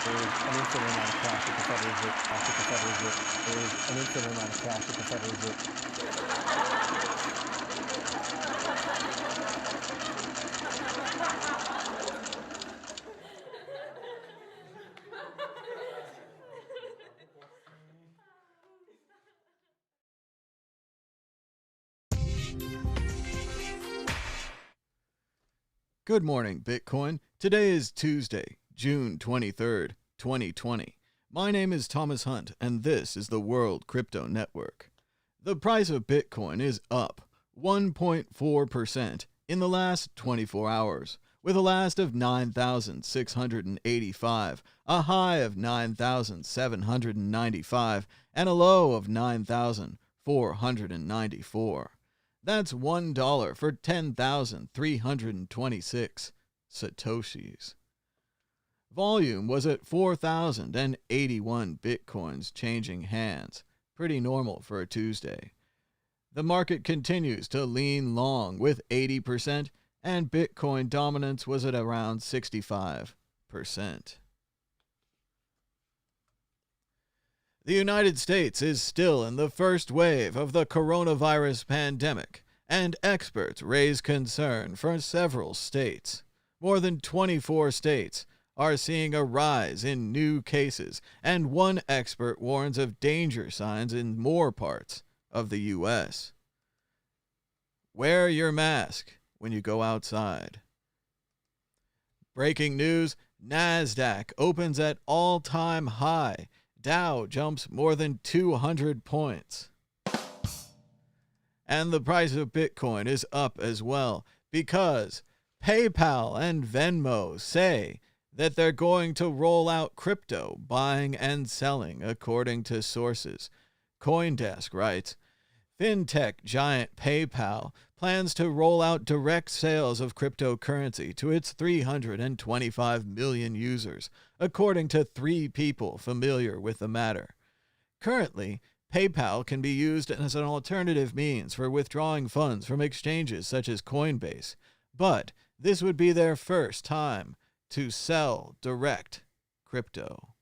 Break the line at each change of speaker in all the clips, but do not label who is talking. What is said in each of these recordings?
There is an infinite amount of cash at the Federal Reserve. There is an infinite amount of cash at the Federal Reserve.
Good morning, Bitcoin. Today is Tuesday, June 23rd, 2020. My name is Thomas Hunt, and this is the World Crypto Network. The price of Bitcoin is up 1.4% in the last 24 hours, with a last of 9,685, a high of 9,795, and a low of 9,494. That's $1 for 10,326 Satoshis. Volume was at 4,081 Bitcoins changing hands. Pretty normal for a Tuesday. The market continues to lean long with 80%, and Bitcoin dominance was at around 65%. The United States is still in the first wave of the coronavirus pandemic, and experts raise concern for several states. More than 24 states are seeing a rise in new cases, and one expert warns of danger signs in more parts of the U.S. Wear your mask when you go outside. Breaking news, NASDAQ opens at all-time high. Dow jumps more than 200 points. And the price of Bitcoin is up as well because PayPal and Venmo say that they're going to roll out crypto buying and selling, according to sources. CoinDesk writes, fintech giant PayPal plans to roll out direct sales of cryptocurrency to its 325 million users, according to 3 people familiar with the matter. Currently, PayPal can be used as an alternative means for withdrawing funds from exchanges such as Coinbase, but this would be their first time to sell direct crypto.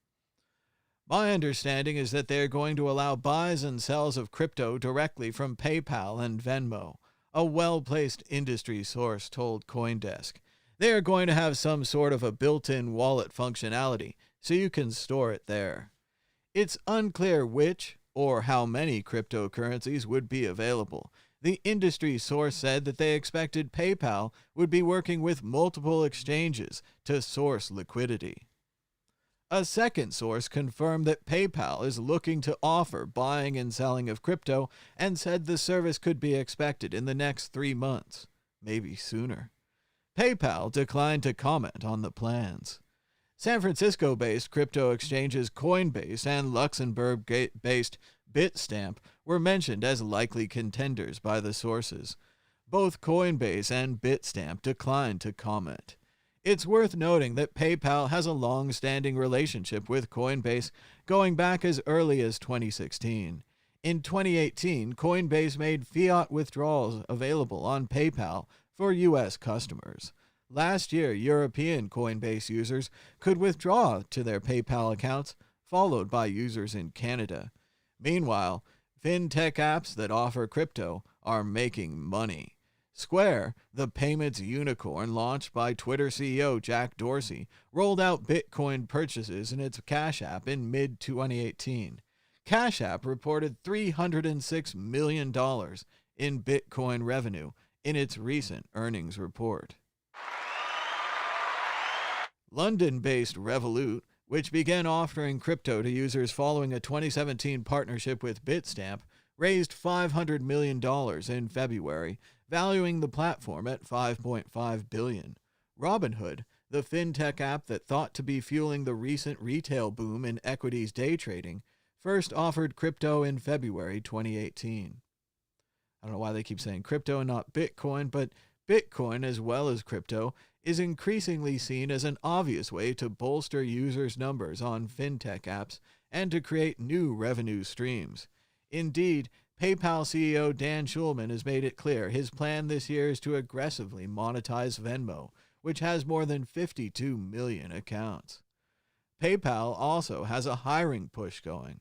My understanding is that they are going to allow buys and sells of crypto directly from PayPal and Venmo, a well-placed industry source told CoinDesk. They are going to have some sort of a built-in wallet functionality, so you can store it there. It's unclear which or how many cryptocurrencies would be available. The industry source said that they expected PayPal would be working with multiple exchanges to source liquidity. A second source confirmed that PayPal is looking to offer buying and selling of crypto and said the service could be expected in the next 3 months, maybe sooner. PayPal declined to comment on the plans. San Francisco-based crypto exchanges Coinbase and Luxembourg-based Bitstamp were mentioned as likely contenders by the sources. Both Coinbase and Bitstamp declined to comment. It's worth noting that PayPal has a long-standing relationship with Coinbase going back as early as 2016. In 2018, Coinbase made fiat withdrawals available on PayPal for U.S. customers. Last year, European Coinbase users could withdraw to their PayPal accounts, followed by users in Canada. Meanwhile, fintech apps that offer crypto are making money. Square, the payments unicorn launched by Twitter CEO Jack Dorsey, rolled out Bitcoin purchases in its Cash App in mid-2018. Cash App reported $306 million in Bitcoin revenue in its recent earnings report. London-based Revolut, which began offering crypto to users following a 2017 partnership with Bitstamp, raised $500 million in February, valuing the platform at $5.5 billion. Robinhood, the fintech app that thought to be fueling the recent retail boom in equities day trading, first offered crypto in February 2018. I don't know why they keep saying crypto and not Bitcoin, but Bitcoin, as well as crypto, is increasingly seen as an obvious way to bolster users' numbers on fintech apps and to create new revenue streams. Indeed, PayPal CEO Dan Schulman has made it clear his plan this year is to aggressively monetize Venmo, which has more than 52 million accounts. PayPal also has a hiring push going.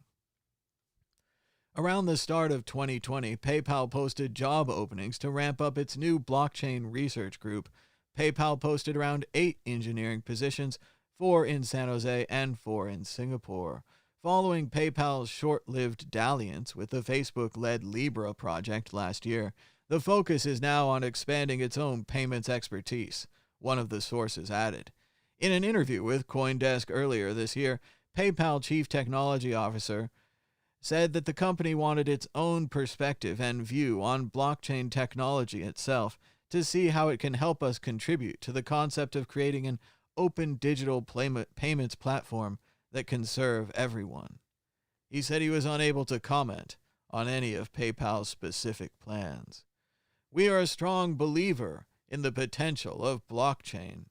Around the start of 2020, PayPal posted job openings to ramp up its new blockchain research group. PayPal posted around 8 engineering positions, 4 in San Jose and 4 in Singapore. Following PayPal's short-lived dalliance with the Facebook-led Libra project last year, the focus is now on expanding its own payments expertise, one of the sources added. In an interview with CoinDesk earlier this year, PayPal Chief Technology Officer said that the company wanted its own perspective and view on blockchain technology itself to see how it can help us contribute to the concept of creating an open digital payments platform that can serve everyone. He said he was unable to comment on any of PayPal's specific plans. We are a strong believer in the potential of blockchain.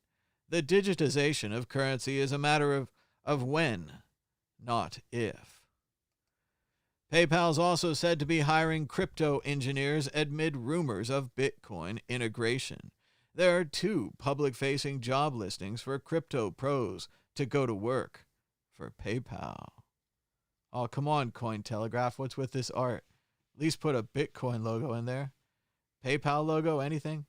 The digitization of currency is a matter of when, not if. PayPal's also said to be hiring crypto engineers amid rumors of Bitcoin integration. There are 2 public-facing job listings for crypto pros to go to work for PayPal. Oh, come on, Cointelegraph. What's with this art? At least put a Bitcoin logo in there. PayPal logo, anything?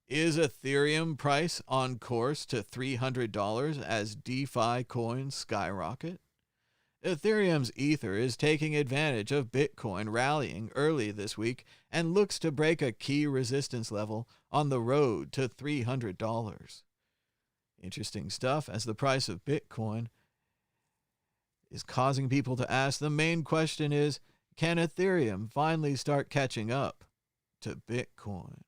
Is Ethereum price on course to $300 as DeFi coins skyrocket? Ethereum's Ether is taking advantage of Bitcoin rallying early this week and looks to break a key resistance level on the road to $300. Interesting stuff, as the price of Bitcoin is causing people to ask. The main question is, can Ethereum finally start catching up to Bitcoin?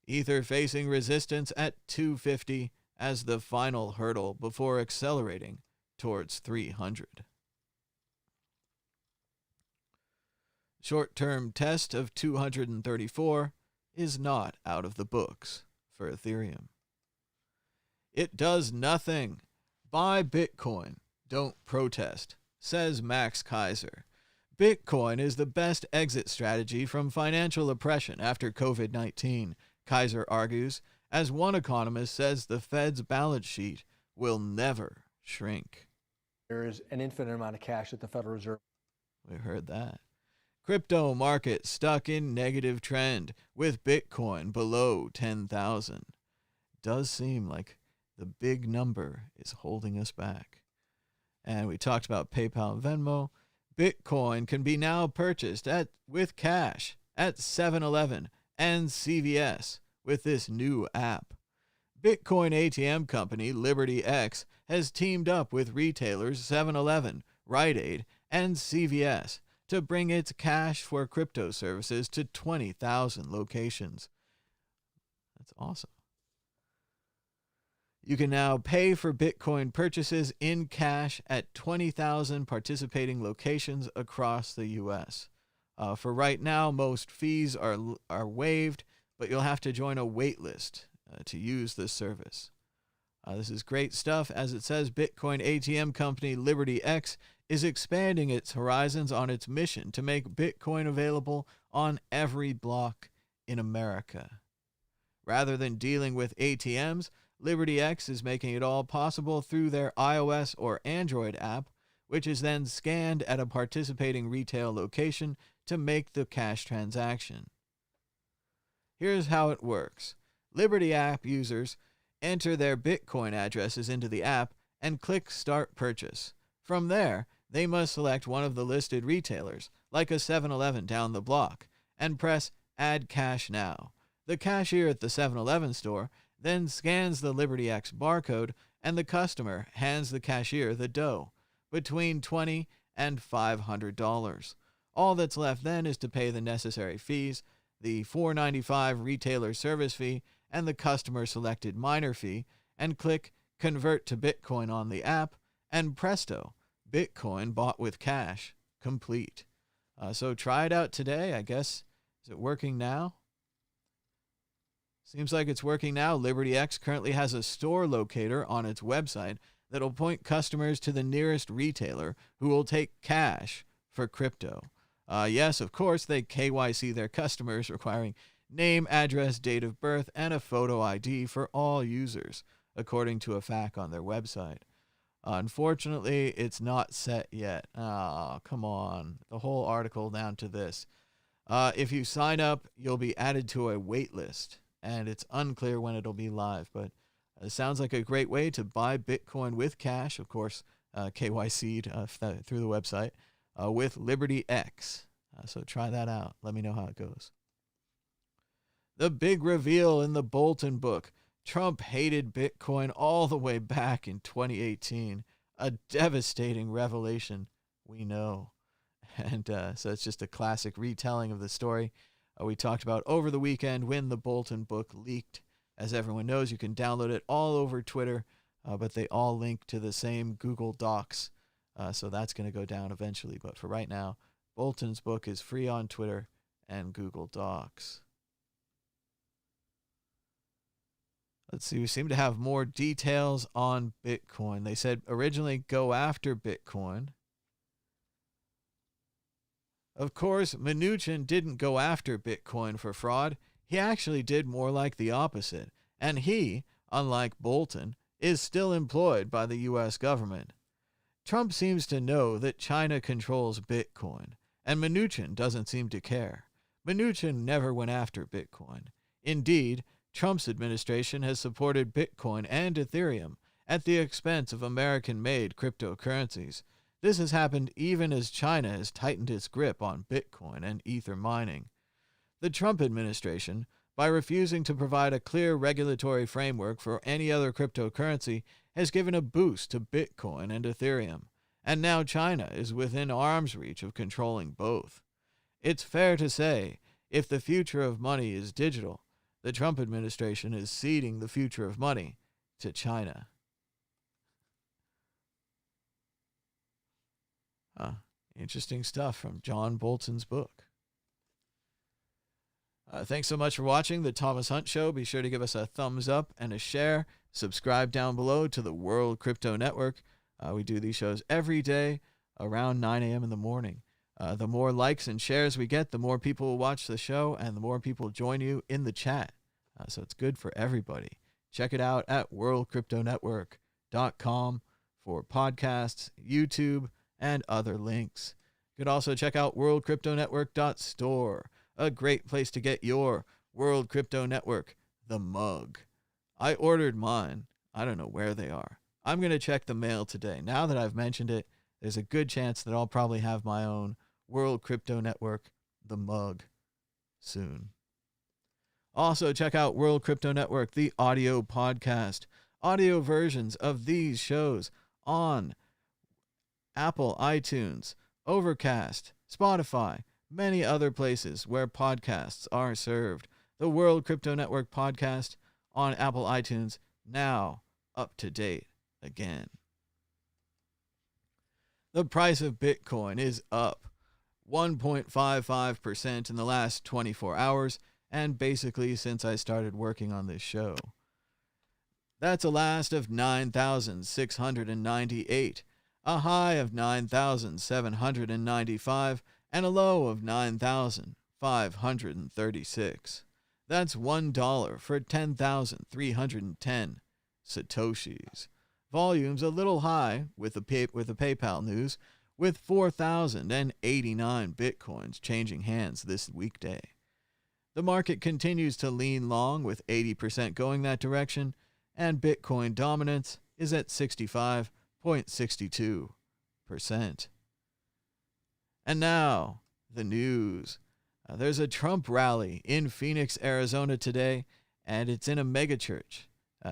Ether facing resistance at 250 as the final hurdle before accelerating towards 300. Short-term test of 234 is not out of the books for Ethereum. It does nothing. Buy Bitcoin. Don't protest, says Max Kaiser. Bitcoin is the best exit strategy from financial oppression after COVID-19, Kaiser argues, as one economist says the Fed's balance sheet will never shrink.
There is an infinite amount of cash at the Federal Reserve.
We heard that. Crypto market stuck in negative trend with Bitcoin below 10,000. Does seem like the big number is holding us back. And we talked about PayPal and Venmo. Bitcoin can be now purchased with cash at 7-Eleven and CVS with this new app. Bitcoin ATM company LibertyX has teamed up with retailers 7-Eleven, Rite Aid, and CVS to bring its cash for crypto services to 20,000 locations. That's awesome. You can now pay for Bitcoin purchases in cash at 20,000 participating locations across the U.S. For right now, most fees are waived, but you'll have to join a wait list to use this service. This is great stuff. As it says, Bitcoin ATM company LibertyX is expanding its horizons on its mission to make Bitcoin available on every block in America. Rather than dealing with ATMs, LibertyX is making it all possible through their iOS or Android app, which is then scanned at a participating retail location to make the cash transaction. Here's how it works. Liberty app users enter their Bitcoin addresses into the app and click Start Purchase. From there, they must select one of the listed retailers, like a 7-Eleven down the block, and press Add Cash Now. The cashier at the 7-Eleven store then scans the LibertyX barcode, and the customer hands the cashier the dough, between $20 and $500. All that's left then is to pay the necessary fees, the $4.95 retailer service fee, and the customer-selected miner fee, and click Convert to Bitcoin on the app, and presto, Bitcoin bought with cash, complete. So try it out today, I guess. Is it working now? Seems like it's working now. LibertyX currently has a store locator on its website that'll point customers to the nearest retailer who will take cash for crypto. Yes, of course, they KYC their customers, requiring name, address, date of birth, and a photo ID for all users, according to a FAQ on their website. Unfortunately, it's not set yet. Oh, come on. The whole article down to this. If you sign up, you'll be added to a wait list, and it's unclear when it'll be live, but it sounds like a great way to buy Bitcoin with cash, of course, KYC'd through the website, with Liberty X. So try that out. Let me know how it goes. The big reveal in the Bolton book. Trump hated Bitcoin all the way back in 2018. A devastating revelation, we know. And so it's just a classic retelling of the story we talked about over the weekend when the Bolton book leaked. As everyone knows, you can download it all over Twitter, but they all link to the same Google Docs. So that's going to go down eventually. But for right now, Bolton's book is free on Twitter and Google Docs. Let's see, we seem to have more details on Bitcoin. They said originally go after Bitcoin. Of course, Mnuchin didn't go after Bitcoin for fraud. He actually did more like the opposite. And he, unlike Bolton, is still employed by the U.S. government. Trump seems to know that China controls Bitcoin, and Mnuchin doesn't seem to care. Mnuchin never went after Bitcoin. Indeed, Trump's administration has supported Bitcoin and Ethereum at the expense of American-made cryptocurrencies. This has happened even as China has tightened its grip on Bitcoin and Ether mining. The Trump administration, by refusing to provide a clear regulatory framework for any other cryptocurrency, has given a boost to Bitcoin and Ethereum, and now China is within arm's reach of controlling both. It's fair to say, if the future of money is digital, the Trump administration is ceding the future of money to China. Interesting stuff from John Bolton's book. Thanks so much for watching The Thomas Hunt Show. Be sure to give us a thumbs up and a share. Subscribe down below to the World Crypto Network. We do these shows every day around 9 a.m. in the morning. The more likes and shares we get, the more people will watch the show and the more people join you in the chat. So it's good for everybody. Check it out at worldcryptonetwork.com for podcasts, YouTube, and other links. You could also check out worldcryptonetwork.store, a great place to get your World Crypto Network, the mug. I ordered mine. I don't know where they are. I'm going to check the mail today. Now that I've mentioned it, there's a good chance that I'll probably have my own World Crypto Network, the mug, soon. Also, check out World Crypto Network, the audio podcast. Audio versions of these shows on Apple, iTunes, Overcast, Spotify, many other places where podcasts are served. The World Crypto Network podcast on Apple iTunes, now up to date again. The price of Bitcoin is up 1.55% in the last 24 hours, and basically since I started working on this show. That's a last of 9,698, a high of 9,795, and a low of 9,536. That's $1 for 10,310 Satoshis. Volume's a little high with the PayPal news, with 4,089 Bitcoins changing hands this weekday. The market continues to lean long, with 80% going that direction, and Bitcoin dominance is at 65.62%. And now, the news. There's a Trump rally in Phoenix, Arizona today, and it's in a megachurch.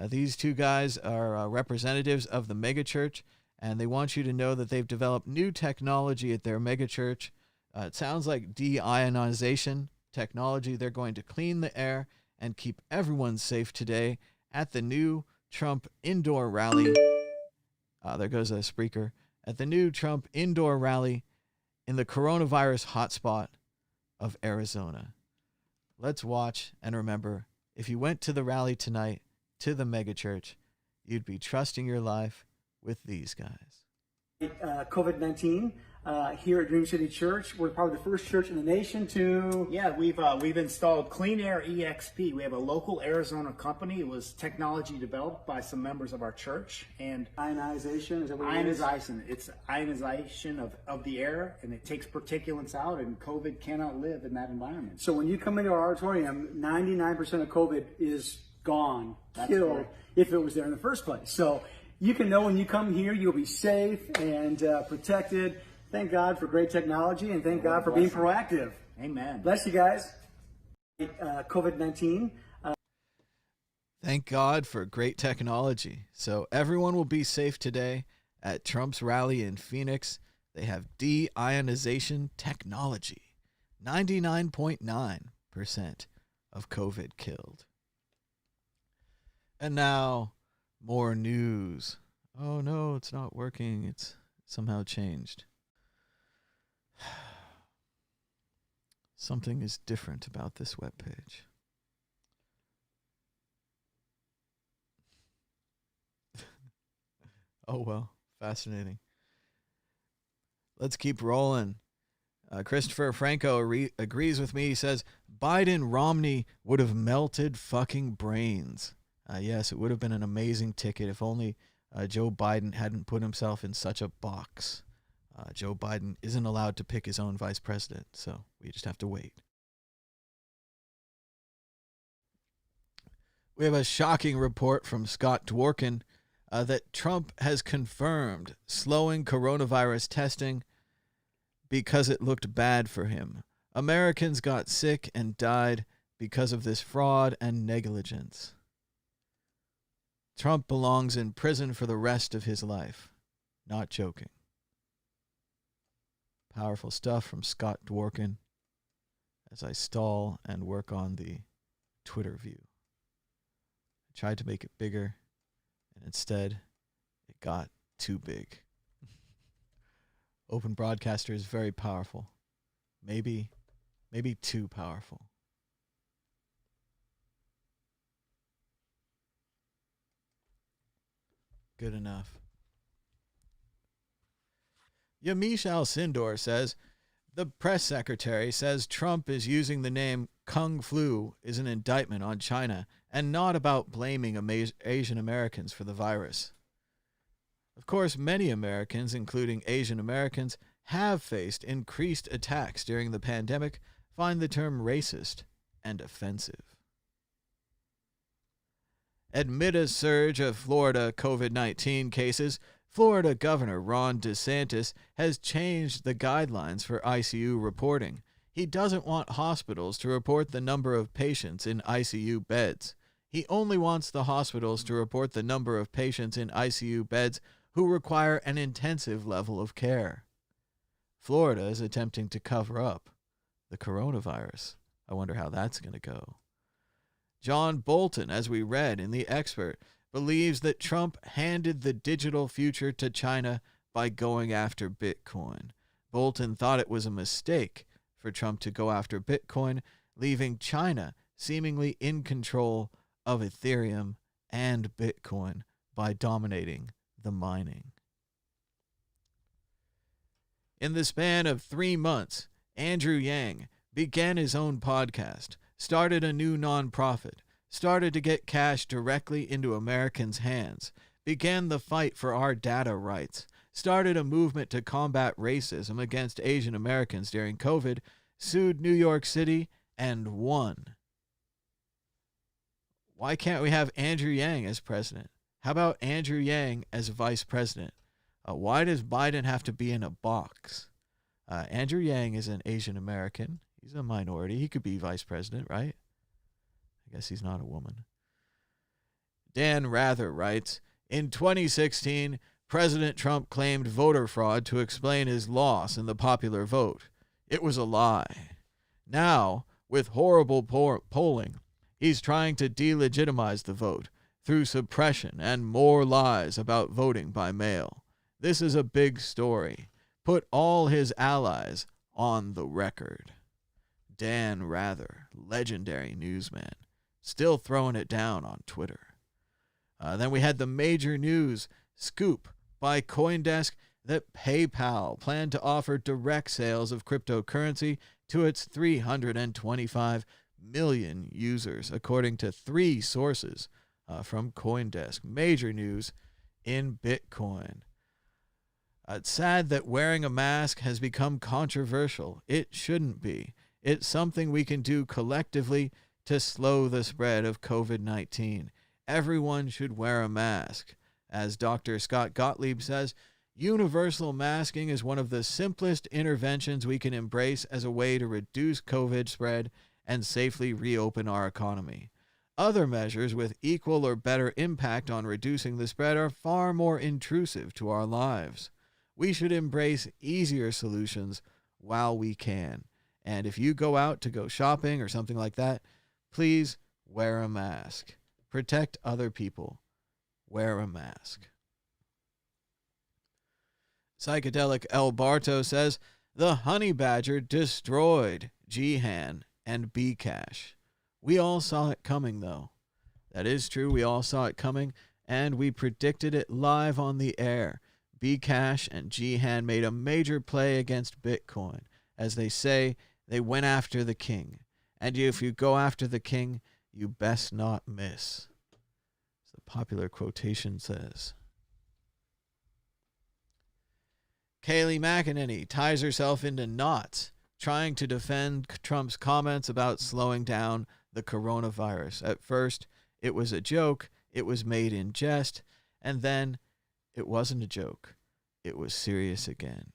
These two guys are representatives of the megachurch, and they want you to know that they've developed new technology at their megachurch. It sounds like deionization technology. They're going to clean the air and keep everyone safe today at the new Trump indoor rally. There goes a Spreaker. At the new Trump indoor rally in the coronavirus hotspot of Arizona. Let's watch and remember, if you went to the rally tonight, to the megachurch, you'd be trusting your life with these guys.
COVID-19, here at Dream City Church. We're probably the first church in the nation to...
Yeah, we've installed Clean Air EXP. We have a local Arizona company. It was technology developed by some members of our church. And
Ionization, is that what it is?
ionization. It's ionization of the air, and it takes particulates out, and COVID cannot live in that environment.
So when you come into our auditorium, 99% of COVID is gone, killed,
correct.
if it was there in the first place. So you can know when you come here, you'll be safe and protected. Thank God for great technology, and thank God for being proactive.
Amen.
Bless you guys. COVID-19.
Thank God for great technology. So everyone will be safe today at Trump's rally in Phoenix. They have deionization technology. 99.9% of COVID killed. And now, more news. Oh no, it's not working. It's somehow changed. Something is different about this webpage. Oh well, fascinating. Let's keep rolling. Christopher Franco agrees with me. He says, Biden-Romney would have melted fucking brains. Yes, it would have been an amazing ticket if only Joe Biden hadn't put himself in such a box. Joe Biden isn't allowed to pick his own vice president, so we just have to wait. We have a shocking report from Scott Dworkin that Trump has confirmed slowing coronavirus testing because it looked bad for him. Americans got sick and died because of this fraud and negligence. Trump belongs in prison for the rest of his life. Not joking. Powerful stuff from Scott Dworkin as I stall and work on the Twitter view. I tried to make it bigger, and instead, it got too big. Open Broadcaster is very powerful. Maybe too powerful. Good enough. Yamish Al-Sindor says, the press secretary says Trump is using the name Kung Flu is an indictment on China and not about blaming Asian Americans for the virus. Of course, many Americans, including Asian Americans, have faced increased attacks during the pandemic, find the term racist and offensive. Amid a surge of Florida COVID-19 cases, Florida Governor Ron DeSantis has changed the guidelines for ICU reporting. He doesn't want hospitals to report the number of patients in ICU beds. He only wants the hospitals to report the number of patients in ICU beds who require an intensive level of care. Florida is attempting to cover up the coronavirus. I wonder how that's going to go. John Bolton, as we read in The Expert, believes that Trump handed the digital future to China by going after Bitcoin. Bolton thought it was a mistake for Trump to go after Bitcoin, leaving China seemingly in control of Ethereum and Bitcoin by dominating the mining. In the span of 3 months, Andrew Yang began his own podcast, started a new nonprofit, started to get cash directly into Americans' hands, began the fight for our data rights, started a movement to combat racism against Asian Americans during COVID, sued New York City, and won. Why can't we have Andrew Yang as president? How about Andrew Yang as vice president? Why does Biden have to be in a box? Andrew Yang is an Asian American. He's a minority. He could be vice president, right? I guess he's not a woman. Dan Rather writes, in 2016, President Trump claimed voter fraud to explain his loss in the popular vote. It was a lie. Now, with horrible polling, he's trying to delegitimize the vote through suppression and more lies about voting by mail. This is a big story. Put all his allies on the record. Dan Rather, legendary newsman, still throwing it down on Twitter. Then we had the major news scoop by CoinDesk that PayPal planned to offer direct sales of cryptocurrency to its 325 million users, according to 3 sources from CoinDesk. Major news in Bitcoin. It's sad that wearing a mask has become controversial. It shouldn't be. It's something we can do collectively to slow the spread of COVID-19. Everyone should wear a mask. As Dr. Scott Gottlieb says, universal masking is one of the simplest interventions we can embrace as a way to reduce COVID spread and safely reopen our economy. Other measures with equal or better impact on reducing the spread are far more intrusive to our lives. We should embrace easier solutions while we can. And if you go out to go shopping or something like that, please wear a mask. Protect other people. Wear a mask. Psychedelic El Barto says, the honey badger destroyed Jihan and Bcash. We all saw it coming, though. That is true. We all saw it coming, and we predicted it live on the air. Bcash and Jihan made a major play against Bitcoin. As they say, they went after the king. And if you go after the king, you best not miss. As the popular quotation says. Kayleigh McEnany ties herself into knots trying to defend Trump's comments about slowing down the coronavirus. At first, it was a joke, it was made in jest, and then it wasn't a joke. It was serious again.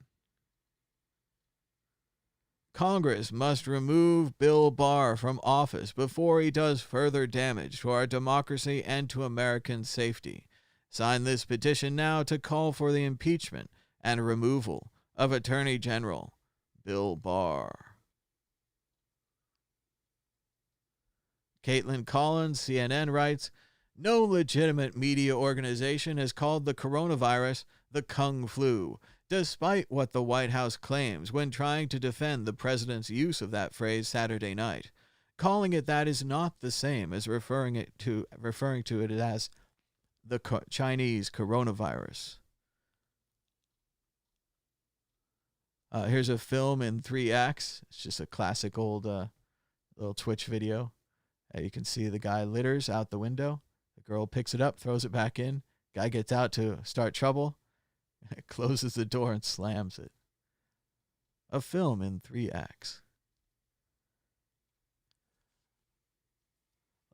Congress must remove Bill Barr from office before he does further damage to our democracy and to American safety. Sign this petition now to call for the impeachment and removal of Attorney General Bill Barr. Caitlin Collins, CNN, writes, no legitimate media organization has called the coronavirus the Kung Flu, despite what the White House claims when trying to defend the president's use of that phrase Saturday night. Calling it that is not the same as referring to it as the Chinese coronavirus. Here's a film in 3 acts. It's just a classic old little Twitch video. You can see the guy litters out the window. The girl picks it up, throws it back in. Guy gets out to start trouble. Closes the door and slams it. A film in 3 acts.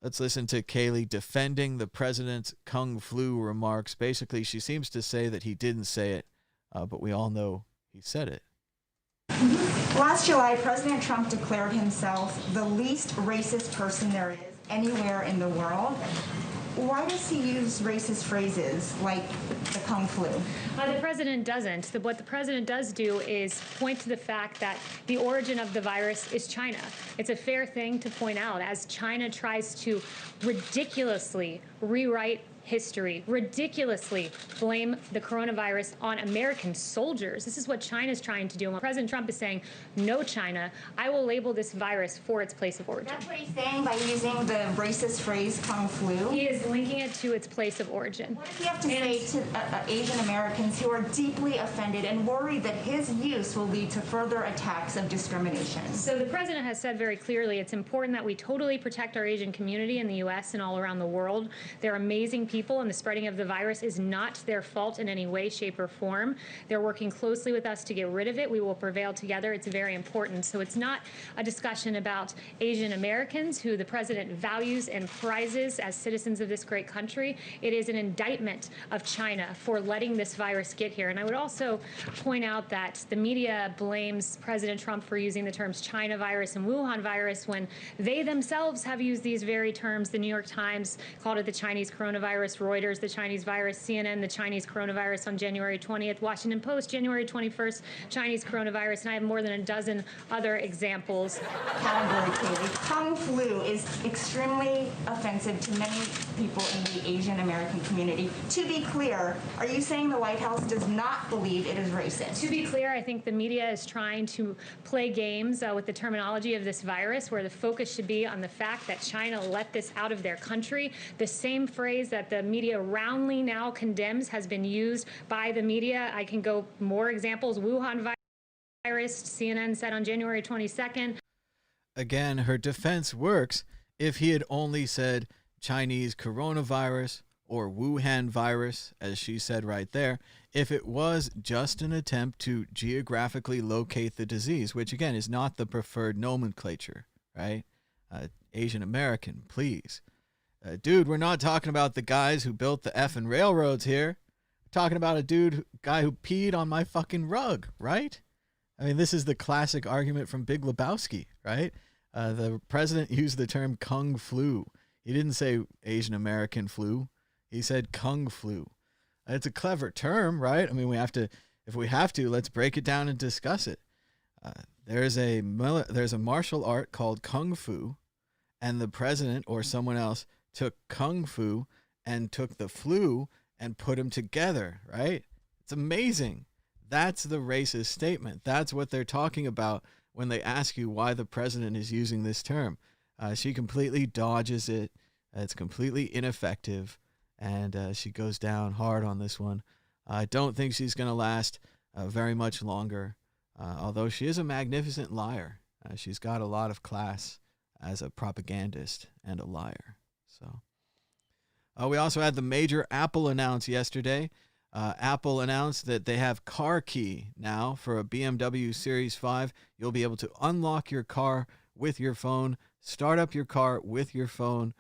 Let's listen to Kayleigh defending the president's Kung Flu remarks. Basically, she seems to say that he didn't say it, but we all know he said it.
Last July, President Trump declared himself the least racist person there is anywhere in the world. Why does he use racist phrases like the Kung Flu?
The president doesn't. What the president does do is point to the fact that the origin of the virus is China. It's a fair thing to point out as China tries to ridiculously rewrite history, ridiculously blame the coronavirus on American soldiers. This is what China's trying to do. And President Trump is saying, no, China, I will label this virus for its place of origin.
That's what he's saying by using the racist phrase Kung Flu?
He is linking it to its place of origin.
What does he have to say to Asian Americans who are deeply offended and worried that his use will lead to further attacks of discrimination?
So the president has said very clearly it's important that we totally protect our Asian community in the U.S. and all around the world. They're amazing people, and the spreading of the virus is not their fault in any way, shape, or form. They're working closely with us to get rid of it. We will prevail together. It's very important. So it's not a discussion about Asian Americans, who the president values and prizes as citizens of this great country. It is an indictment of China for letting this virus get here. And I would also point out that the media blames President Trump for using the terms China virus and Wuhan virus when they themselves have used these very terms. The New York Times called it the Chinese coronavirus, Reuters the Chinese virus, CNN the Chinese coronavirus on January 20th, Washington Post January 21st, Chinese coronavirus, and I have more than a dozen other examples.
Kung Flu is extremely offensive to many people in the Asian American community. To be clear, are you saying the White House does not believe it is racist?
To be clear, I think the media is trying to play games with the terminology of this virus, where the focus should be on the fact that China let this out of their country. The same same phrase that the media roundly now condemns has been used by the media. I can go more examples. Wuhan virus, CNN said on January 22nd.
Again, her defense works if he had only said Chinese coronavirus or Wuhan virus, as she said right there, if it was just an attempt to geographically locate the disease, which again is not the preferred nomenclature, right? Asian American, please. Dude, we're not talking about the guys who built the effing railroads here. We're talking about a guy who peed on my fucking rug, right? I mean, this is the classic argument from Big Lebowski, right? The president used the term Kung flu. He didn't say Asian American flu. He said Kung flu. It's a clever term, right? I mean, if we have to, let's break it down and discuss it. There's a martial art called Kung Fu, and the president or someone else took Kung Fu and took the flu and put them together, right? It's amazing. That's the racist statement. That's what they're talking about when they ask you why the president is using this term. She completely dodges it. It's completely ineffective, and she goes down hard on this one. I don't think she's going to last very much longer, although she is a magnificent liar. She's got a lot of class as a propagandist and a liar. So, we also had the major Apple announce yesterday. Apple announced that they have car key now for a BMW Series 5. You'll be able to unlock your car with your phone, start up your car with your phone,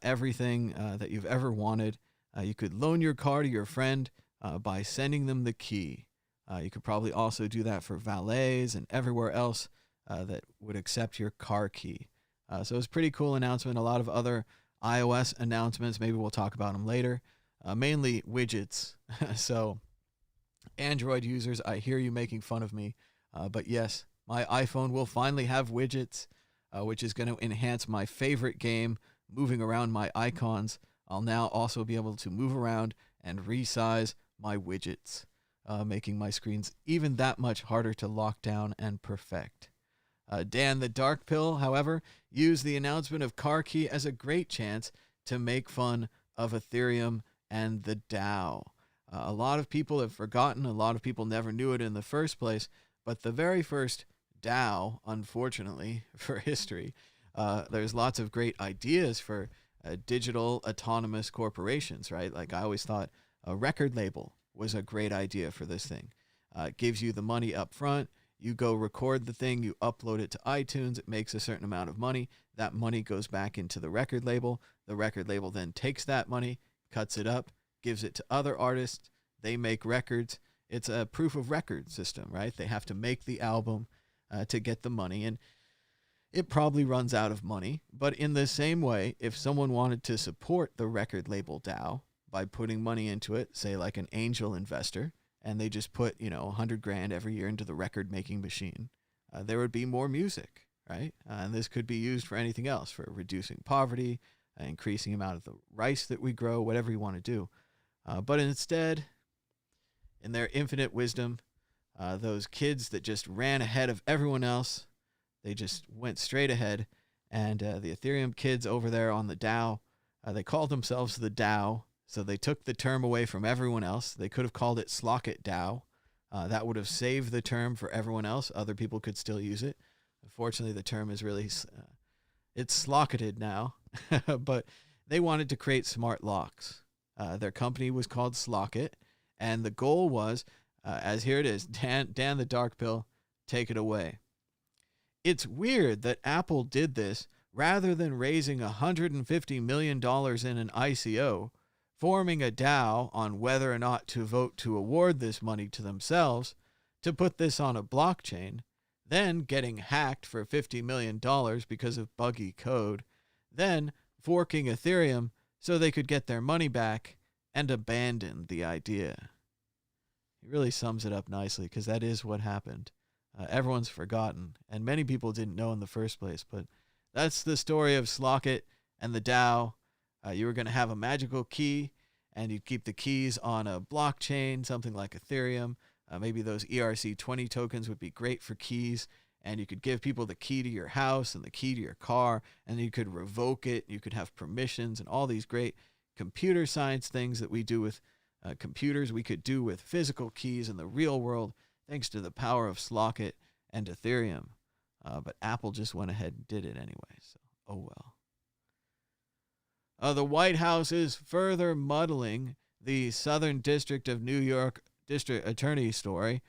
everything that you've ever wanted. You could loan your car to your friend by sending them the key. You could probably also do that for valets and everywhere else that would accept your car key. So it's a pretty cool announcement. A lot of other iOS announcements. Maybe we'll talk about them later. Mainly widgets. So Android users, I hear you making fun of me. But yes, my iPhone will finally have widgets, which is going to enhance my favorite game, moving around my icons. I'll now also be able to move around and resize my widgets, making my screens even that much harder to lock down and perfect. Dan the Dark Pill, however, used the announcement of car key as a great chance to make fun of Ethereum and the DAO. A lot of people have forgotten. A lot of people never knew it in the first place. But the very first DAO, unfortunately, for history, there's lots of great ideas for digital autonomous corporations, right? Like I always thought a record label was a great idea for this thing. It gives you the money up front. You go record the thing, you upload it to iTunes, it makes a certain amount of money. That money goes back into the record label. The record label then takes that money, cuts it up, gives it to other artists. They make records. It's a proof of record system, right? They have to make the album to get the money. And it probably runs out of money. But in the same way, if someone wanted to support the record label DAO by putting money into it, say like an angel investor, and they just put, $100,000 every year into the record making machine, there would be more music, right? And this could be used for anything else, for reducing poverty, increasing the amount of the rice that we grow, whatever you want to do. But instead, in their infinite wisdom, those kids that just ran ahead of everyone else, they just went straight ahead. And the Ethereum kids over there on the DAO, they called themselves the DAO. So they took the term away from everyone else. They could have called it Slockit DAO. That would have saved the term for everyone else. Other people could still use it. Unfortunately, the term is really, it's slocketed now. But they wanted to create smart locks. Their company was called Slockit. And the goal was, as here it is, Dan the Dark Pill, take it away. It's weird that Apple did this rather than raising $150 million in an ICO, forming a DAO on whether or not to vote to award this money to themselves, to put this on a blockchain, then getting hacked for $50 million because of buggy code, then forking Ethereum so they could get their money back and abandon the idea. He really sums it up nicely because that is what happened. Everyone's forgotten, and many people didn't know in the first place, but that's the story of Slockit and the DAO. You were going to have a magical key, and you'd keep the keys on a blockchain, something like Ethereum. Maybe those ERC20 tokens would be great for keys, and you could give people the key to your house and the key to your car, and you could revoke it. You could have permissions and all these great computer science things that we do with computers, we could do with physical keys in the real world, thanks to the power of Slockit and Ethereum. But Apple just went ahead and did it anyway, so oh well. The White House is further muddling the Southern District of New York District Attorney story.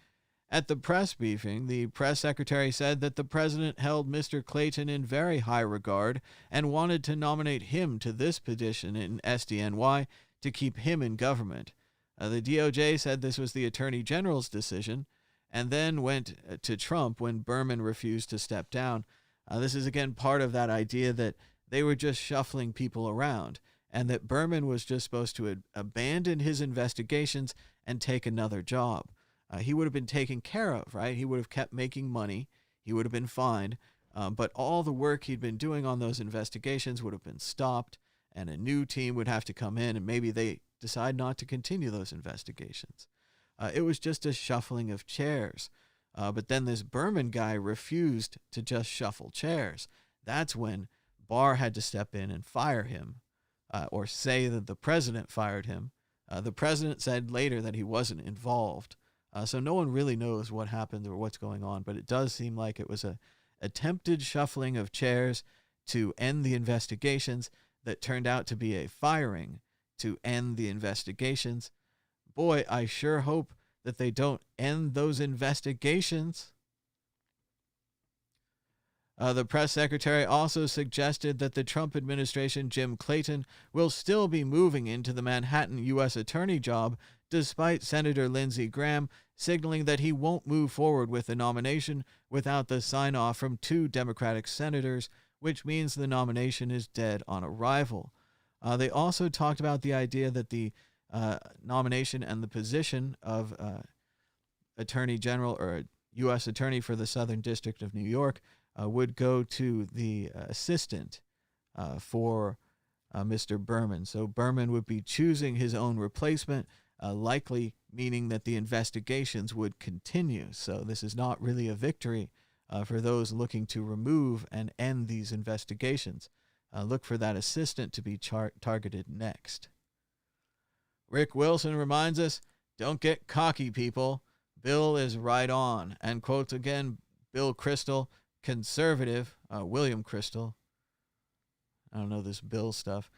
At the press briefing, the press secretary said that the president held Mr. Clayton in very high regard and wanted to nominate him to this position in SDNY to keep him in government. The DOJ said this was the attorney general's decision and then went to Trump when Berman refused to step down. This is again part of that idea that they were just shuffling people around and that Berman was just supposed to abandon his investigations and take another job. He would have been taken care of, right? He would have kept making money. He would have been fine. But all the work he'd been doing on those investigations would have been stopped, and a new team would have to come in, and maybe they decide not to continue those investigations. It was just a shuffling of chairs. But then this Berman guy refused to just shuffle chairs. That's when Barr had to step in and fire him, or say that the president fired him. The president said later that he wasn't involved. So no one really knows what happened or what's going on, but it does seem like it was a attempted shuffling of chairs to end the investigations that turned out to be a firing to end the investigations. Boy, I sure hope that they don't end those investigations. The press secretary also suggested that the Trump administration, Jim Clayton, will still be moving into the Manhattan U.S. attorney job despite Senator Lindsey Graham signaling that he won't move forward with the nomination without the sign-off from 2 Democratic senators, which means the nomination is dead on arrival. They also talked about the idea that the nomination and the position of Attorney General or U.S. Attorney for the Southern District of New York would go to the assistant for Mr. Berman. So Berman would be choosing his own replacement, likely meaning that the investigations would continue. So this is not really a victory for those looking to remove and end these investigations. Look for that assistant to be targeted next. Rick Wilson reminds us, don't get cocky, people. Bill is right on. And quotes again Bill Kristol, conservative, William Kristol. I don't know this Bill stuff.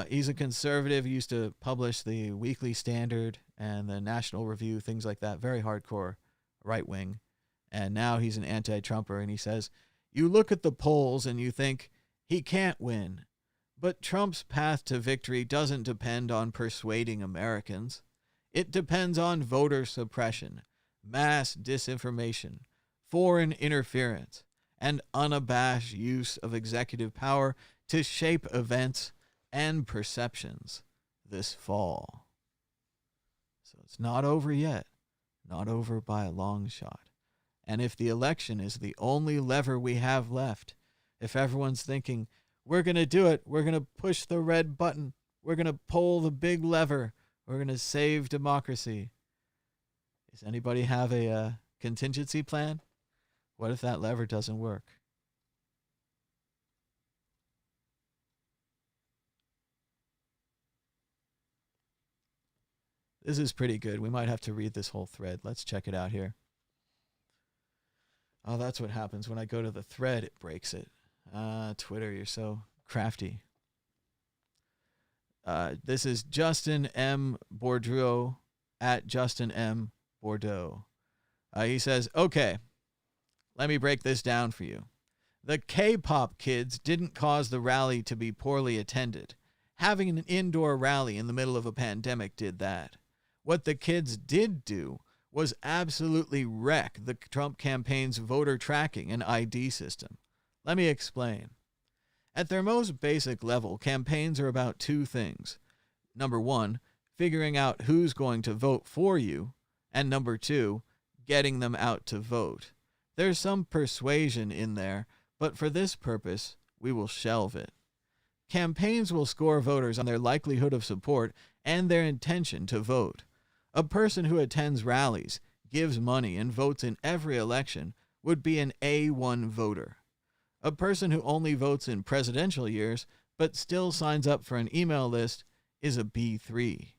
He's a conservative. He used to publish the Weekly Standard and the National Review, things like that. Very hardcore right wing. And now he's an anti-Trumper, and he says, you look at the polls and you think he can't win. But Trump's path to victory doesn't depend on persuading Americans. It depends on voter suppression, mass disinformation, foreign interference, and unabashed use of executive power to shape events and perceptions this fall. So it's not over yet, not over by a long shot. And if the election is the only lever we have left, if everyone's thinking, we're going to do it, we're going to push the red button, we're going to pull the big lever, we're going to save democracy. Does anybody have a contingency plan? What if that lever doesn't work? This is pretty good. We might have to read this whole thread. Let's check it out here. Oh, that's what happens when I go to the thread. It breaks it. Twitter, you're so crafty. This is Justin M. Bourdeau at Justin M. Bordeaux. He says, okay, let me break this down for you. The K-pop kids didn't cause the rally to be poorly attended. Having an indoor rally in the middle of a pandemic did that. What the kids did do was absolutely wreck the Trump campaign's voter tracking and ID system. Let me explain. At their most basic level, campaigns are about 2 things. Number 1, figuring out who's going to vote for you. And number 2, getting them out to vote. There's some persuasion in there, but for this purpose, we will shelve it. Campaigns will score voters on their likelihood of support and their intention to vote. A person who attends rallies, gives money, and votes in every election would be an A1 voter. A person who only votes in presidential years but still signs up for an email list is a B3.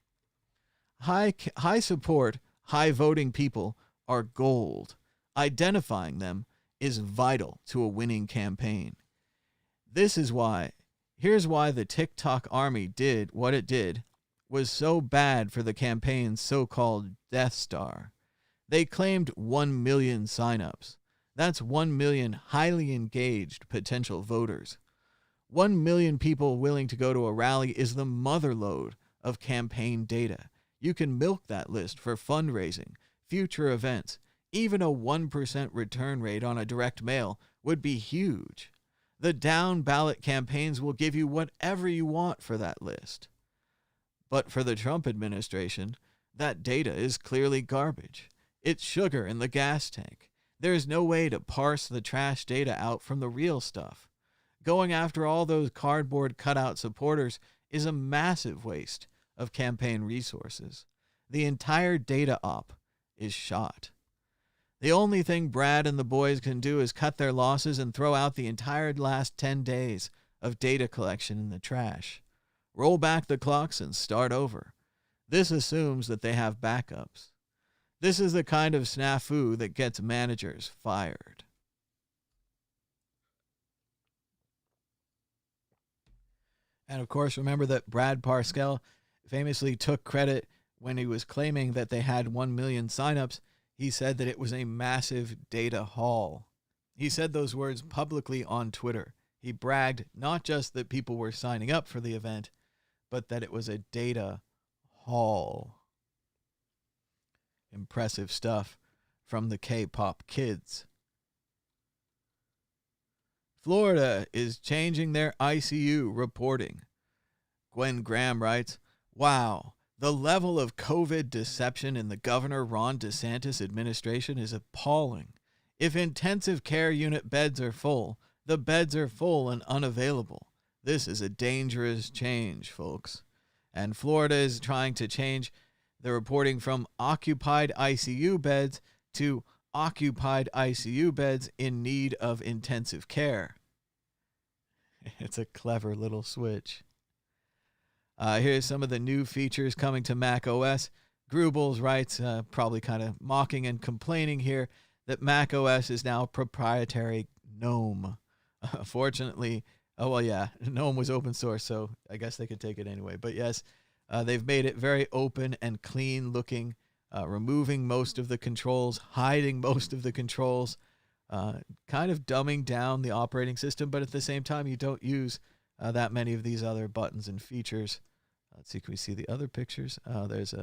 High support, high voting people are gold. Identifying them is vital to a winning campaign. Here's why the TikTok army did what it did was so bad for the campaign's so-called Death Star. They claimed 1 million signups. That's 1 million highly engaged potential voters. 1 million people willing to go to a rally is the motherlode of campaign data. You can milk that list for fundraising, future events. Even a 1% return rate on a direct mail would be huge. The down ballot campaigns will give you whatever you want for that list. But for the Trump administration, that data is clearly garbage. It's sugar in the gas tank. There's no way to parse the trash data out from the real stuff. Going after all those cardboard cutout supporters is a massive waste of campaign resources. The entire data op is shot. The only thing Brad and the boys can do is cut their losses and throw out the entire last 10 days of data collection in the trash. Roll back the clocks and start over. This assumes that they have backups. This is the kind of snafu that gets managers fired. And of course, remember that Brad Parscale famously took credit when he was claiming that they had 1 million signups. He said that it was a massive data haul. He said those words publicly on Twitter. He bragged not just that people were signing up for the event, but that it was a data haul. Impressive stuff from the K-pop kids. Florida is changing their ICU reporting. Gwen Graham writes, "Wow, the level of COVID deception in the Governor Ron DeSantis administration is appalling. If intensive care unit beds are full, the beds are full and unavailable. This is a dangerous change, folks." And Florida is trying to change the reporting from occupied ICU beds to occupied ICU beds in need of intensive care. It's a clever little switch. Here's some of the new features coming to Mac OS. Grubels writes, probably kind of mocking and complaining here, that Mac OS is now proprietary GNOME. Fortunately, GNOME was open source, so I guess they could take it anyway. But yes, they've made it very open and clean looking, removing most of the controls, hiding most of the controls, kind of dumbing down the operating system, but at the same time, you don't use that many of these other buttons and features. Let's see, can we see the other pictures? There's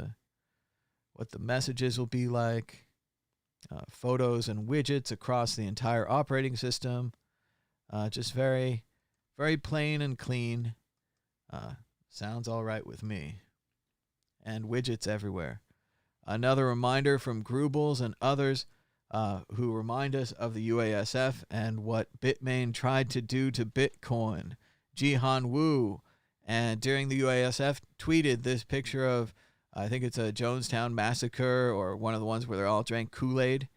what the messages will be like, photos and widgets across the entire operating system. Just very, very plain and clean. Sounds all right with me. And widgets everywhere. Another reminder from Grubels and others who remind us of the UASF and what Bitmain tried to do to Bitcoin. Jihan Wu, and during the UASF, tweeted this picture of, I think it's a Jonestown massacre or one of the ones where they all drank Kool-Aid,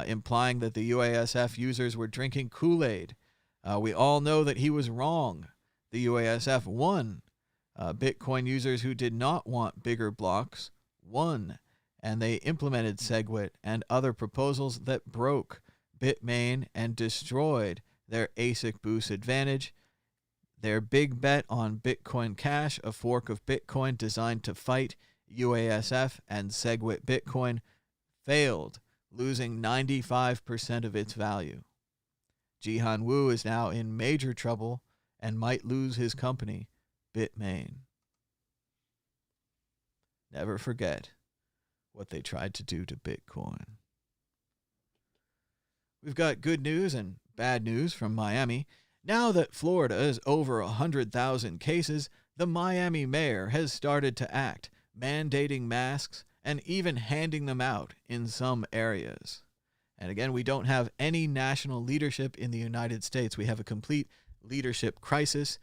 implying that the UASF users were drinking Kool-Aid. We all know that he was wrong. The UASF won. Bitcoin users who did not want bigger blocks won, and they implemented SegWit and other proposals that broke Bitmain and destroyed their ASIC boost advantage. Their big bet on Bitcoin Cash, a fork of Bitcoin designed to fight UASF and SegWit Bitcoin, failed, losing 95% of its value. Jihan Wu is now in major trouble and might lose his company, Bitmain. Never forget what they tried to do to Bitcoin. We've got good news and bad news from Miami. Now that Florida is over 100,000 cases, the Miami mayor has started to act, mandating masks and even handing them out in some areas. And again, we don't have any national leadership in the United States. We have a complete leadership crisis.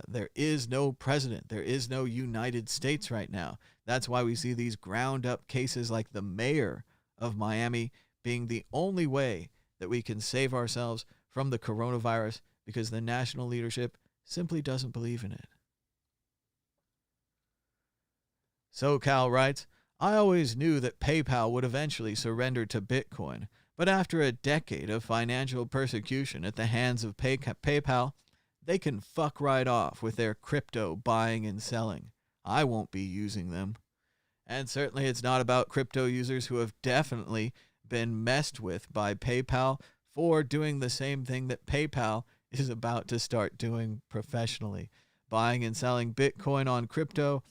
There is no president. There is no United States right now. That's why we see these ground-up cases like the mayor of Miami being the only way that we can save ourselves from the coronavirus, because the national leadership simply doesn't believe in it. SoCal writes, I always knew that PayPal would eventually surrender to Bitcoin, but after a decade of financial persecution at the hands of PayPal, they can fuck right off with their crypto buying and selling. I won't be using them. And certainly it's not about crypto users who have definitely been messed with by PayPal for doing the same thing that PayPal is about to start doing professionally. Buying and selling Bitcoin on crypto,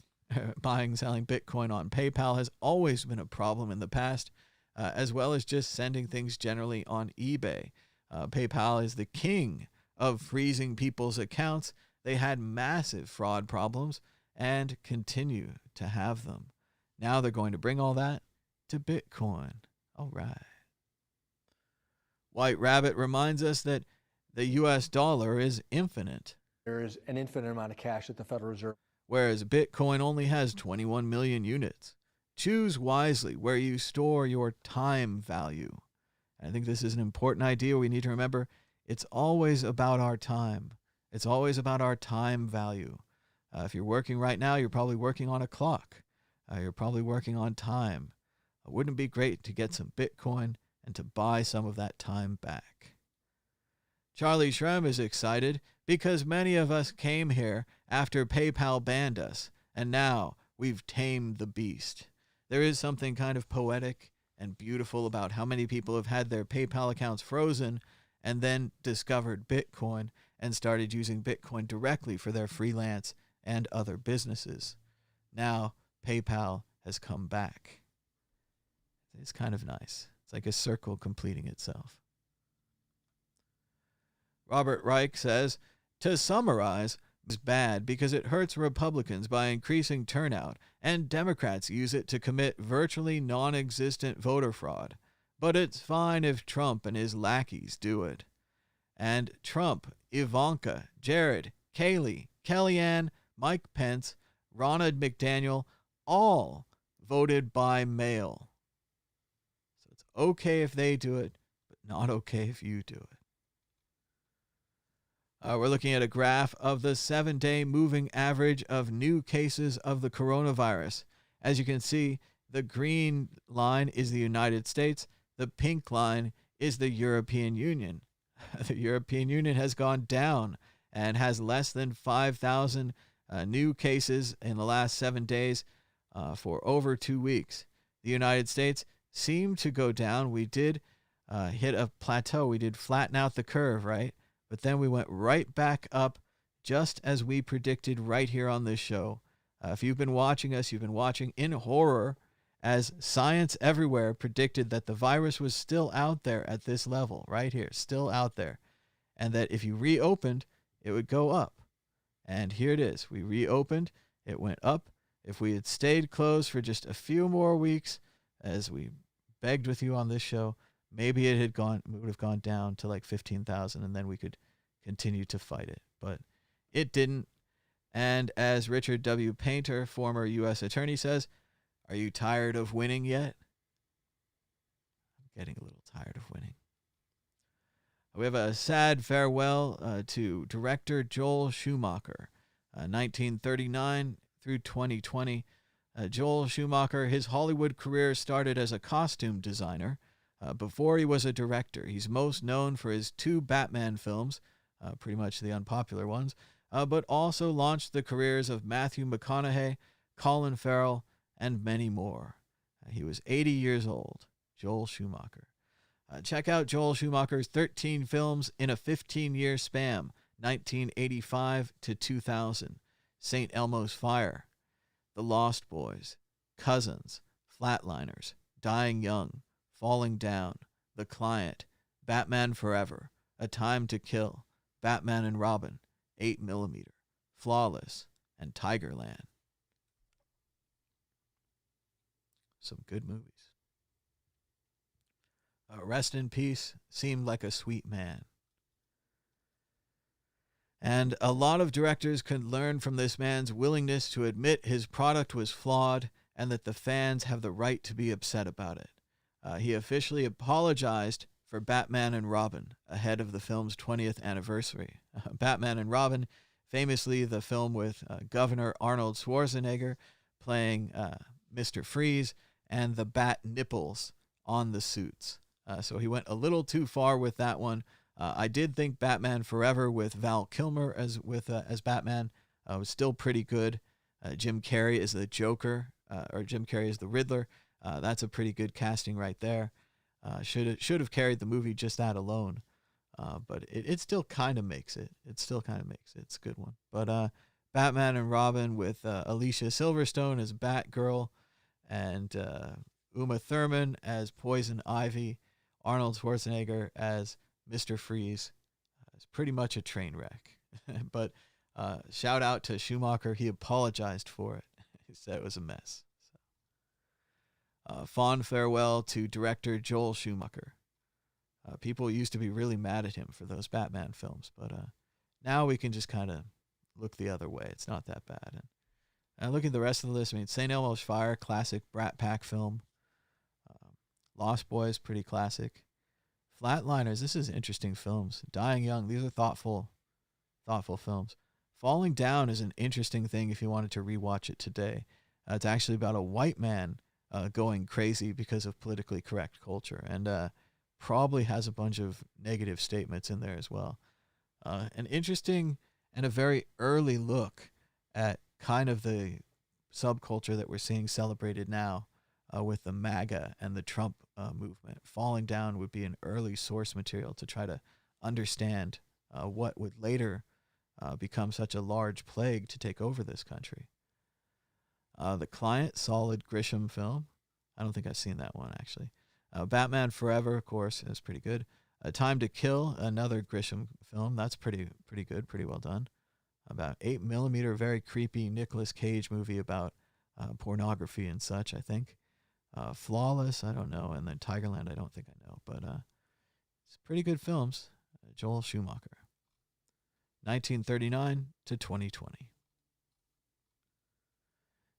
buying and selling Bitcoin on PayPal has always been a problem in the past, as well as just sending things generally on eBay. PayPal is the king of freezing people's accounts. They had massive fraud problems and continue to have them. Now they're going to bring all that to Bitcoin. All right. White Rabbit reminds us that the US dollar is infinite.
There is an infinite amount of cash at the Federal Reserve.
Whereas Bitcoin only has 21 million units. Choose wisely where you store your time value. I think this is an important idea we need to remember. It's always about our time. It's always about our time value. If you're working right now, you're probably working on a clock. You're probably working on time. Wouldn't it be great to get some Bitcoin and to buy some of that time back? Charlie Shrem is excited because many of us came here after PayPal banned us, and now we've tamed the beast. There is something kind of poetic and beautiful about how many people have had their PayPal accounts frozen and then discovered Bitcoin and started using Bitcoin directly for their freelance and other businesses. Now PayPal has come back. It's kind of nice. It's like a circle completing itself. Robert Reich says, to summarize, it's bad because it hurts Republicans by increasing turnout, and Democrats use it to commit virtually non-existent voter fraud. But it's fine if Trump and his lackeys do it. And Trump, Ivanka, Jared, Kayleigh, Kellyanne, Mike Pence, Ronald McDaniel, all voted by mail. So it's okay if they do it, but not okay if you do it. We're looking at a graph of the 7-day moving average of new cases of the coronavirus. As you can see, the green line is the United States. The pink line is the European Union. The European Union has gone down and has less than 5,000 new cases in the last 7 days for over 2 weeks. The United States seemed to go down. We did hit a plateau. We did flatten out the curve, right? But then we went right back up just as we predicted right here on this show. If you've been watching us, you've been watching in horror as Science Everywhere predicted that the virus was still out there at this level, right here, still out there. And that if you reopened, it would go up. And here it is. We reopened, it went up. If we had stayed closed for just a few more weeks, as we begged with you on this show, maybe it would have gone down to like 15,000, and then we could continue to fight it. But it didn't. And as Richard W. Painter, former U.S. attorney, says, are you tired of winning yet? I'm getting a little tired of winning. We have a sad farewell to director Joel Schumacher, 1939 through 2020. Joel Schumacher, his Hollywood career started as a costume designer. Before he was a director, he's most known for his 2 Batman films, pretty much the unpopular ones, but also launched the careers of Matthew McConaughey, Colin Farrell, and many more. He was 80 years old, Joel Schumacher. Check out Joel Schumacher's 13 films in a 15-year span, 1985 to 2000. St. Elmo's Fire, The Lost Boys, Cousins, Flatliners, Dying Young, Falling Down, The Client, Batman Forever, A Time to Kill, Batman and Robin, 8mm, Flawless, and Tigerland. Some good movies. Rest in peace, seemed like a sweet man. And a lot of directors could learn from this man's willingness to admit his product was flawed and that the fans have the right to be upset about it. He officially apologized for Batman and Robin ahead of the film's 20th anniversary. Batman and Robin, famously the film with Governor Arnold Schwarzenegger, playing Mr. Freeze and the bat nipples on the suits. So he went a little too far with that one. I did think Batman Forever with Val Kilmer as Batman was still pretty good. Jim Carrey is the Joker, or Jim Carrey is the Riddler. That's a pretty good casting right there. Should have carried the movie just that alone. But it still kind of makes it. It's a good one. But Batman and Robin with Alicia Silverstone as Batgirl and Uma Thurman as Poison Ivy, Arnold Schwarzenegger as Mr. Freeze. It's pretty much a train wreck. But shout out to Schumacher. He apologized for it. He said it was a mess. Fond farewell to director Joel Schumacher. People used to be really mad at him for those Batman films, but now we can just kind of look the other way. It's not that bad. And looking at the rest of the list, I mean, St. Elmo's Fire, classic Brat Pack film. Lost Boys, pretty classic. Flatliners, this is interesting films. Dying Young, these are thoughtful films. Falling Down is an interesting thing if you wanted to rewatch it today. It's actually about a white man going crazy because of politically correct culture, and probably has a bunch of negative statements in there as well. An interesting and a very early look at kind of the subculture that we're seeing celebrated now with the MAGA and the Trump movement. Falling Down would be an early source material to try to understand what would later become such a large plague to take over this country. The Client, solid Grisham film. I don't think I've seen that one, actually. Batman Forever, of course, is pretty good. Time to Kill, another Grisham film. That's pretty good, pretty well done. About 8mm, very creepy Nicolas Cage movie about pornography and such, I think. Flawless, I don't know. And then Tigerland, I don't think I know. But it's pretty good films. Joel Schumacher. 1939 to 2020.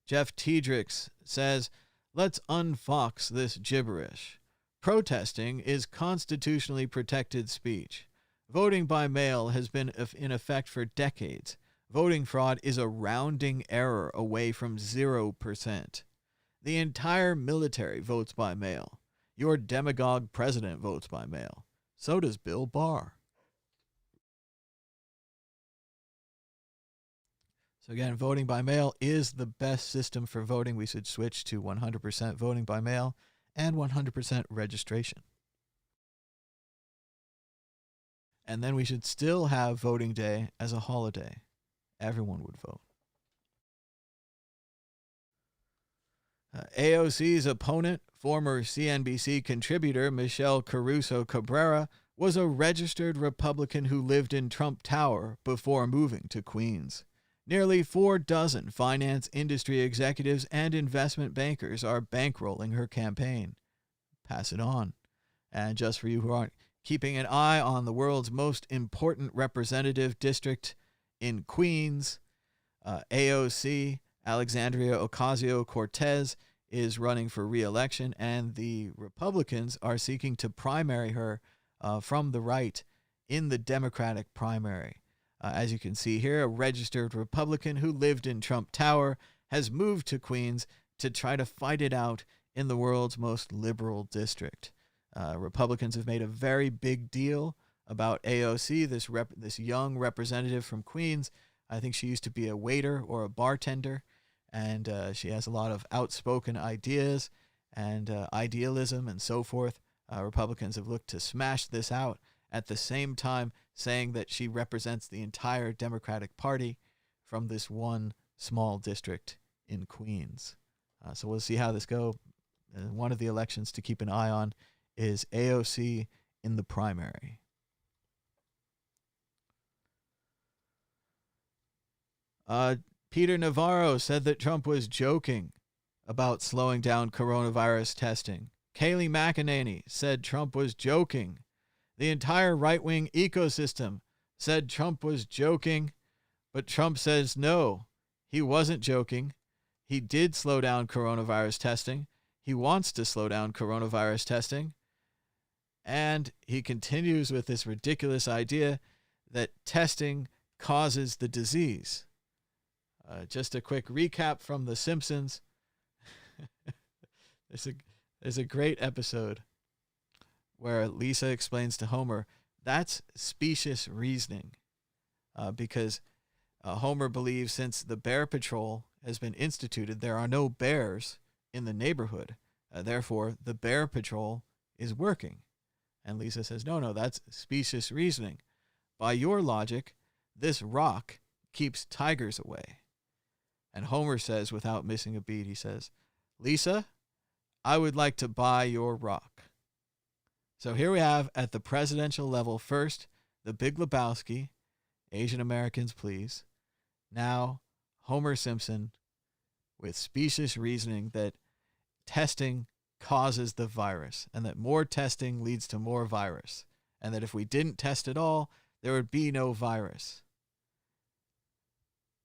Jeff Tiedrix says, let's unfox this gibberish. Protesting is constitutionally protected speech. Voting by mail has been in effect for decades. Voting fraud is a rounding error away from 0%. The entire military votes by mail. Your demagogue president votes by mail. So does Bill Barr. So again, voting by mail is the best system for voting. We should switch to 100% voting by mail and 100% registration. And then we should still have voting day as a holiday. Everyone would vote. AOC's opponent, former CNBC contributor Michelle Caruso Cabrera, was a registered Republican who lived in Trump Tower before moving to Queens. Nearly 4 dozen finance industry executives and investment bankers are bankrolling her campaign. Pass it on. And just for you who aren't keeping an eye on the world's most important representative district in Queens, AOC, Alexandria Ocasio-Cortez, is running for re-election, and the Republicans are seeking to primary her from the right in the Democratic primary. As you can see here, a registered Republican who lived in Trump Tower has moved to Queens to try to fight it out in the world's most liberal district. Republicans have made a very big deal about AOC, this young representative from Queens. I think she used to be a waiter or a bartender, and she has a lot of outspoken ideas and idealism and so forth. Republicans have looked to smash this out, at the same time saying that she represents the entire Democratic Party from this one small district in Queens. So we'll see how this goes. One of the elections to keep an eye on is AOC in the primary. Peter Navarro said that Trump was joking about slowing down coronavirus testing. Kayleigh McEnany said Trump was joking. The entire right-wing ecosystem said Trump was joking, but Trump says no, he wasn't joking. He did slow down coronavirus testing. He wants to slow down coronavirus testing. And he continues with this ridiculous idea that testing causes the disease. Just a quick recap from The Simpsons. There's a great episode where Lisa explains to Homer that's specious reasoning, because Homer believes since the Bear Patrol has been instituted, there are no bears in the neighborhood. Therefore, the Bear Patrol is working. And Lisa says, no, that's specious reasoning. By your logic, this rock keeps tigers away. And Homer says, without missing a beat, he says, Lisa, I would like to buy your rock. So here we have at the presidential level, first, the Big Lebowski, Asian Americans, please. Now, Homer Simpson with specious reasoning that testing causes the virus and that more testing leads to more virus, and that if we didn't test at all, there would be no virus.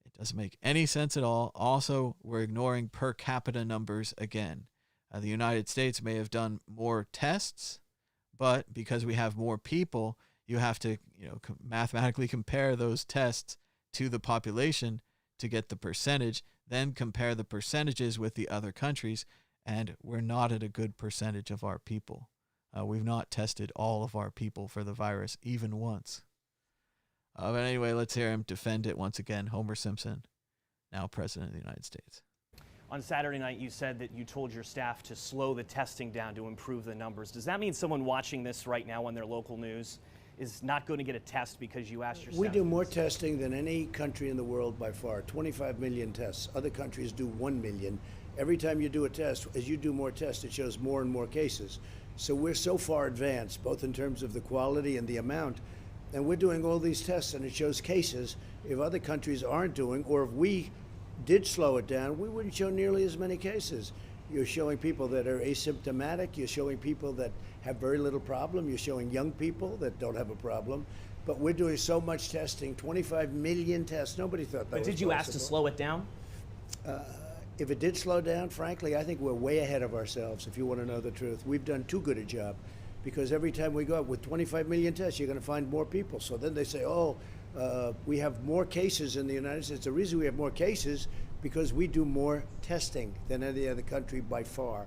It doesn't make any sense at all. Also, we're ignoring per capita numbers again. The United States may have done more tests, but because we have more people, you have to, mathematically compare those tests to the population to get the percentage, then compare the percentages with the other countries, and we're not at a good percentage of our people. We've not tested all of our people for the virus even once. But anyway, let's hear him defend it once again. Homer Simpson, now President of the United States.
On Saturday night, you said that you told your staff to slow the testing down to improve the numbers. Does that mean someone watching this right now on their local news is not going to get a test because you asked your staff?
We do more testing than any country in the world by far, 25 million tests. Other countries do 1 million. Every time you do a test, as you do more tests, it shows more and more cases. So we're so far advanced, both in terms of the quality and the amount, and we're doing all these tests and it shows cases. If other countries aren't doing, or if we did slow it down, we wouldn't show nearly as many cases. You're showing people that are asymptomatic, you're showing people that have very little problem, you're showing young people that don't have a problem, but we're doing so much testing, 25 million tests. Nobody thought that was
But did you
possible.
ask to slow it down?
If it did slow down, frankly, I think we're way ahead of ourselves, if you want to know the truth. We've done too good a job, because every time we go up with 25 million tests, you're going to find more people. So then they say, we have more cases in the United States. The reason we have more cases, because we do more testing than any other country by far.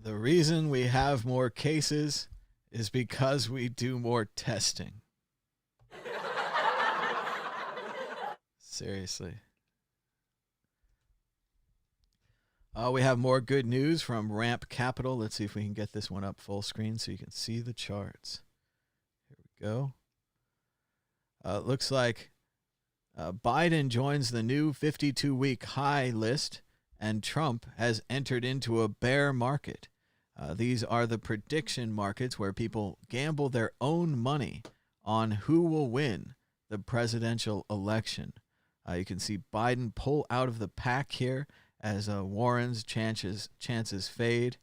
The reason we have more cases is because we do more testing. Seriously. We have more good news from Ramp Capital. Let's see if we can get this one up full screen so you can see the charts. Here we go. Looks like Biden joins the new 52-week high list, and Trump has entered into a bear market. These are the prediction markets where people gamble their own money on who will win the presidential election. You can see Biden pull out of the pack here as Warren's chances fade.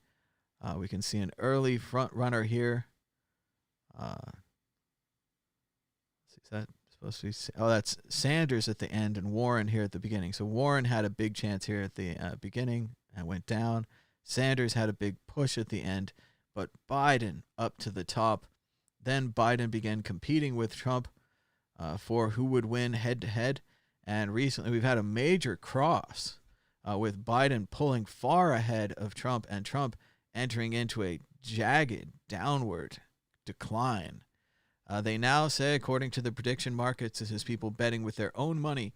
We can see an early front runner here. Is that supposed to be? Oh, that's Sanders at the end and Warren here at the beginning. So Warren had a big chance here at the beginning and went down. Sanders had a big push at the end, but Biden up to the top. Then Biden began competing with Trump for who would win head-to-head. And recently we've had a major cross with Biden pulling far ahead of Trump and Trump entering into a jagged downward decline. They now say, according to the prediction markets, this is people betting with their own money,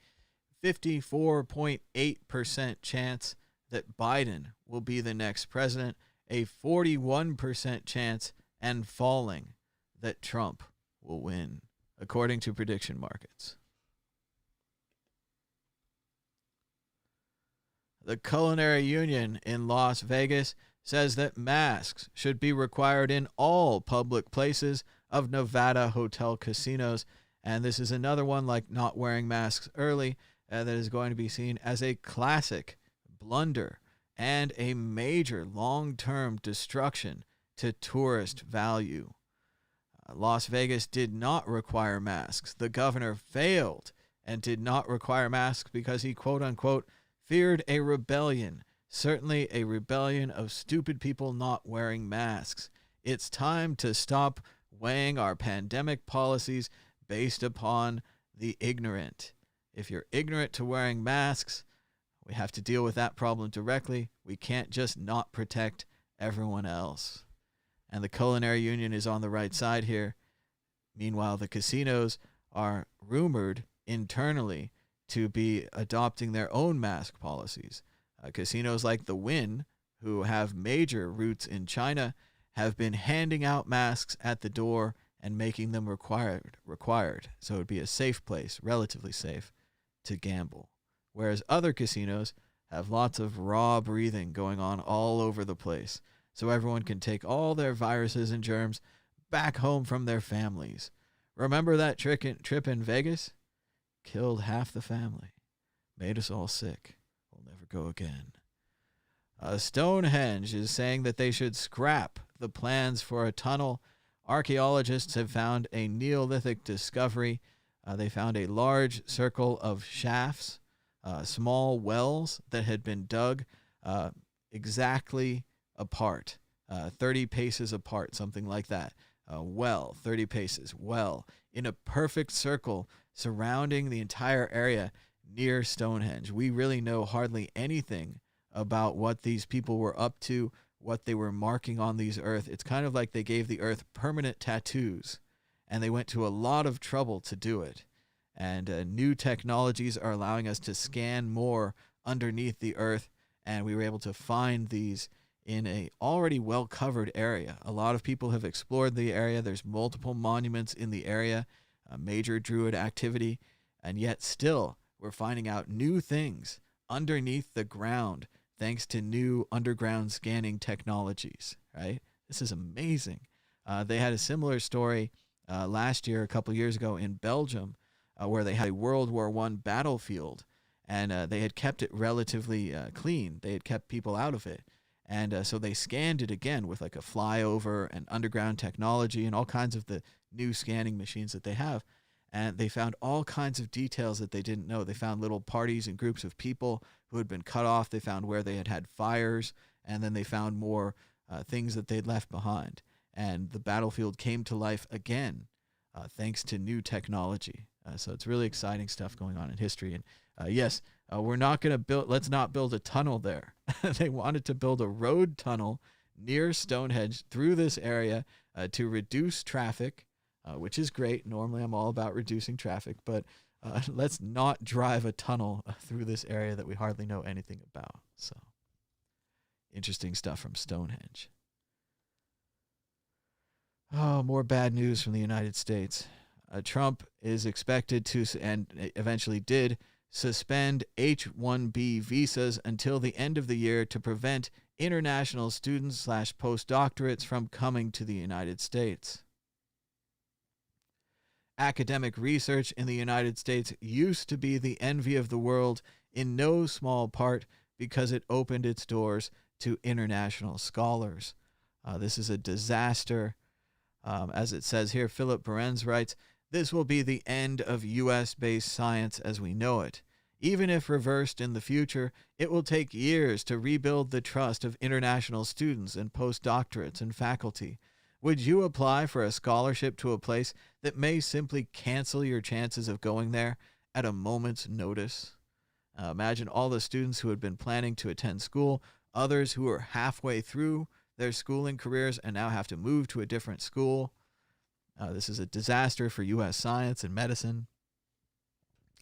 54.8% chance that Biden will be the next president, a 41% chance and falling that Trump will win, according to prediction markets. The Culinary Union in Las Vegas says that masks should be required in all public places of Nevada hotel casinos. And this is another one like not wearing masks early that is going to be seen as a classic blunder and a major long-term destruction to tourist value. Las Vegas did not require masks. The governor failed and did not require masks because he, quote-unquote, feared a rebellion, certainly a rebellion of stupid people not wearing masks. It's time to stop weighing our pandemic policies based upon the ignorant. If you're ignorant to wearing masks, we have to deal with that problem directly. We can't just not protect everyone else. And the culinary union is on the right side here. Meanwhile, the casinos are rumored internally to be adopting their own mask policies. Casinos like the Wynn, who have major roots in China, have been handing out masks at the door and making them required. So it would be a safe place, relatively safe, to gamble. Whereas other casinos have lots of raw breathing going on all over the place, so everyone can take all their viruses and germs back home from their families. Remember that trip in Vegas? Killed half the family. Made us all sick. We'll never go again. Stonehenge is saying that they should scrap the plans for a tunnel. Archaeologists have found a Neolithic discovery. They found a large circle of shafts, small wells that had been dug exactly apart, 30 paces apart, something like that. Well, 30 paces, well, in a perfect circle surrounding the entire area near Stonehenge. We really know hardly anything about what these people were up to, what they were marking on these earth. It's kind of like they gave the earth permanent tattoos, and they went to a lot of trouble to do it. And new technologies are allowing us to scan more underneath the earth, and we were able to find these in a already well-covered area. A lot of people have explored the area. There's multiple monuments in the area, major Druid activity, and yet still we're finding out new things underneath the ground thanks to new underground scanning technologies, right? This is amazing. They had a similar story last year, a couple years ago in Belgium, where they had a World War I battlefield, and they had kept it relatively clean. They had kept people out of it. And so they scanned it again with like a flyover and underground technology and all kinds of the new scanning machines that they have. And they found all kinds of details that they didn't know. They found little parties and groups of people who had been cut off. They found where they had had fires, and then they found more things that they'd left behind. And the battlefield came to life again thanks to new technology. So it's really exciting stuff going on in history. And yes, we're not going to build, let's not build a tunnel there. They wanted to build a road tunnel near Stonehenge through this area to reduce traffic, which is great. Normally I'm all about reducing traffic, but let's not drive a tunnel through this area that we hardly know anything about. So interesting stuff from Stonehenge. Oh, more bad news from the United States. Trump is expected to, and eventually did, suspend H-1B visas until the end of the year to prevent international students / postdoctorates from coming to the United States. Academic research in the United States used to be the envy of the world, in no small part because it opened its doors to international scholars. This is a disaster. As it says here, Philip Behrens writes, "This will be the end of U.S.-based science as we know it. Even if reversed in the future, it will take years to rebuild the trust of international students and postdoctorates and faculty. Would you apply for a scholarship to a place that may simply cancel your chances of going there at a moment's notice?" Imagine all the students who had been planning to attend school, others who are halfway through their schooling careers and now have to move to a different school. This is a disaster for U.S. science and medicine.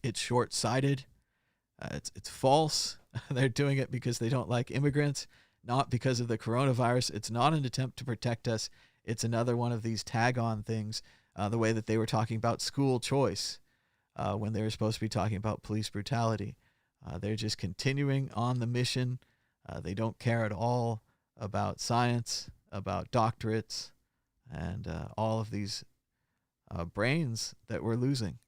It's short-sighted. It's false. They're doing it because they don't like immigrants, not because of the coronavirus. It's not an attempt to protect us. It's another one of these tag-on things, the way that they were talking about school choice when they were supposed to be talking about police brutality. They're just continuing on the mission. They don't care at all about science, about doctorates, and all of these brains that we're losing.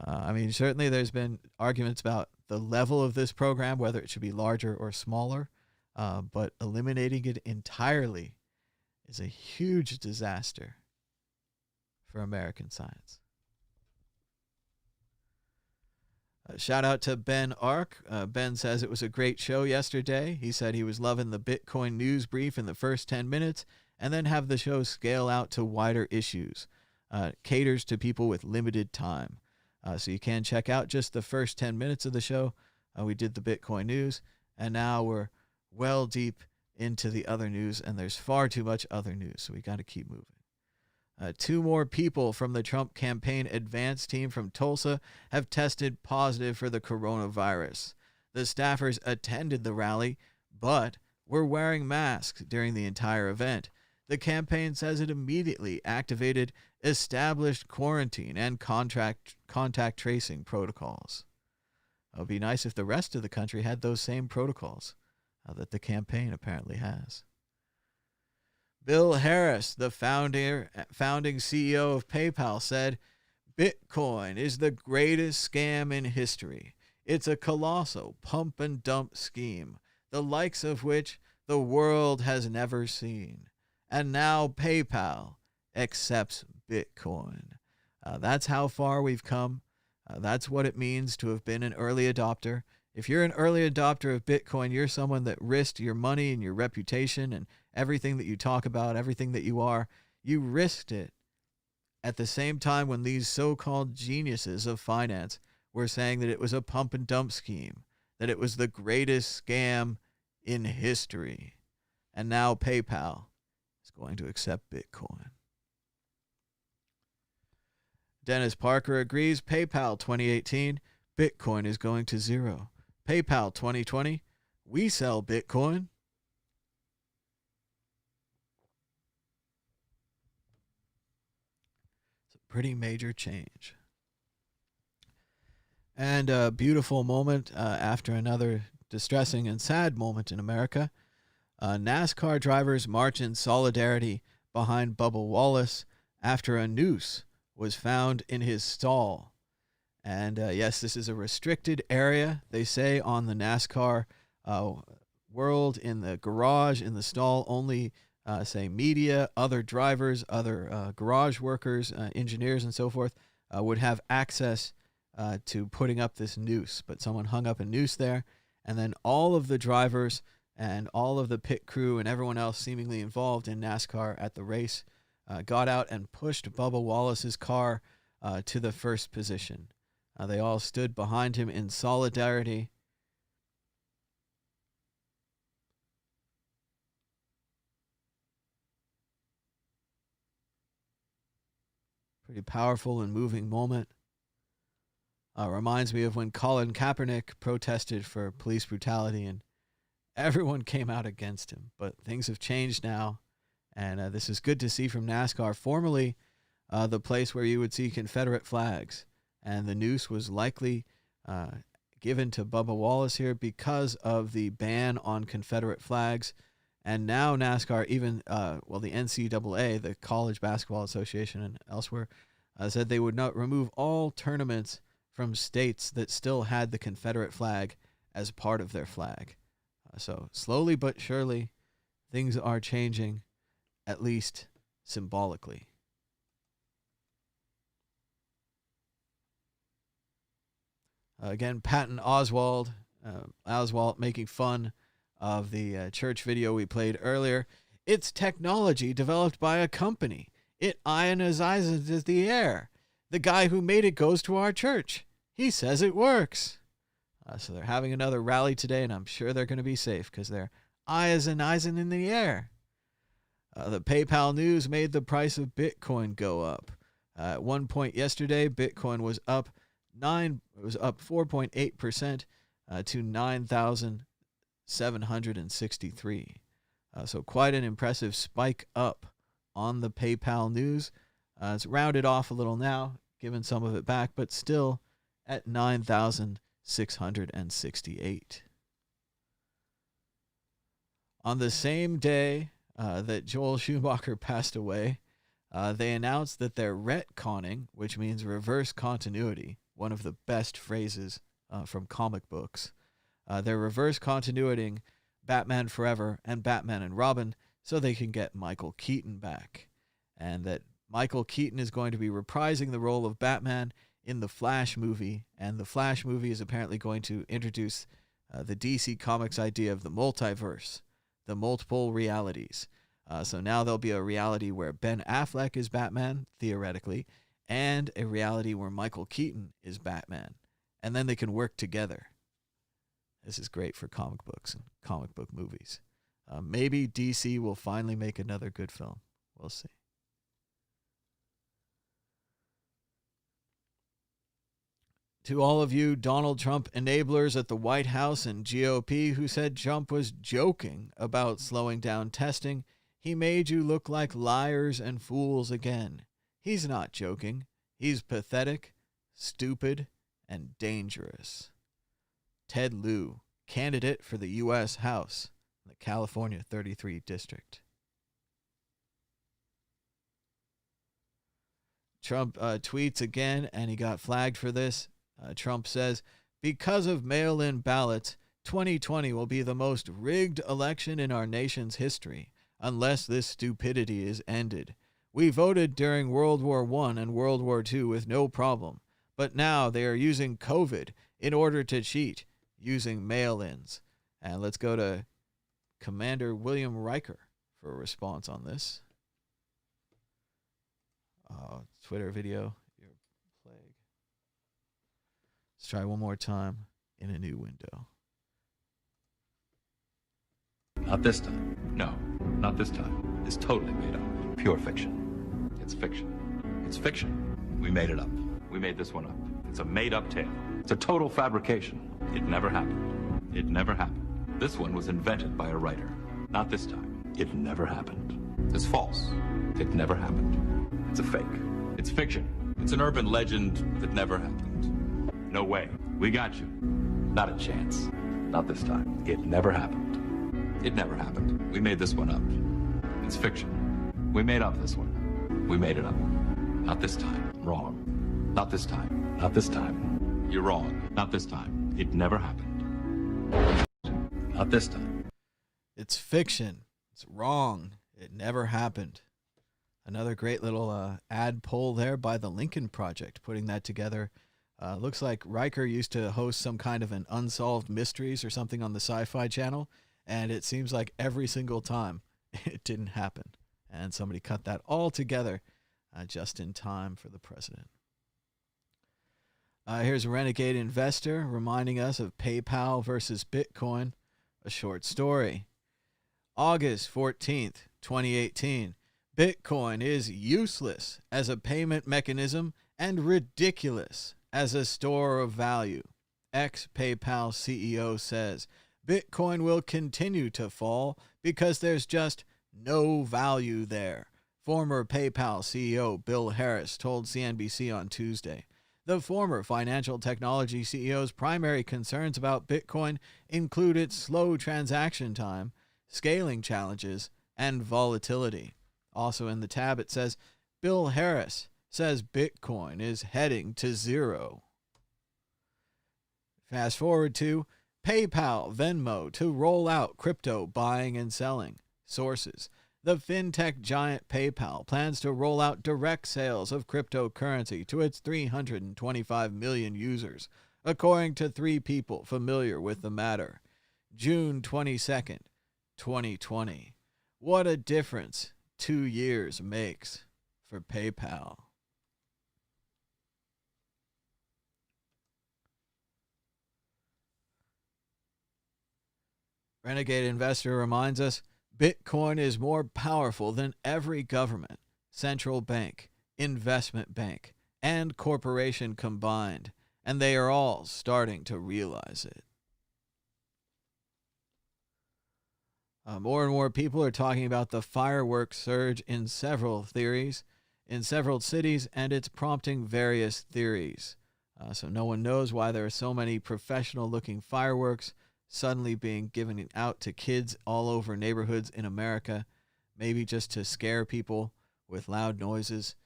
I mean, certainly there's been arguments about the level of this program, whether it should be larger or smaller, but eliminating it entirely is a huge disaster for American science. Shout out to Ben Ark. Ben says it was a great show yesterday. He said he was loving the Bitcoin news brief in the first 10 minutes and then have the show scale out to wider issues. Caters to people with limited time. So you can check out just the first 10 minutes of the show. We did the Bitcoin news, and now we're well deep into the other news, and there's far too much other news, so we got to keep moving. 2 more people from the Trump campaign advance team from Tulsa have tested positive for the coronavirus. The staffers attended the rally, but were wearing masks during the entire event. The campaign says it immediately activated established quarantine and contact tracing protocols. It would be nice if the rest of the country had those same protocols that the campaign apparently has. Bill Harris, the founding CEO of PayPal, said, "Bitcoin is the greatest scam in history. It's a colossal pump and dump scheme, the likes of which the world has never seen. And now PayPal accepts Bitcoin." That's how far we've come. That's what it means to have been an early adopter. If you're an early adopter of Bitcoin, you're someone that risked your money and your reputation and everything that you talk about, everything that you are. You risked it at the same time when these so-called geniuses of finance were saying that it was a pump and dump scheme, that it was the greatest scam in history. And now PayPal is going to accept Bitcoin. Dennis Parker agrees. PayPal 2018, Bitcoin is going to zero. PayPal 2020, we sell Bitcoin. It's a pretty major change. And a beautiful moment after another distressing and sad moment in America. NASCAR drivers march in solidarity behind Bubba Wallace after a noose was found in his stall. And yes, this is a restricted area, they say, on the NASCAR world. In the garage, in the stall, only, say, media, other drivers, other garage workers, engineers, and so forth would have access to putting up this noose. But someone hung up a noose there, and then all of the drivers and all of the pit crew and everyone else seemingly involved in NASCAR at the race got out and pushed Bubba Wallace's car to the first position. They all stood behind him in solidarity. Pretty powerful and moving moment. Reminds me of when Colin Kaepernick protested for police brutality and everyone came out against him. But things have changed now, and this is good to see from NASCAR, formerly the place where you would see Confederate flags. And the noose was likely given to Bubba Wallace here because of the ban on Confederate flags. And now NASCAR, even, the NCAA, the College Basketball Association and elsewhere, said they would not remove all tournaments from states that still had the Confederate flag as part of their flag. So slowly but surely, things are changing, at least symbolically. Again, Patton Oswalt making fun of the church video we played earlier. It's technology developed by a company. It ionizes the air. The guy who made it goes to our church. He says it works. So they're having another rally today, and I'm sure they're going to be safe because they're ionizing in the air. The PayPal news made the price of Bitcoin go up. At one point yesterday, Bitcoin was up 4.8% to 9,763. So quite an impressive spike up on the PayPal news. It's rounded off a little now, given some of it back, but still at 9,668. On the same day that Joel Schumacher passed away, they announced that they're retconning, which means reverse continuity, one of the best phrases from comic books. They're reverse continuing Batman Forever and Batman and Robin so they can get Michael Keaton back. And that Michael Keaton is going to be reprising the role of Batman in the Flash movie. And the Flash movie is apparently going to introduce the DC Comics idea of the multiverse, the multiple realities. So now there'll be a reality where Ben Affleck is Batman, theoretically, and a reality where Michael Keaton is Batman. And then they can work together. This is great for comic books and comic book movies. Maybe DC will finally make another good film. We'll see. To all of you Donald Trump enablers at the White House and GOP who said Trump was joking about slowing down testing, he made you look like liars and fools again. He's not joking. He's pathetic, stupid, and dangerous. Ted Lieu, candidate for the U.S. House, in the California 33 District. Trump tweets again, and he got flagged for this. Trump says, because of mail-in ballots, 2020 will be the most rigged election in our nation's history, unless this stupidity is ended. We voted during World War I and World War II with no problem, but now they are using COVID in order to cheat, using mail-ins. And let's go to Commander William Riker for a response on this. Twitter video. Your plague. Let's try one more time in a new window.
Not this time. No, not this time. It's totally made up. Pure fiction. It's fiction. It's fiction. We made it up. We made this one up. It's a made-up tale. It's a total fabrication. It never happened. It never happened. This one was invented by a writer. Not this time. It never happened. It's false. It never happened. It's a fake. It's fiction. It's an urban legend that never happened. No way. We got you. Not a chance. Not this time. It never happened. It never happened. We made this one up. It's fiction. We made up this one. We made it up. Not this time. Wrong. Not this time. Not this time. You're wrong. Not this time. It never happened. Not this time.
It's fiction. It's wrong. It never happened. Another great little ad poll there by the Lincoln Project, putting that together. Looks like Riker used to host some kind of an Unsolved Mysteries or something on the Sci-Fi Channel, and it seems like every single time it didn't happen. And somebody cut that all together just in time for the president. Here's a renegade investor reminding us of PayPal versus Bitcoin, a short story. August 14th, 2018. Bitcoin is useless as a payment mechanism and ridiculous as a store of value. Ex-PayPal CEO says Bitcoin will continue to fall because there's just no value there. Former PayPal CEO Bill Harris told CNBC on Tuesday. The former financial technology CEO's primary concerns about Bitcoin include its slow transaction time, scaling challenges, and volatility. Also in the tab, it says, Bill Harris says Bitcoin is heading to zero. Fast forward to PayPal, Venmo to roll out crypto buying and selling. Sources. The fintech giant PayPal plans to roll out direct sales of cryptocurrency to its 325 million users, according to 3 people familiar with the matter. June 22nd, 2020. What a difference 2 years makes for PayPal. Renegade Investor reminds us, Bitcoin is more powerful than every government, central bank, investment bank, and corporation combined, and they are all starting to realize it. More and more people are talking about the fireworks surge in several cities, and it's prompting various theories. So no one knows why there are so many professional-looking fireworks suddenly being given out to kids all over neighborhoods in America, maybe just to scare people with loud noises.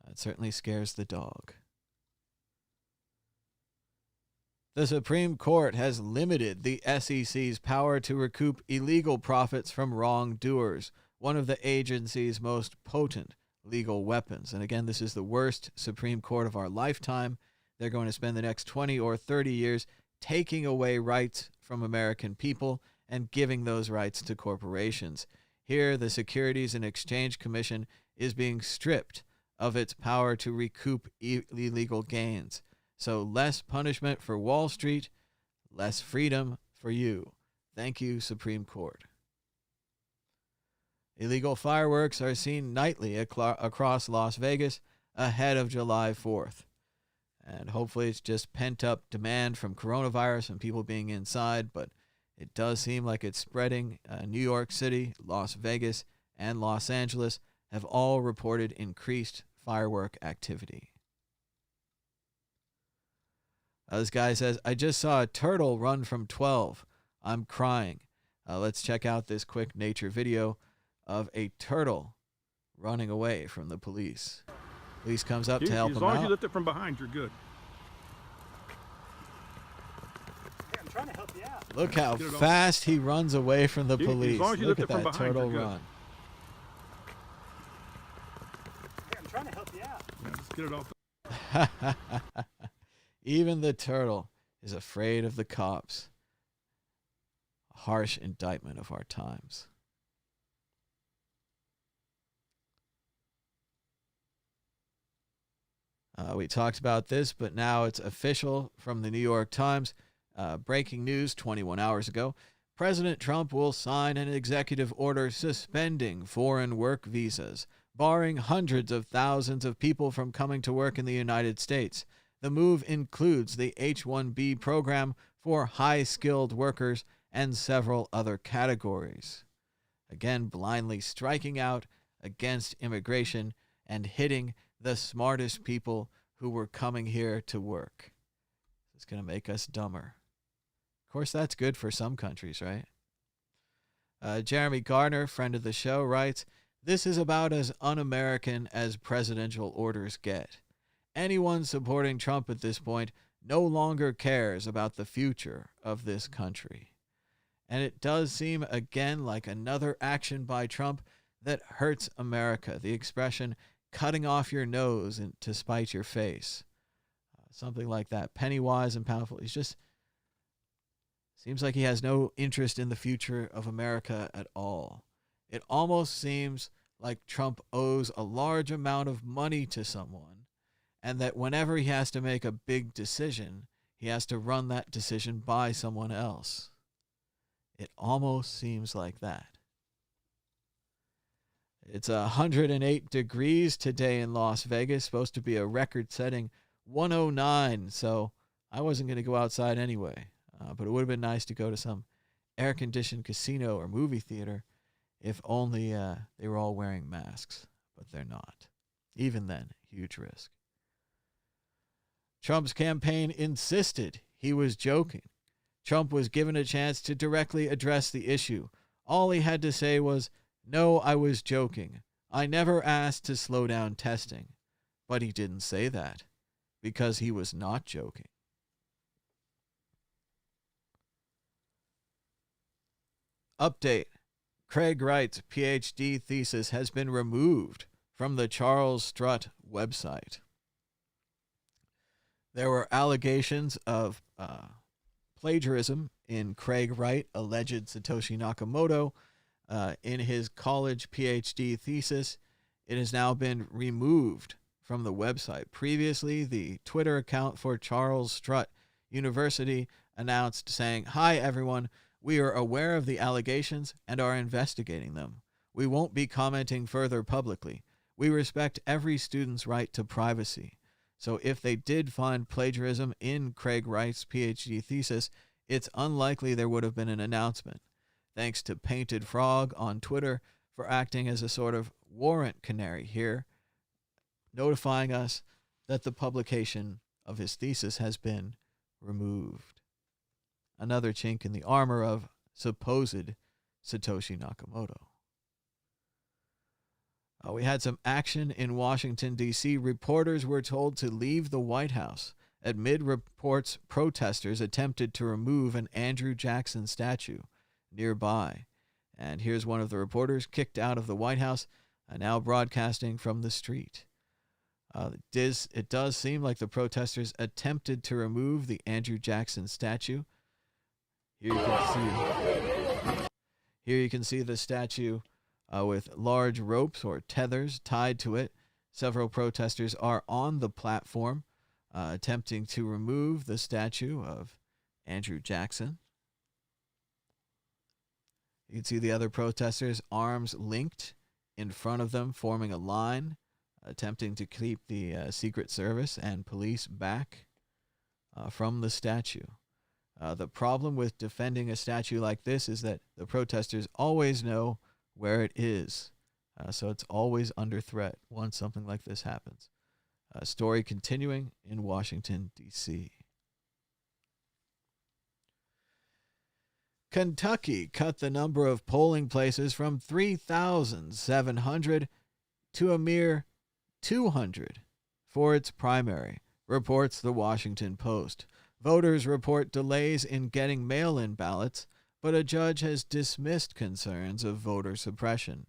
It certainly scares the dog. The Supreme Court has limited the SEC's power to recoup illegal profits from wrongdoers, one of the agency's most potent legal weapons. And again, this is the worst Supreme Court of our lifetime. They're going to spend the next 20 or 30 years taking away rights from American people and giving those rights to corporations. Here, the Securities and Exchange Commission is being stripped of its power to recoup illegal gains. So less punishment for Wall Street, less freedom for you. Thank you, Supreme Court. Illegal fireworks are seen nightly across Las Vegas ahead of July 4th. And hopefully it's just pent-up demand from coronavirus and people being inside, but it does seem like it's spreading. New York City, Las Vegas, and Los Angeles have all reported increased firework activity. This guy says, I just saw a turtle run from 12. I'm crying. Let's check out this quick nature video of a turtle running away from the police. Police comes up to help him out.
As long as you lift it from behind, you're good.
Hey, I'm trying to help you out.
Look how fast he runs away from the police.
As long as you
Look
lift
at
it from
that
behind,
turtle
you're good.
run.
Hey, I'm trying to help you out.
Yeah, just get it off.
Even the turtle is afraid of the cops. A harsh indictment of our times. We talked about this, but now it's official from the New York Times. Breaking news 21 hours ago. President Trump will sign an executive order suspending foreign work visas, barring hundreds of thousands of people from coming to work in the United States. The move includes the H-1B program for high-skilled workers and several other categories. Again, blindly striking out against immigration and hitting the smartest people who were coming here to work. It's going to make us dumber. Of course, that's good for some countries, right? Jeremy Gardner, friend of the show, writes, this is about as un-American as presidential orders get. Anyone supporting Trump at this point no longer cares about the future of this country. And it does seem, again, like another action by Trump that hurts America. The expression, cutting off your nose to spite your face. Something like that. Penny wise and powerful. He's just, seems like he has no interest in the future of America at all. It almost seems like Trump owes a large amount of money to someone, and that whenever he has to make a big decision, he has to run that decision by someone else. It almost seems like that. It's 108 degrees today in Las Vegas, supposed to be a record-setting 109, so I wasn't going to go outside anyway. But it would have been nice to go to some air-conditioned casino or movie theater if only they were all wearing masks, but they're not. Even then, huge risk. Trump's campaign insisted he was joking. Trump was given a chance to directly address the issue. All he had to say was, no, I was joking. I never asked to slow down testing. But he didn't say that because he was not joking. Update. Craig Wright's PhD thesis has been removed from the Charles Strutt website. There were allegations of plagiarism in Craig Wright, alleged Satoshi Nakamoto, in his college PhD thesis. It has now been removed from the website. Previously, the Twitter account for Charles Strutt University announced saying, "Hi, everyone. We are aware of the allegations and are investigating them. We won't be commenting further publicly. We respect every student's right to privacy." So if they did find plagiarism in Craig Wright's PhD thesis, it's unlikely there would have been an announcement. Thanks to Painted Frog on Twitter for acting as a sort of warrant canary here, notifying us that the publication of his thesis has been removed. Another chink in the armor of supposed Satoshi Nakamoto. We had some action in Washington, D.C. Reporters were told to leave the White House. Amid reports, protesters attempted to remove an Andrew Jackson statue nearby. And here's one of the reporters kicked out of the White House, now broadcasting from the street. It does seem like the protesters attempted to remove the Andrew Jackson statue. Here you can see the statue with large ropes or tethers tied to it, Several protesters are on the platform attempting to remove the statue of Andrew Jackson. You can see the other protesters, arms linked in front of them, forming a line, attempting to keep the Secret Service and police back from the statue. The problem with defending a statue like this is that the protesters always know where it is. So it's always under threat once something like this happens. Story continuing in Washington, D.C. Kentucky cut the number of polling places from 3,700 to a mere 200 for its primary, reports the Washington Post. Voters report delays in getting mail-in ballots, but a judge has dismissed concerns of voter suppression.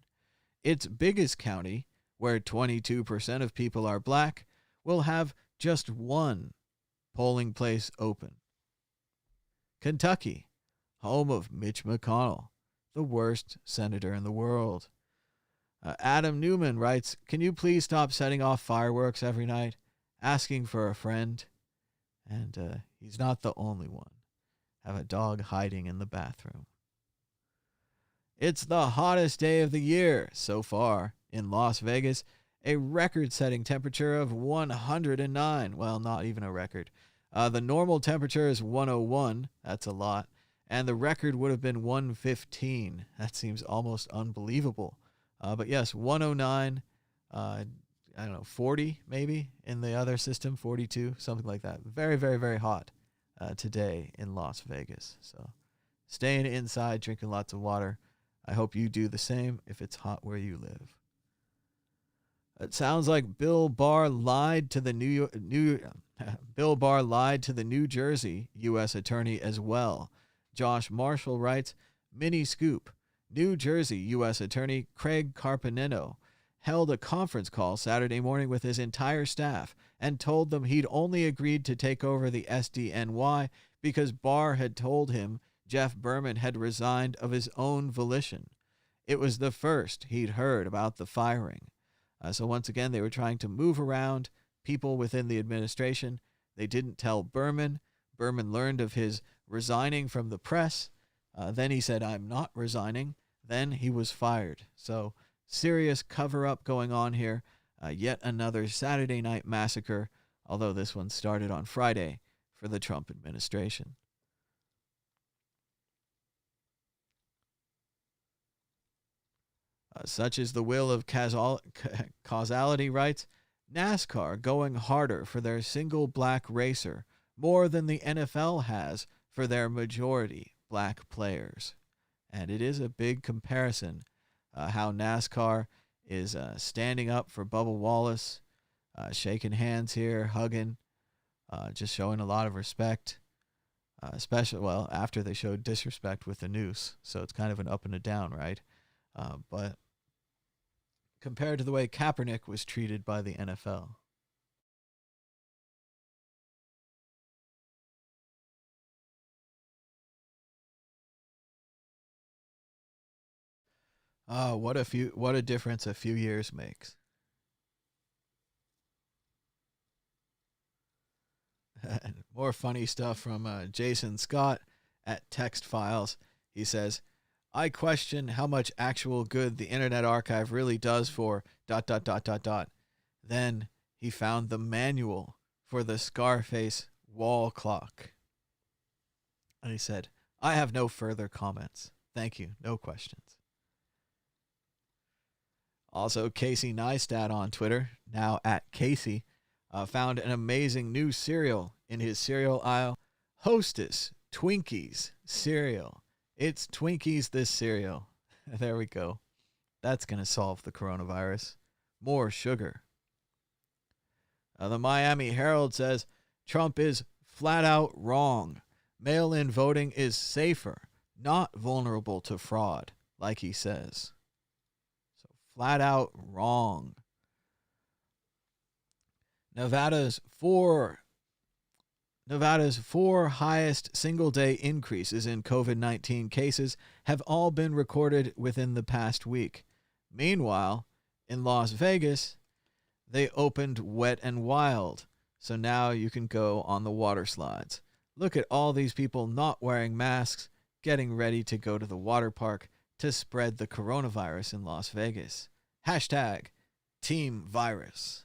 Its biggest county, where 22% of people are black, will have just one polling place open. Kentucky, home of Mitch McConnell, the worst senator in the world. Adam Newman writes, "Can you please stop setting off fireworks every night? Asking for a friend." And he's not the only one. Have a dog hiding in the bathroom. It's the hottest day of the year so far in Las Vegas. A record-setting temperature of 109. Well, not even a record. The normal temperature is 101. That's a lot. And the record would have been 115. That seems almost unbelievable. But yes, 109. I don't know, 40 maybe in the other system, 42, something like that. Very, very, very hot today in Las Vegas. So staying inside, drinking lots of water. I hope you do the same if it's hot where you live. It sounds like Bill Barr lied to the New Jersey U.S. attorney as well. Josh Marshall writes, mini scoop. New Jersey U.S. Attorney Craig Carpenino held a conference call Saturday morning with his entire staff and told them he'd only agreed to take over the SDNY because Barr had told him Jeff Berman had resigned of his own volition. It was the first he'd heard about the firing. So once again, they were trying to move around people within the administration. They didn't tell Berman. Berman learned of his resigning from the press. Then he said, "I'm not resigning." Then he was fired. So serious cover-up going on here. Yet another Saturday night massacre, although this one started on Friday for the Trump administration. Such is the will of causality, writes, NASCAR going harder for their single black racer more than the NFL has for their majority black players. And it is a big comparison how NASCAR is standing up for Bubba Wallace, shaking hands here, hugging, just showing a lot of respect, especially, well, after they showed disrespect with the noose. So it's kind of an up and a down, right? But compared to the way Kaepernick was treated by the NFL. What a difference a few years makes. More funny stuff from Jason Scott at Text Files. He says, I question how much actual good the Internet Archive really does for ... Then he found the manual for the Scarface wall clock. And he said, I have no further comments. Thank you. No questions. Also, Casey Neistat on Twitter, now at Casey, found an amazing new cereal in his cereal aisle. Hostess Twinkies cereal. It's Twinkies this cereal. There we go. That's going to solve the coronavirus. More sugar. The Miami Herald says Trump is flat out wrong. Mail-in voting is safer, not vulnerable to fraud, like he says. So flat out wrong. Nevada's four highest single-day increases in COVID-19 cases have all been recorded within the past week. Meanwhile, in Las Vegas, They opened Wet and Wild, so now you can go on the water slides. Look at all these people not wearing masks, getting ready to go to the water park to spread the coronavirus in Las Vegas. Hashtag Team Virus.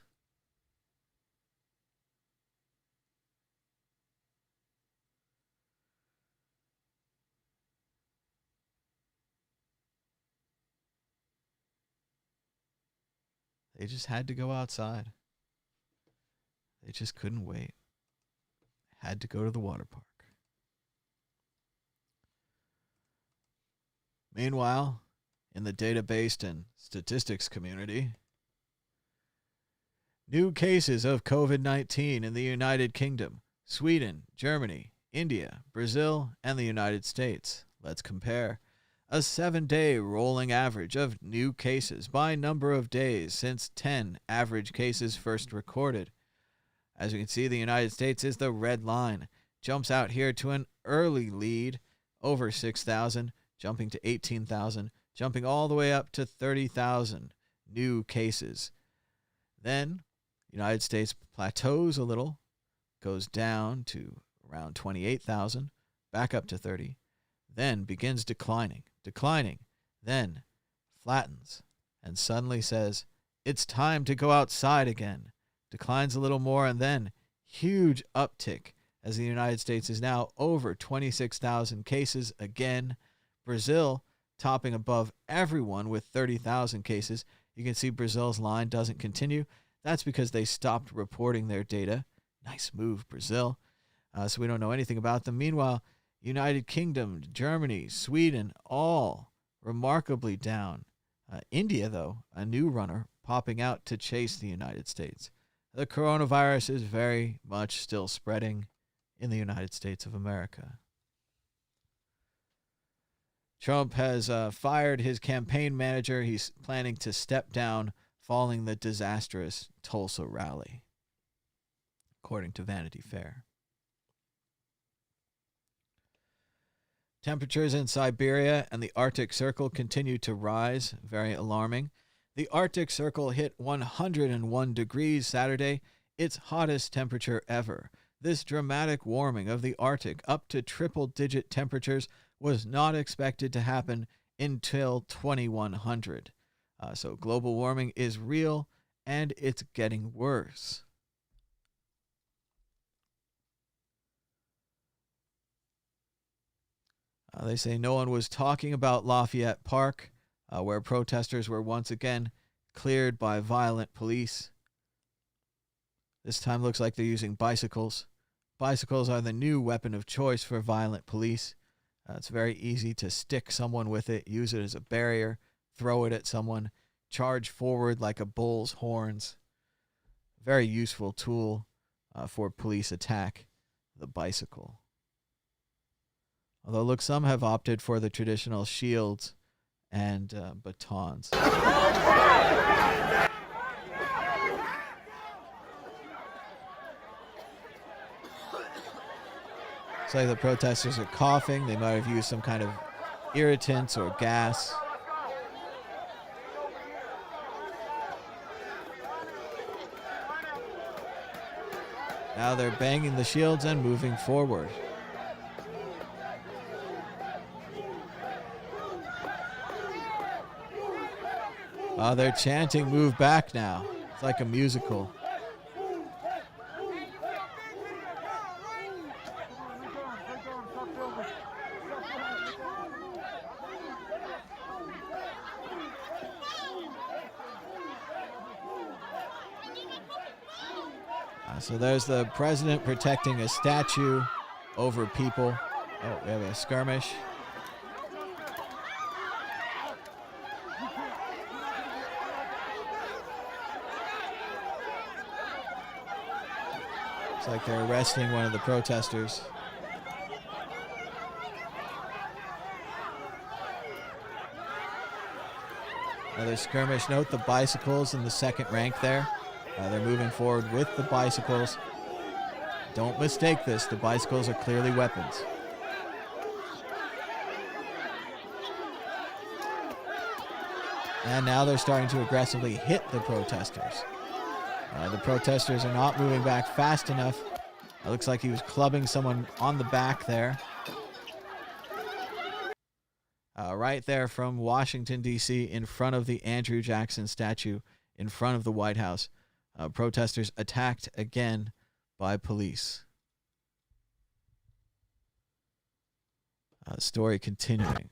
They just had to go outside. They just couldn't wait. Had to go to the water park. Meanwhile, in the database and statistics community, new cases of COVID-19 in the United Kingdom, Sweden, Germany, India, Brazil, and the United States. Let's compare. A 7-day rolling average of new cases by number of days since 10 average cases first recorded. As you can see, the United States is the red line. Jumps out here to an early lead over 6,000, jumping to 18,000, jumping all the way up to 30,000 new cases. Then, United States plateaus a little, goes down to around 28,000, back up to 30, then begins declining, then flattens, and suddenly says, it's time to go outside again. Declines a little more, and then huge uptick as the United States is now over 26,000 cases again. Brazil topping above everyone with 30,000 cases. You can see Brazil's line doesn't continue. That's because they stopped reporting their data. Nice move, Brazil. So we don't know anything about them. Meanwhile, United Kingdom, Germany, Sweden, all remarkably down. India, though, a new runner, popping out to chase the United States. The coronavirus is very much still spreading in the United States of America. Trump has fired his campaign manager. He's planning to step down following the disastrous Tulsa rally, according to Vanity Fair. Temperatures in Siberia and the Arctic Circle continue to rise, very alarming. The Arctic Circle hit 101 degrees Saturday, its hottest temperature ever. This dramatic warming of the Arctic up to triple-digit temperatures was not expected to happen until 2100. So global warming is real, and it's getting worse. They say no one was talking about Lafayette Park, where protesters were once again cleared by violent police. This time looks like they're using bicycles. Bicycles are the new weapon of choice for violent police. It's very easy to stick someone with it, use it as a barrier, throw it at someone, charge forward like a bull's horns. Very useful tool for police attack, the bicycle. Although, look, some have opted for the traditional shields and batons. It's like the protesters are coughing. They might have used some kind of irritants or gas. Now they're banging the shields and moving forward. They're chanting, "Move back" now. It's like a musical. So there's the president protecting a statue over people. Oh, we have a skirmish. It's like they're arresting one of the protesters. Another skirmish. Note the bicycles in the second rank there. They're moving forward with the bicycles. Don't mistake this. The bicycles are clearly weapons. And now they're starting to aggressively hit the protesters. The protesters are not moving back fast enough. It looks like he was clubbing someone on the back there. Right there from Washington, D.C., in front of the Andrew Jackson statue, in front of the White House. Protesters attacked again by police. Story continuing.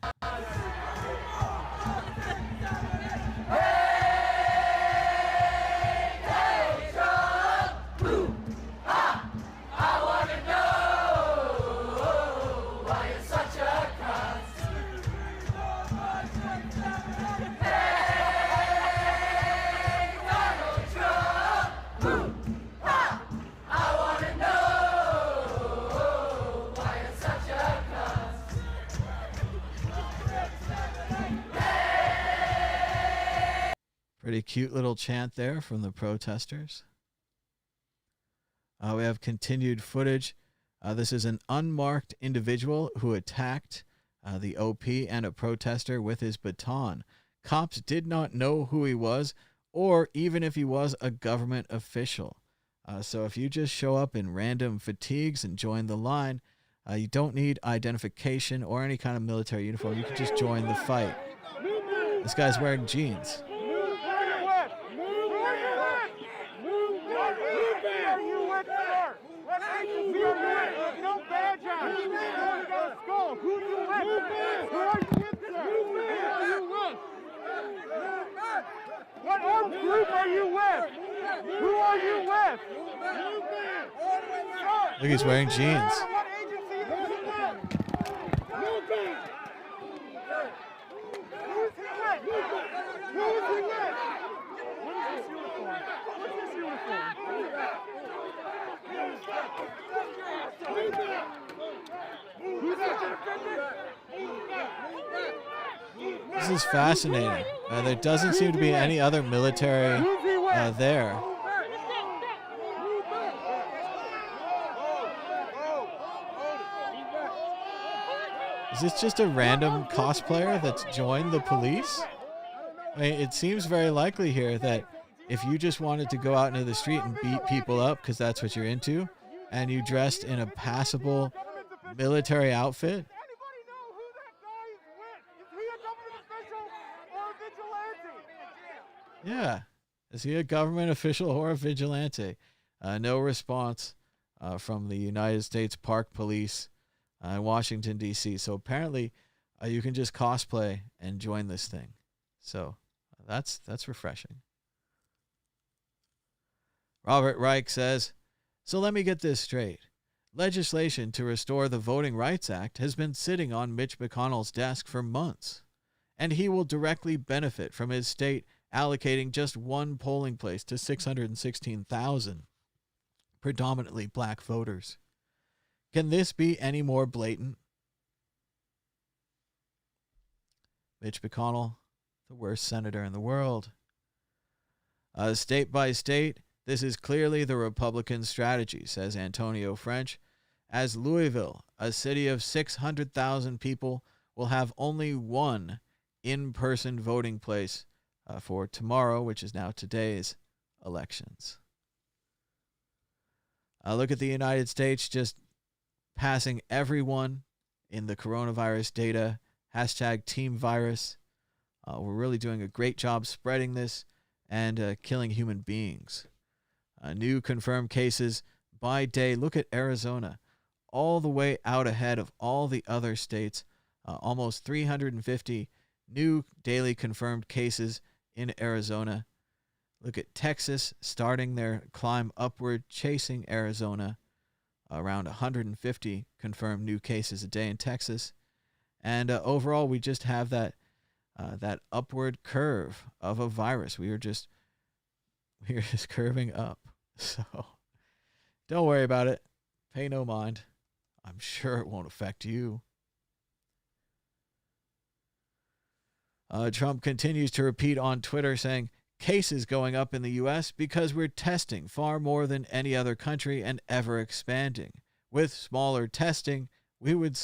Pretty cute little chant there from the protesters. We have continued footage. This is an unmarked individual who attacked the OP and a protester with his baton. Cops did not know who he was or even if he was a government official. So if you just show up in random fatigues and join the line, you don't need identification or any kind of military uniform. You can just join the fight. This guy's wearing jeans.
What armed group are you with? Who are you with?
Look, he's wearing jeans.
What agency is he with? Who is he with? Who is he with? What is this uniform? What's this uniform? Who's that defendant?
This is fascinating. There doesn't seem to be any other military there. Is this just a random cosplayer that's joined the police? I mean, it seems very likely here that if you just wanted to go out into the street and beat people up because that's what you're into, and you dressed in a passable military outfit, yeah. Is he a government official or a vigilante? No response from the United States Park Police in Washington, D.C. So apparently you can just cosplay and join this thing. So that's refreshing. Robert Reich says, so let me get this straight. Legislation to restore the Voting Rights Act has been sitting on Mitch McConnell's desk for months, and he will directly benefit from his state allocating just one polling place to 616,000 predominantly black voters. Can this be any more blatant? Mitch McConnell, the worst senator in the world. State by state, this is clearly the Republican strategy, says Antonio French, as Louisville, a city of 600,000 people, will have only one in-person voting place for tomorrow, which is now today's elections. Look at the United States just passing everyone in the coronavirus data, hashtag Team Virus. We're really doing a great job spreading this and killing human beings. New confirmed cases by day. Look at Arizona, all the way out ahead of all the other states. Almost 350 new daily confirmed cases in Arizona. Look at Texas starting their climb upward, chasing Arizona. Around 150 confirmed new cases a day in Texas. And overall, we just have that upward curve of a virus. We're just curving up. So don't worry about it. Pay no mind. I'm sure it won't affect you. Trump continues to repeat on Twitter saying, cases going up in the U.S. because we're testing far more than any other country and ever expanding. With smaller testing, we would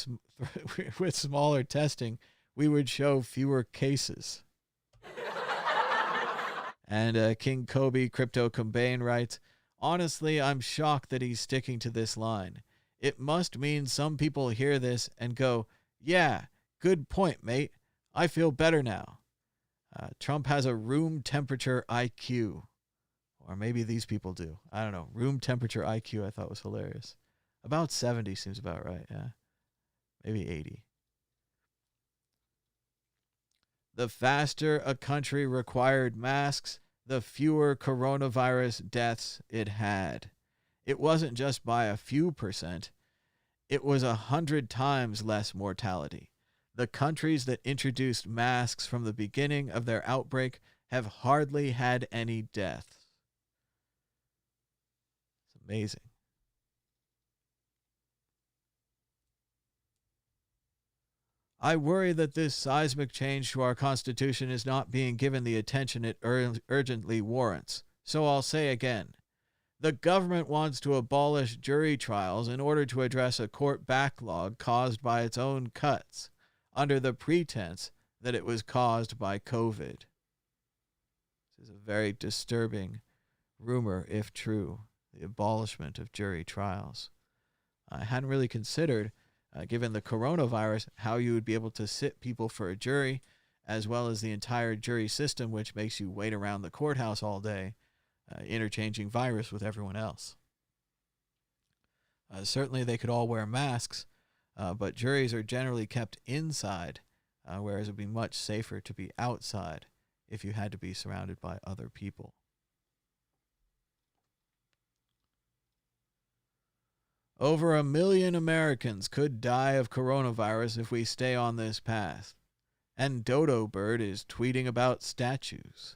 show fewer cases. And King Kobe Crypto Combane writes, honestly, I'm shocked that he's sticking to this line. It must mean some people hear this and go, yeah, good point, mate. I feel better now. Trump has a room temperature IQ. Or maybe these people do. I don't know. Room temperature IQ I thought was hilarious. About 70 seems about right, yeah. Maybe 80. The faster a country required masks, the fewer coronavirus deaths it had. It wasn't just by a few percent. It was 100 times less mortality. The countries that introduced masks from the beginning of their outbreak have hardly had any deaths. It's amazing. I worry that this seismic change to our Constitution is not being given the attention it urgently warrants. So I'll say again, the government wants to abolish jury trials in order to address a court backlog caused by its own cuts, under the pretense that it was caused by COVID. This is a very disturbing rumor, if true, the abolishment of jury trials. I hadn't really considered, given the coronavirus, how you would be able to sit people for a jury, as well as the entire jury system, which makes you wait around the courthouse all day, interchanging virus with everyone else. Certainly they could all wear masks, but juries are generally kept inside, whereas it would be much safer to be outside if you had to be surrounded by other people. Over 1 million Americans could die of coronavirus if we stay on this path. And Dodo Bird is tweeting about statues.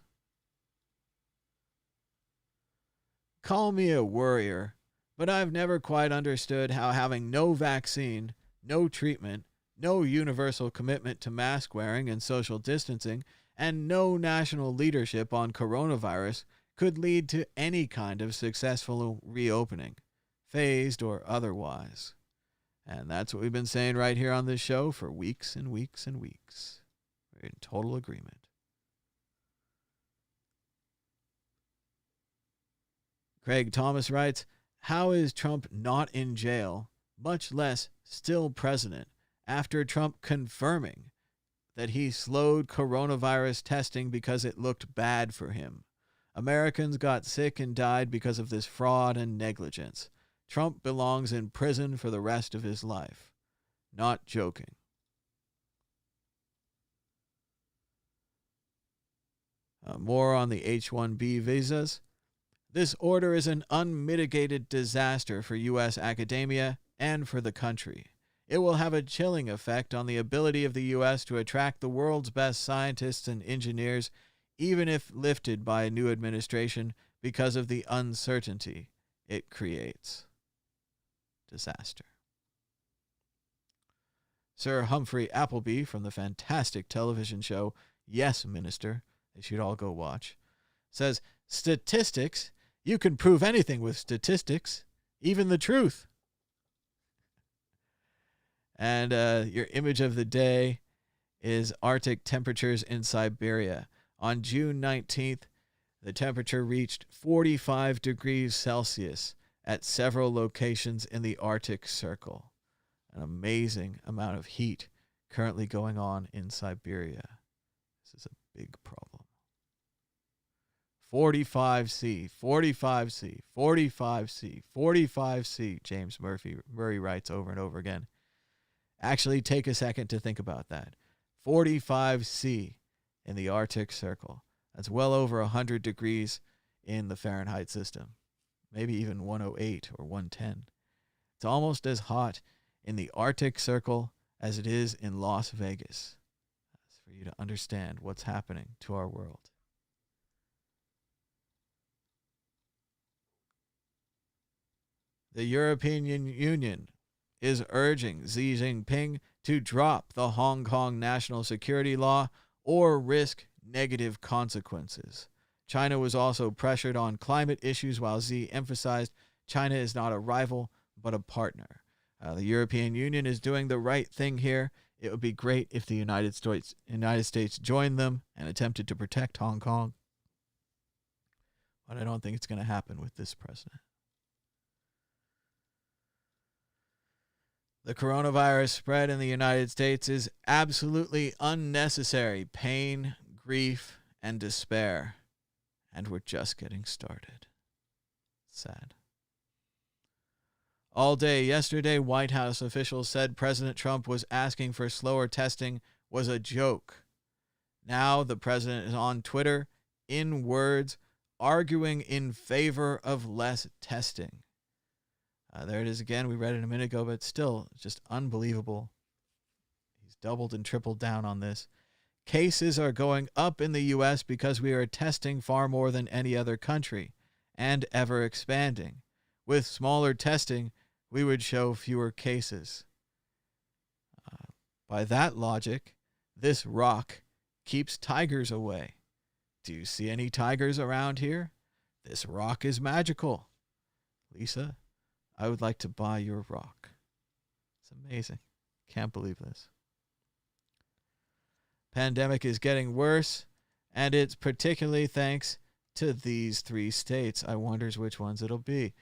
Call me a worrier, but I've never quite understood how having no vaccine, no treatment, no universal commitment to mask wearing and social distancing, and no national leadership on coronavirus could lead to any kind of successful reopening, phased or otherwise. And that's what we've been saying right here on this show for weeks and weeks and weeks. We're in total agreement. Craig Thomas writes, how is Trump not in jail, much less still president, after Trump confirming that he slowed coronavirus testing because it looked bad for him? Americans got sick and died because of this fraud and negligence. Trump belongs in prison for the rest of his life. Not joking. More on the H-1B visas. This order is an unmitigated disaster for U.S. academia and for the country. It will have a chilling effect on the ability of the U.S. to attract the world's best scientists and engineers, even if lifted by a new administration, because of the uncertainty it creates. Disaster. Sir Humphrey Appleby from the fantastic television show Yes, Minister, they should all go watch, says, statistics? You can prove anything with statistics, even the truth. And your image of the day is Arctic temperatures in Siberia. On June 19th, the temperature reached 45 degrees Celsius at several locations in the Arctic Circle. An amazing amount of heat currently going on in Siberia. This is a big problem. 45C, 45C, 45C, 45C, James Murray writes over and over again. Actually, take a second to think about that. 45C in the Arctic Circle. That's well over 100 degrees in the Fahrenheit system. Maybe even 108 or 110. It's almost as hot in the Arctic Circle as it is in Las Vegas. That's for you to understand what's happening to our world. The European Union is urging Xi Jinping to drop the Hong Kong national security law or risk negative consequences. China was also pressured on climate issues while Xi emphasized China is not a rival but a partner. The European Union is doing the right thing here. It would be great if the United States joined them and attempted to protect Hong Kong. But I don't think it's going to happen with this president. The coronavirus spread in the United States is absolutely unnecessary pain, grief, and despair. And we're just getting started. Sad. All day yesterday, White House officials said President Trump was asking for slower testing was a joke. Now the president is on Twitter, in words, arguing in favor of less testing. There it is again. We read it a minute ago, but still just unbelievable. He's doubled and tripled down on this. Cases are going up in the U.S. because we are testing far more than any other country and ever expanding. With smaller testing, we would show fewer cases. By that logic, this rock keeps tigers away. Do you see any tigers around here? This rock is magical. Lisa, I would like to buy your rock. It's amazing. Can't believe this. Pandemic is getting worse, and it's particularly thanks to these 3 states. I wonders which ones it'll be.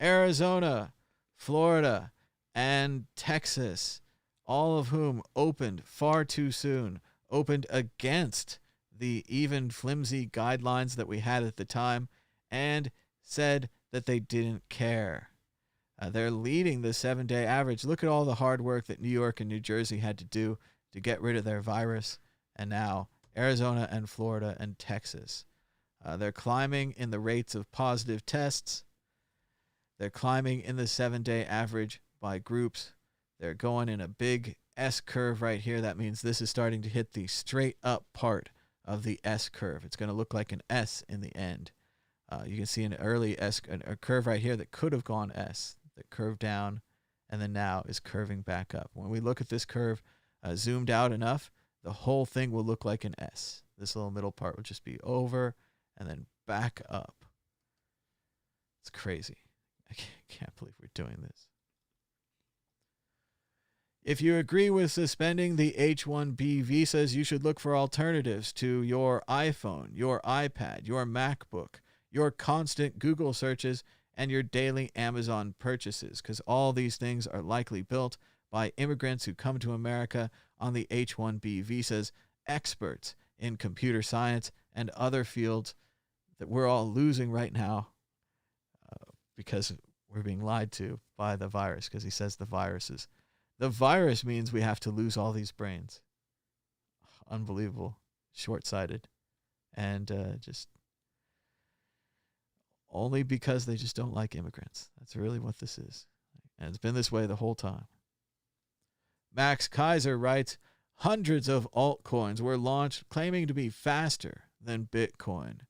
Arizona, Florida, and Texas, all of whom opened far too soon, opened against the even flimsy guidelines that we had at the time, and said that they didn't care. They're leading the 7-day average. Look at all the hard work that New York and New Jersey had to do to get rid of their virus. And now Arizona and Florida and Texas. They're climbing in the rates of positive tests. They're climbing in the 7-day average by groups. They're going in a big S curve right here. That means this is starting to hit the straight up part of the S curve. It's going to look like an S in the end. You can see an early S, a curve right here that could have gone S, that curved down, and then now is curving back up. When we look at this curve zoomed out enough, the whole thing will look like an S. This little middle part will just be over and then back up. It's crazy. I can't believe we're doing this. If you agree with suspending the H-1B visas, you should look for alternatives to your iPhone, your iPad, your MacBook, your constant Google searches, and your daily Amazon purchases, because all these things are likely built by immigrants who come to America on the H-1B visas, experts in computer science and other fields that we're all losing right now because we're being lied to by the virus, because he says the virus means we have to lose all these brains. Unbelievable, short-sighted, and just only because they just don't like immigrants. That's really what this is. And it's been this way the whole time. Max Kaiser writes, hundreds of altcoins were launched claiming to be faster than Bitcoin.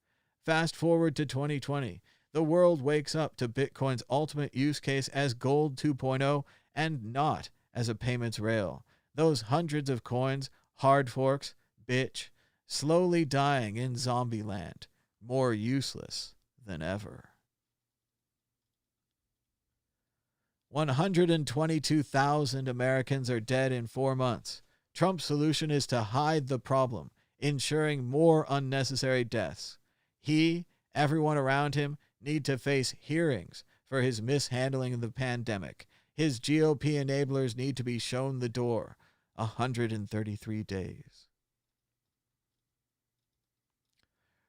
Fast forward to 2020. The world wakes up to Bitcoin's ultimate use case as Gold 2.0 and not as a payments rail. Those hundreds of coins, hard forks, bitch, slowly dying in zombie land, more useless than ever. 122,000 Americans are dead in 4 months. Trump's solution is to hide the problem, ensuring more unnecessary deaths. He, everyone around him, need to face hearings for his mishandling of the pandemic. His GOP enablers need to be shown the door. 133 days.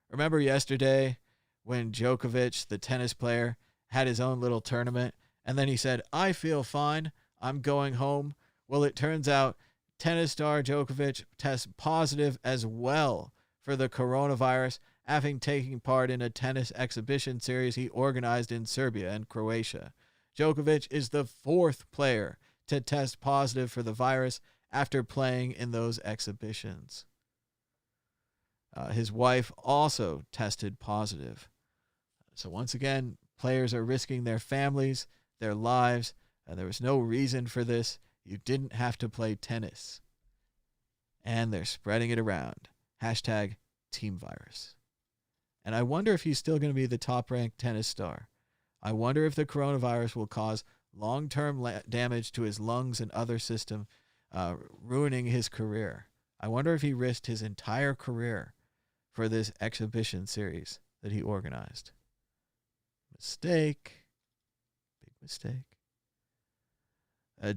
Remember yesterday when Djokovic, the tennis player, had his own little tournament, and then he said, I feel fine, I'm going home. Well, it turns out tennis star Djokovic tests positive as well for the coronavirus, having taken part in a tennis exhibition series he organized in Serbia and Croatia. Djokovic is the 4th player to test positive for the virus after playing in those exhibitions. His wife also tested positive. So once again, players are risking their families, their lives. There was no reason for this. You didn't have to play tennis. And they're spreading it around. Hashtag Team Virus. And I wonder if he's still going to be the top-ranked tennis star. I wonder if the coronavirus will cause long-term damage to his lungs and other system, ruining his career. I wonder if he risked his entire career for this exhibition series that he organized. Mistake. Big mistake.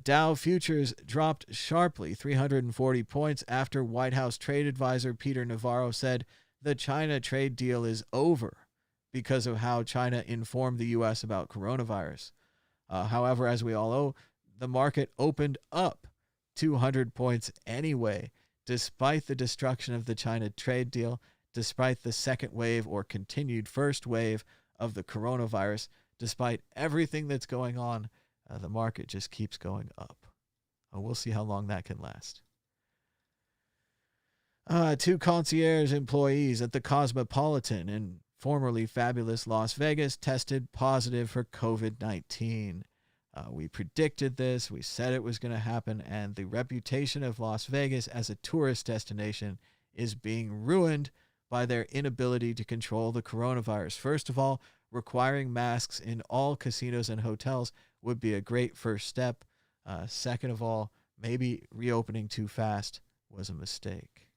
Dow futures dropped sharply 340 points after White House trade advisor Peter Navarro said the China trade deal is over because of how China informed the U.S. about coronavirus. However, as we all know, the market opened up 200 points anyway, despite the destruction of the China trade deal, despite the second wave or continued first wave of the coronavirus, despite everything that's going on, the market just keeps going up. We'll see how long that can last. 2 concierge employees at the Cosmopolitan in formerly fabulous Las Vegas tested positive for COVID-19. We predicted this. We said it was going to happen, and the reputation of Las Vegas as a tourist destination is being ruined by their inability to control the coronavirus. First of all, requiring masks in all casinos and hotels would be a great first step. Second of all, maybe reopening too fast was a mistake.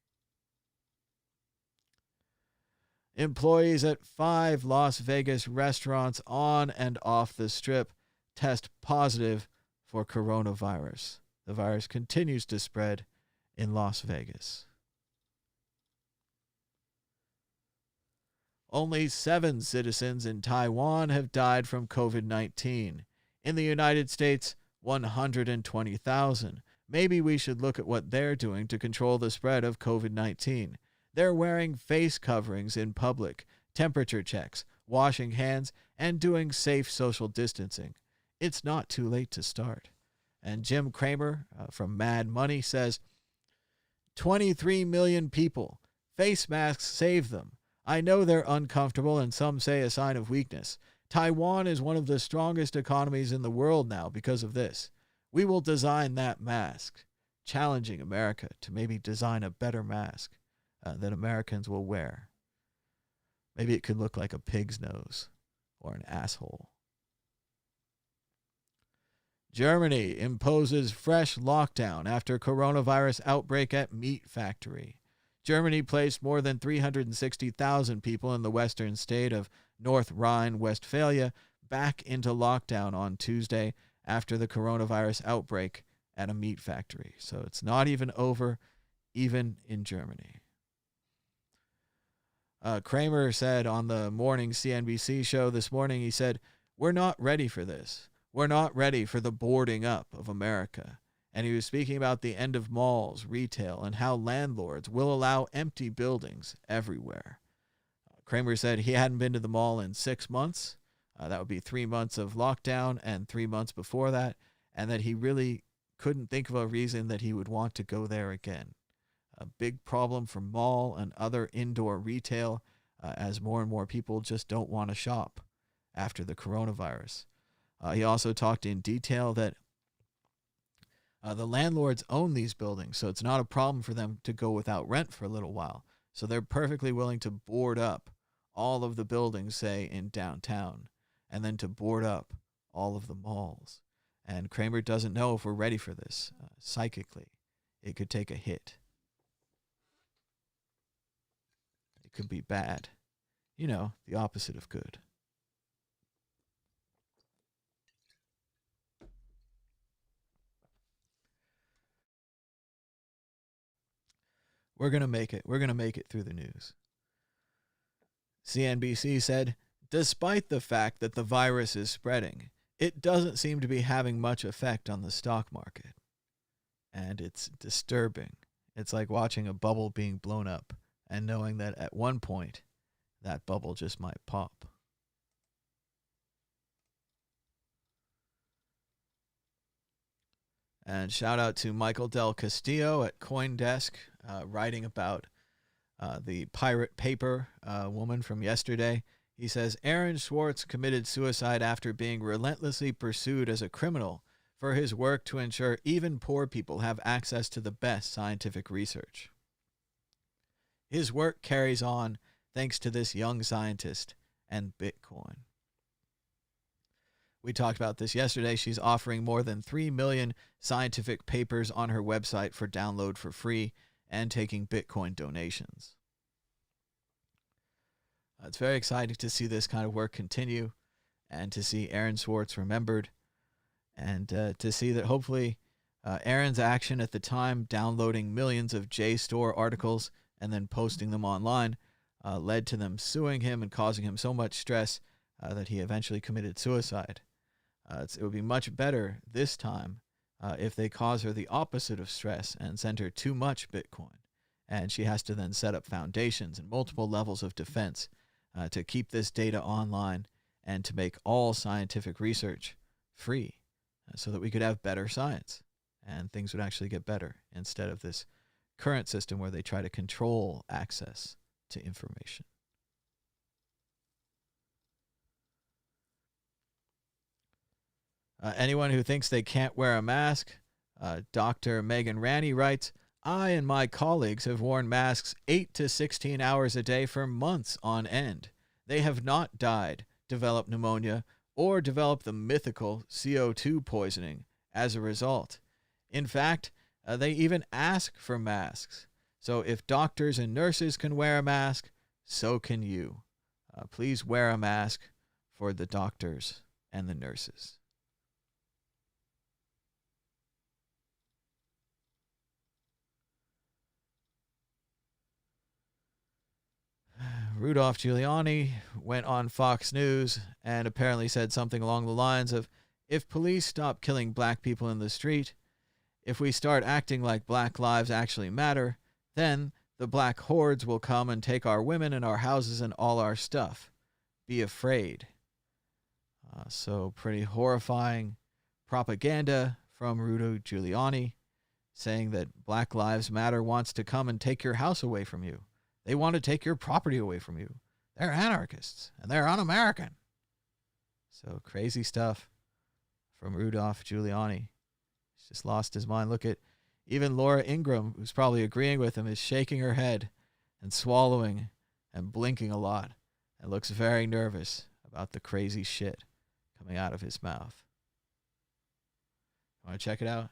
Employees at 5 Las Vegas restaurants on and off the Strip test positive for coronavirus. The virus continues to spread in Las Vegas. Only 7 citizens in Taiwan have died from COVID-19. In the United States, 120,000. Maybe we should look at what they're doing to control the spread of COVID-19. They're wearing face coverings in public, temperature checks, washing hands, and doing safe social distancing. It's not too late to start. And Jim Cramer from Mad Money says, 23 million people. Face masks save them. I know they're uncomfortable and some say a sign of weakness. Taiwan is one of the strongest economies in the world now because of this. We will design that mask, challenging America to maybe design a better mask that Americans will wear. Maybe it could look like a pig's nose or an asshole. Germany imposes fresh lockdown after coronavirus outbreak at meat factory. Germany placed more than 360,000 people in the western state of North Rhine-Westphalia back into lockdown on Tuesday after the coronavirus outbreak at a meat factory. So it's not even over, even in Germany. Kramer said on the morning CNBC show this morning, he said, "We're not ready for this. We're not ready for the boarding up of America." And he was speaking about the end of malls, retail, and how landlords will allow empty buildings everywhere. Kramer said he hadn't been to the mall in 6 months. That would be 3 months of lockdown and 3 months before that, and that he really couldn't think of a reason that he would want to go there again. A big problem for mall and other indoor retail as more and more people just don't want to shop after the coronavirus. He also talked in detail that the landlords own these buildings, so it's not a problem for them to go without rent for a little while. So they're perfectly willing to board up all of the buildings, say, in downtown, and then to board up all of the malls. And Kramer doesn't know if we're ready for this. Psychically, it could take a hit. It could be bad. You know, the opposite of good. We're going to make it. We're going to make it through the news. CNBC said, despite the fact that the virus is spreading, it doesn't seem to be having much effect on the stock market. And it's disturbing. It's like watching a bubble being blown up and knowing that at one point, that bubble just might pop. And shout out to Michael Del Castillo at CoinDesk, writing about the pirate paper woman from yesterday. He says, Aaron Schwartz committed suicide after being relentlessly pursued as a criminal for his work to ensure even poor people have access to the best scientific research. His work carries on thanks to this young scientist and Bitcoin. We talked about this yesterday. She's offering more than 3 million scientific papers on her website for download for free and taking Bitcoin donations. It's very exciting to see this kind of work continue. and to see Aaron Schwartz remembered, and to see that hopefully Aaron's action at the time, downloading millions of JSTOR articles and then posting them online, led to them suing him and causing him so much stress that he eventually committed suicide. It would be much better this time if they cause her the opposite of stress and send her too much Bitcoin. And she has to then set up foundations and multiple levels of defense to keep this data online and to make all scientific research free so that we could have better science and things would actually get better instead of this current system where they try to control access to information. Anyone who thinks they can't wear a mask, Dr. Megan Ranney writes, I and my colleagues have worn masks 8 to 16 hours a day for months on end. They have not died, developed pneumonia, or developed the mythical CO2 poisoning as a result. In fact, they even ask for masks. So if doctors and nurses can wear a mask, so can you. Please wear a mask for the doctors and the nurses. Rudolph Giuliani went on Fox News and apparently said something along the lines of, if police stop killing black people in the street, if we start acting like black lives actually matter, then the black hordes will come and take our women and our houses and all our stuff. Be afraid. So pretty horrifying propaganda from Rudy Giuliani saying that Black Lives Matter wants to come and take your house away from you. They want to take your property away from you. They're anarchists, and they're un-American. So crazy stuff from Rudolph Giuliani. He's just lost his mind. Look at even Laura Ingraham, who's probably agreeing with him, is shaking her head and swallowing and blinking a lot and looks very nervous about the crazy shit coming out of his mouth. Want to check it out?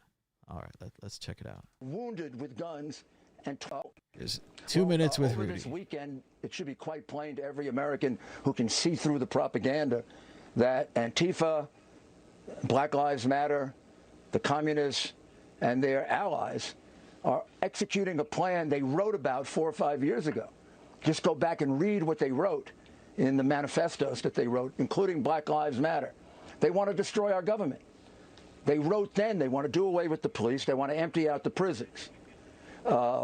All right, let's check it out.
Wounded with guns. And
there's 2 minutes with Rudy.
This weekend, it should be quite plain to every American who can see through the propaganda that Antifa, Black Lives Matter, the communists, and their allies are executing a plan they wrote about 4 or 5 years ago. Just go back and read what they wrote in the manifestos that they wrote, including Black Lives Matter. They want to destroy our government. They wrote then they want to do away with the police. They want to empty out the prisons.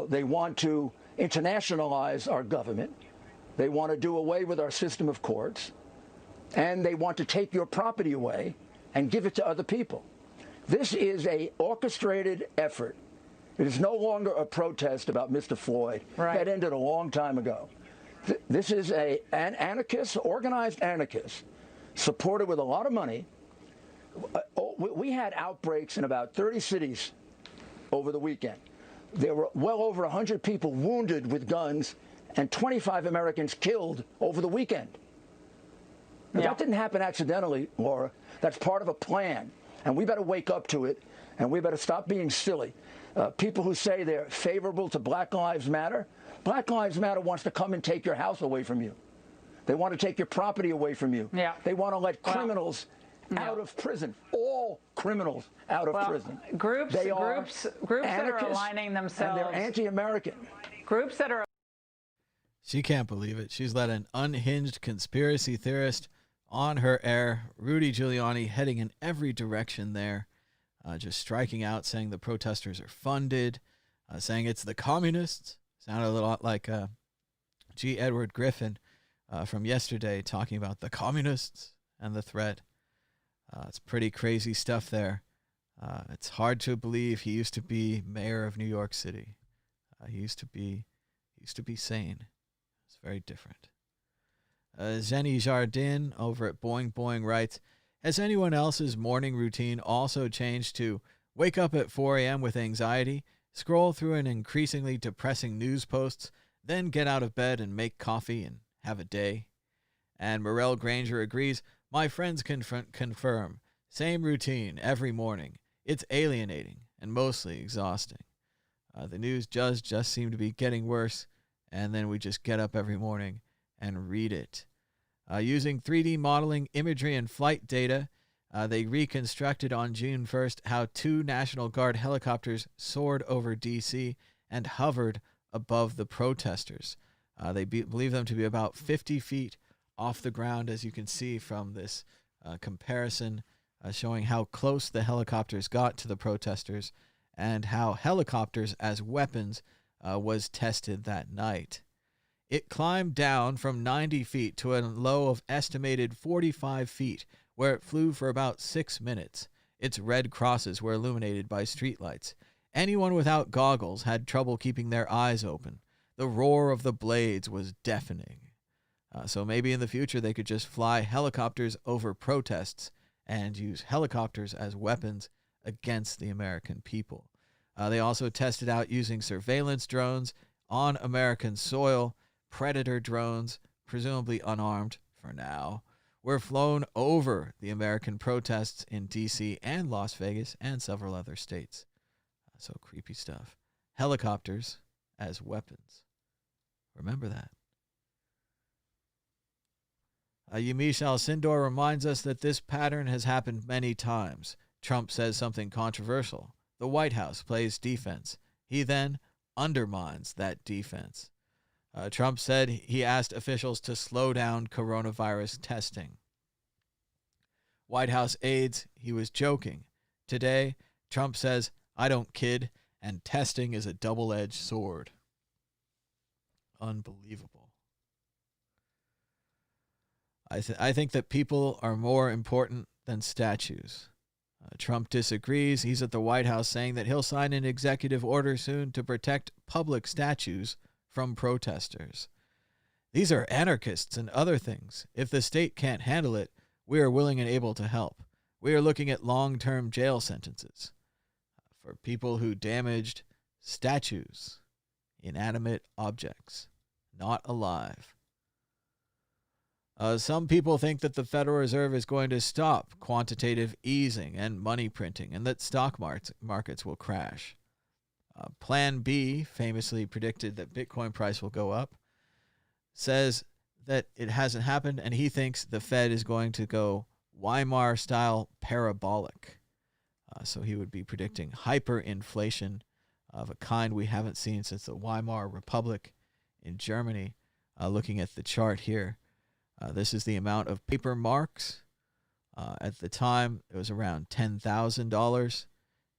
They want to internationalize our government. They want to do away with our system of courts. And they want to take your property away and give it to other people. This is an orchestrated effort. It is no longer a protest about Mr. Floyd. Right. That ended a long time ago. This is an anarchist, organized anarchist, supported with a lot of money. We had outbreaks in about 30 cities over the weekend. There were well over 100 people wounded with guns and 25 Americans killed over the weekend. Now, that didn't happen accidentally, Laura. That's part of a plan. And we better wake up to it, and we better stop being silly. People who say they're favorable to Black Lives Matter, Black Lives Matter wants to come and take your house away from you. They want to take your property away from you. Yeah. They want to let criminals out of prison. All criminals out of prison.
Groups that are aligning themselves.
And they're anti-American.
Groups that are.
She can't believe it. She's let an unhinged conspiracy theorist on her air. Rudy Giuliani heading in every direction there. Just striking out, saying the protesters are funded. Saying it's the communists. Sounded a lot like G. Edward Griffin from yesterday talking about the communists and the threat. It's pretty crazy stuff there. It's hard to believe he used to be mayor of New York City. He used to be sane. It's very different. Jenny Jardin over at Boing Boing writes, has anyone else's morning routine also changed to wake up at 4 a.m. with anxiety, scroll through an increasingly depressing news posts, then get out of bed and make coffee and have a day? And Morel Granger agrees, my friends confirm, same routine every morning. It's alienating and mostly exhausting. The news does just seem to be getting worse, and then we just get up every morning and read it. Using 3D modeling, imagery, and flight data, they reconstructed on June 1st how 2 National Guard helicopters soared over D.C. and hovered above the protesters. They believe them to be about 50 feet off the ground, as you can see from this comparison showing how close the helicopters got to the protesters and how helicopters as weapons was tested that night. It climbed down from 90 feet to a low of estimated 45 feet, where it flew for about 6 minutes. Its red crosses were illuminated by streetlights. Anyone without goggles had trouble keeping their eyes open. The roar of the blades was deafening. So maybe in the future they could just fly helicopters over protests and use helicopters as weapons against the American people. They also tested out using surveillance drones on American soil. Predator drones, presumably unarmed for now, were flown over the American protests in D.C. and Las Vegas and several other states. So creepy stuff. Helicopters as weapons. Remember that. Yamiche Alcindor reminds us that this pattern has happened many times. Trump says something controversial. The White House plays defense. He then undermines that defense. Trump said he asked officials to slow down coronavirus testing. White House aides, he was joking. Today, Trump says, I don't kid, and testing is a double-edged sword. Unbelievable. I think that people are more important than statues. Trump disagrees. He's at the White House saying that he'll sign an executive order soon to protect public statues from protesters. These are anarchists and other things. If the state can't handle it, we are willing and able to help. We are looking at long-term jail sentences for people who damaged statues, inanimate objects, not alive. Some people think that the Federal Reserve is going to stop quantitative easing and money printing and that stock markets will crash. Plan B, famously predicted that Bitcoin price will go up, says that it hasn't happened, and he thinks the Fed is going to go Weimar-style parabolic. So he would be predicting hyperinflation of a kind we haven't seen since the Weimar Republic in Germany. Looking at the chart here, this is the amount of paper marks. At the time, it was around $10,000.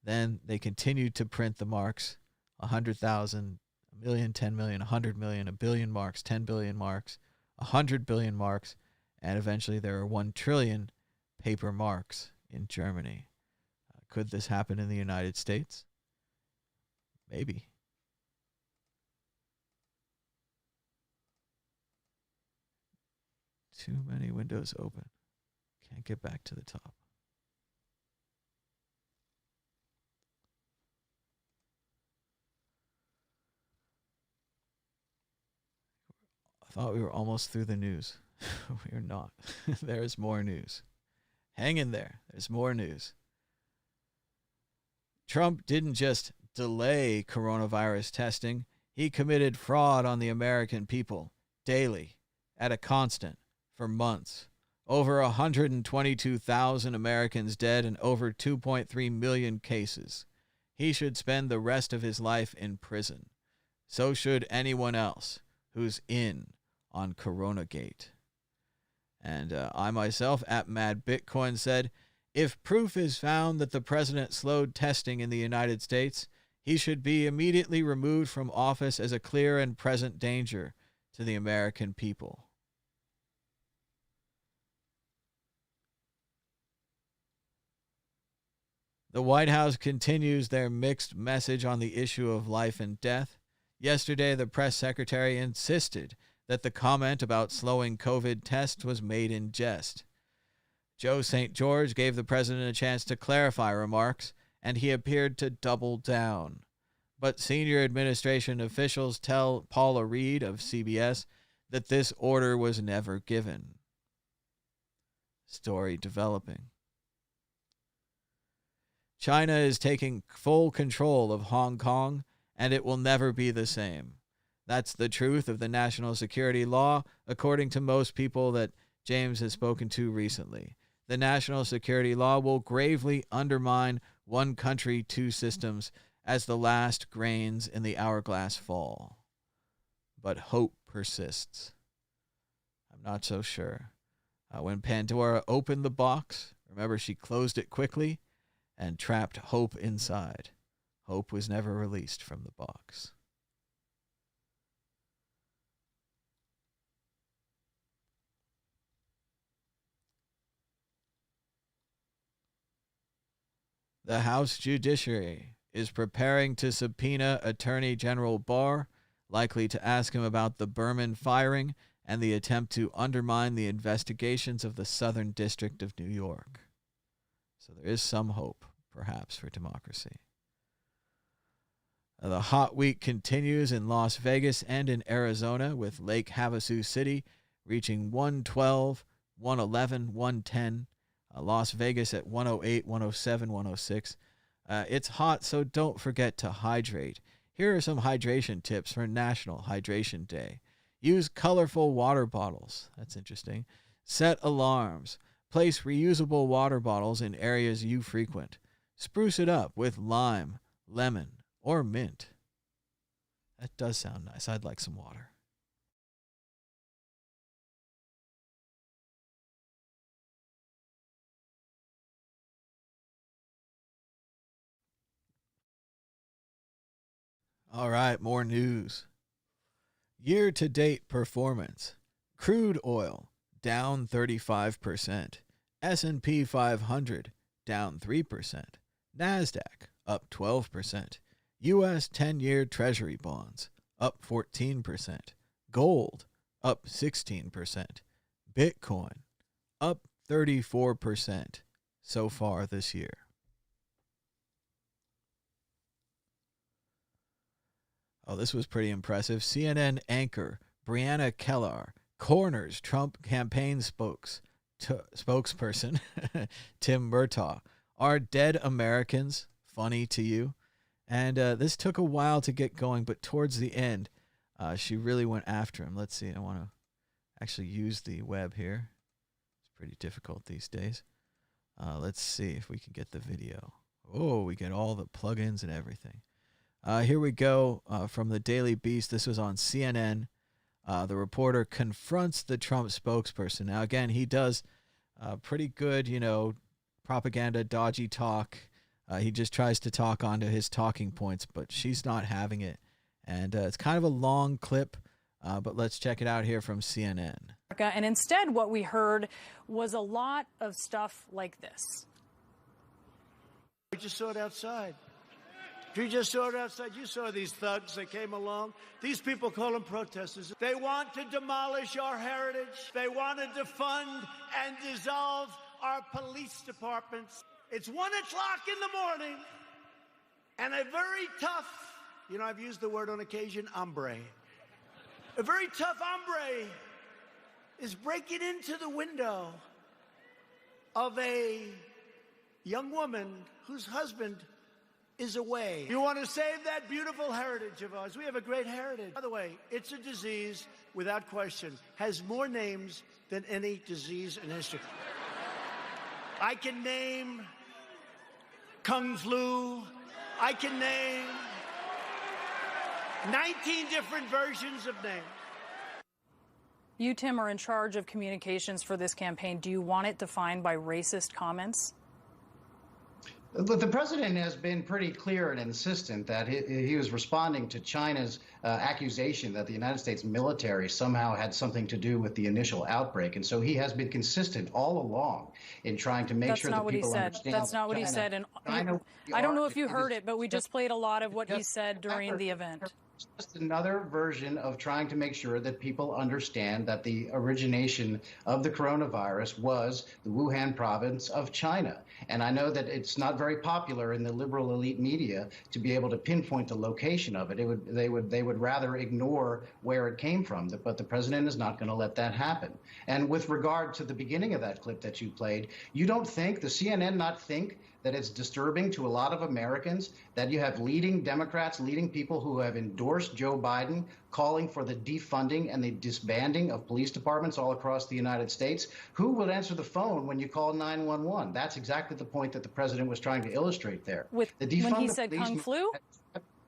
Then they continued to print the marks, 100,000, a million, 10 million, 100 million, a billion marks, 10 billion marks, 100 billion marks, and eventually there are 1 trillion paper marks in Germany. Could this happen in the United States? Maybe. Too many windows open. Can't get back to the top. I thought we were almost through the news. We are not. There's more news. Hang in there. There's more news. Trump didn't just delay coronavirus testing. He committed fraud on the American people daily, at a constant, for months. Over 122,000 Americans dead and over 2.3 million cases. He should spend the rest of his life in prison. So should anyone else who's in on Coronagate. And I myself, at Mad Bitcoin, said, if proof is found that the president slowed testing in the United States, he should be immediately removed from office as a clear and present danger to the American people. The White House continues their mixed message on the issue of life and death. Yesterday, the press secretary insisted that the comment about slowing COVID tests was made in jest. Joe St. George gave the president a chance to clarify remarks, and he appeared to double down. But senior administration officials tell Paula Reed of CBS that this order was never given. Story developing. China is taking full control of Hong Kong, and it will never be the same. That's the truth of the national security law, according to most people that James has spoken to recently. The national security law will gravely undermine one country, two systems as the last grains in the hourglass fall. But hope persists. I'm not so sure. When Pandora opened the box, remember she closed it quickly and trapped hope inside. Hope was never released from the box. The House Judiciary is preparing to subpoena Attorney General Barr, likely to ask him about the Berman firing and the attempt to undermine the investigations of the Southern District of New York. So there is some hope, perhaps, for democracy. The hot week continues in Las Vegas and in Arizona, with Lake Havasu City reaching 112, 111, 110. Las Vegas at 108, 107, 106. It's hot, so don't forget to hydrate. Here are some hydration tips for National Hydration Day. Use colorful water bottles. That's interesting. Set alarms. Place reusable water bottles in areas you frequent. Spruce it up with lime, lemon, or mint. That does sound nice. I'd like some water. All right, more news. Year-to-date performance. Crude oil, down 35%. S&P 500, down 3%. NASDAQ, up 12%. U.S. 10-year Treasury bonds, up 14%. Gold, up 16%. Bitcoin, up 34% so far this year. Oh, this was pretty impressive. CNN anchor Brianna Kellar corners Trump campaign spokesperson Tim Murtaugh. Are dead Americans funny to you? And this took a while to get going, but towards the end, she really went after him. Let's see. I want to actually use the web here. It's pretty difficult these days. Let's see if we can get the video. Oh, we get all the plugins and everything. Here we go from the Daily Beast. This was on CNN. The reporter confronts the Trump spokesperson. Now, again, he does pretty good, propaganda, dodgy talk. He just tries to talk onto his talking points, but she's not having it. And it's kind of a long clip, but let's check it out here from CNN.
And instead, what we heard was a lot of stuff like this.
We just saw it outside. You just saw it outside. You saw these thugs that came along. These people call them protesters. They want to demolish our heritage. They want to defund and dissolve our police departments. It's 1 o'clock in the morning, and a very tough, I've used the word on occasion, hombre. A very tough hombre is breaking into the window of a young woman whose husband is away. You want to save that beautiful heritage of ours. We have a great heritage. By the way, it's a disease, without question, has more names than any disease in history. I can name Kung Flu. I can name 19 different versions of names.
You, Tim, are in charge of communications for this campaign. Do you want it defined by racist comments?
The president has been pretty clear and insistent that he was responding to China's accusation that the United States military somehow had something to do with the initial outbreak. And so he has been consistent all along in trying to make sure that people understand.
That's not what he said. And I don't know if you heard it, but we just played a lot of what he said during the event.
Just another version of trying to make sure that people understand that the origination of the coronavirus was the Wuhan province of China. And I know that it's not very popular in the liberal elite media to be able to pinpoint the location of it. They would rather ignore where it came from, but the president is not going to let that happen. And with regard to the beginning of that clip that you played, you don't think, the CNN not think that it's disturbing to a lot of Americans that you have leading Democrats, leading people who have endorsed Joe Biden, calling for the defunding and the disbanding of police departments all across the United States? Who would answer the phone when you call 911? That's exactly the point that the president was trying to illustrate there.
When he said Kung Flu?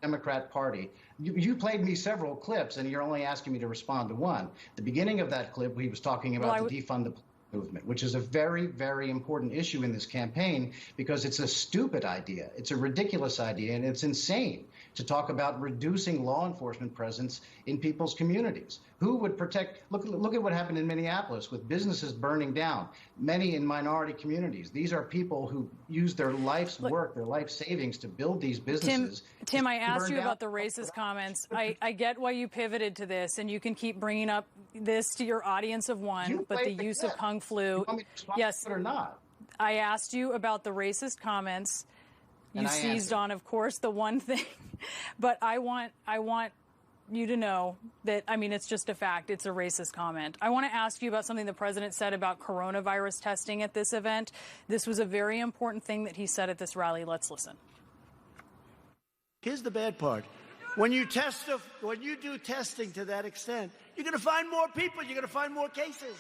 Democrat Party. You played me several clips, and you're only asking me to respond to one. The beginning of that clip, he was talking about the defund the police movement, which is a very, very important issue in this campaign because it's a stupid idea. It's a ridiculous idea, and it's insane to talk about reducing law enforcement presence in people's communities. Who would protect? Look at what happened in Minneapolis with businesses burning down, many in minority communities. These are people who use their life's work, their life savings to build these businesses.
Tim, I asked you about the racist comments. I get why you pivoted to this, and you can keep bringing up this to your audience of one, but the use of Kung Flu. Yes,
or not.
I asked you about the racist comments. You seized on, of course, the one thing, but I want you to know that, I mean, it's just a fact. It's a racist comment. I want to ask you about something the president said about coronavirus testing at this event. This was a very important thing that he said at this rally. Let's listen.
Here's the bad part. When you do testing to that extent, you're going to find more people. You're going to find more cases.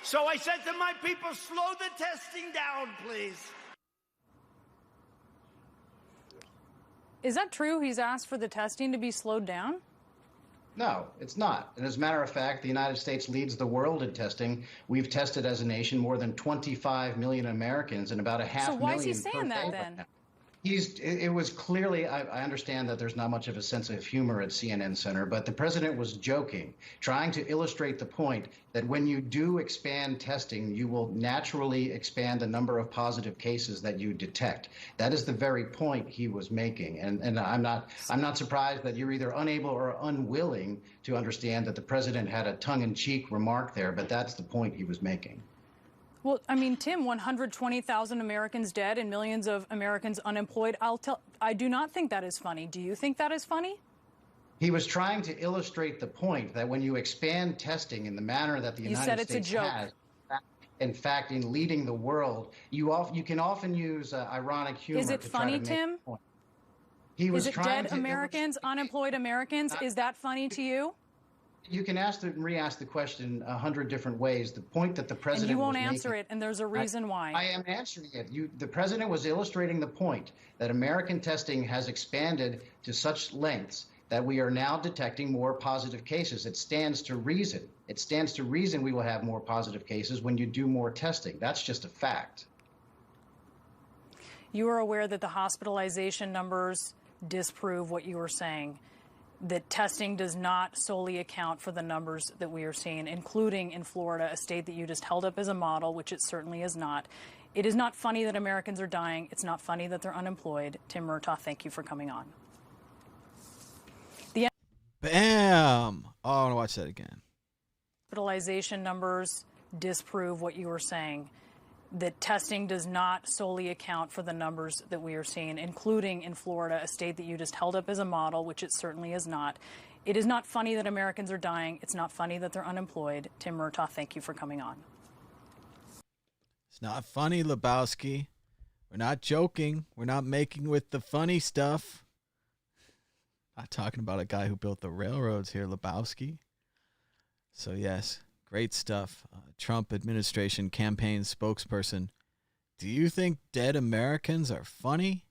So I said to my people, slow the testing down, please.
Is that true? He's asked for the testing to be slowed down?
No, it's not. And as a matter of fact, the United States leads the world in testing. We've tested as a nation more than 25 million Americans and about a half million.
So why is he saying that then?
It was clearly, I understand that there's not much of a sense of humor at CNN Center, but the president was joking, trying to illustrate the point that when you do expand testing, you will naturally expand the number of positive cases that you detect. That is the very point he was making. And I'm not surprised that you're either unable or unwilling to understand that the president had a tongue-in-cheek remark there, but that's the point he was making.
Well, I mean, Tim, 120,000 Americans dead and millions of Americans unemployed. I do not think that is funny. Do you think that is funny?
He was trying to illustrate the point that when you expand testing in the manner that the United States has, in fact, in leading the world, you can often use ironic humor.
Is it funny, Tim? Is it dead Americans, unemployed Americans? Is that funny to you?
You can ask and re-ask the question 100 different ways. The point that the president
and you won't
was
answer
making,
it, and there's a reason why.
I am answering it. The president was illustrating the point that American testing has expanded to such lengths that we are now detecting more positive cases. It stands to reason. It stands to reason we will have more positive cases when you do more testing. That's just a fact.
You are aware that the hospitalization numbers disprove what you were saying, that testing does not solely account for the numbers that we are seeing, including in Florida, a state that you just held up as a model, which it certainly is not. It is not funny that Americans are dying. It's not funny that they're unemployed. Tim Murtaugh, thank you for coming on.
Bam! Oh, I want to watch that again.
Hospitalization numbers disprove what you were saying, that testing does not solely account for the numbers that we are seeing, including in Florida, a state that you just held up as a model, which it certainly is not. It is not funny that Americans are dying. It's not funny that they're unemployed. Tim Murtaugh, thank you for coming on.
It's not funny, Lebowski. We're not joking. We're not making with the funny stuff. Not talking about a guy who built the railroads here, Lebowski. So, yes. Great stuff. Trump administration campaign spokesperson. Do you think dead Americans are funny?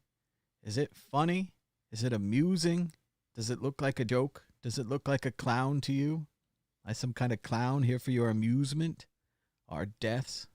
Is it funny? Is it amusing? Does it look like a joke? Does it look like a clown to you? Am I some kind of clown here for your amusement? Our deaths?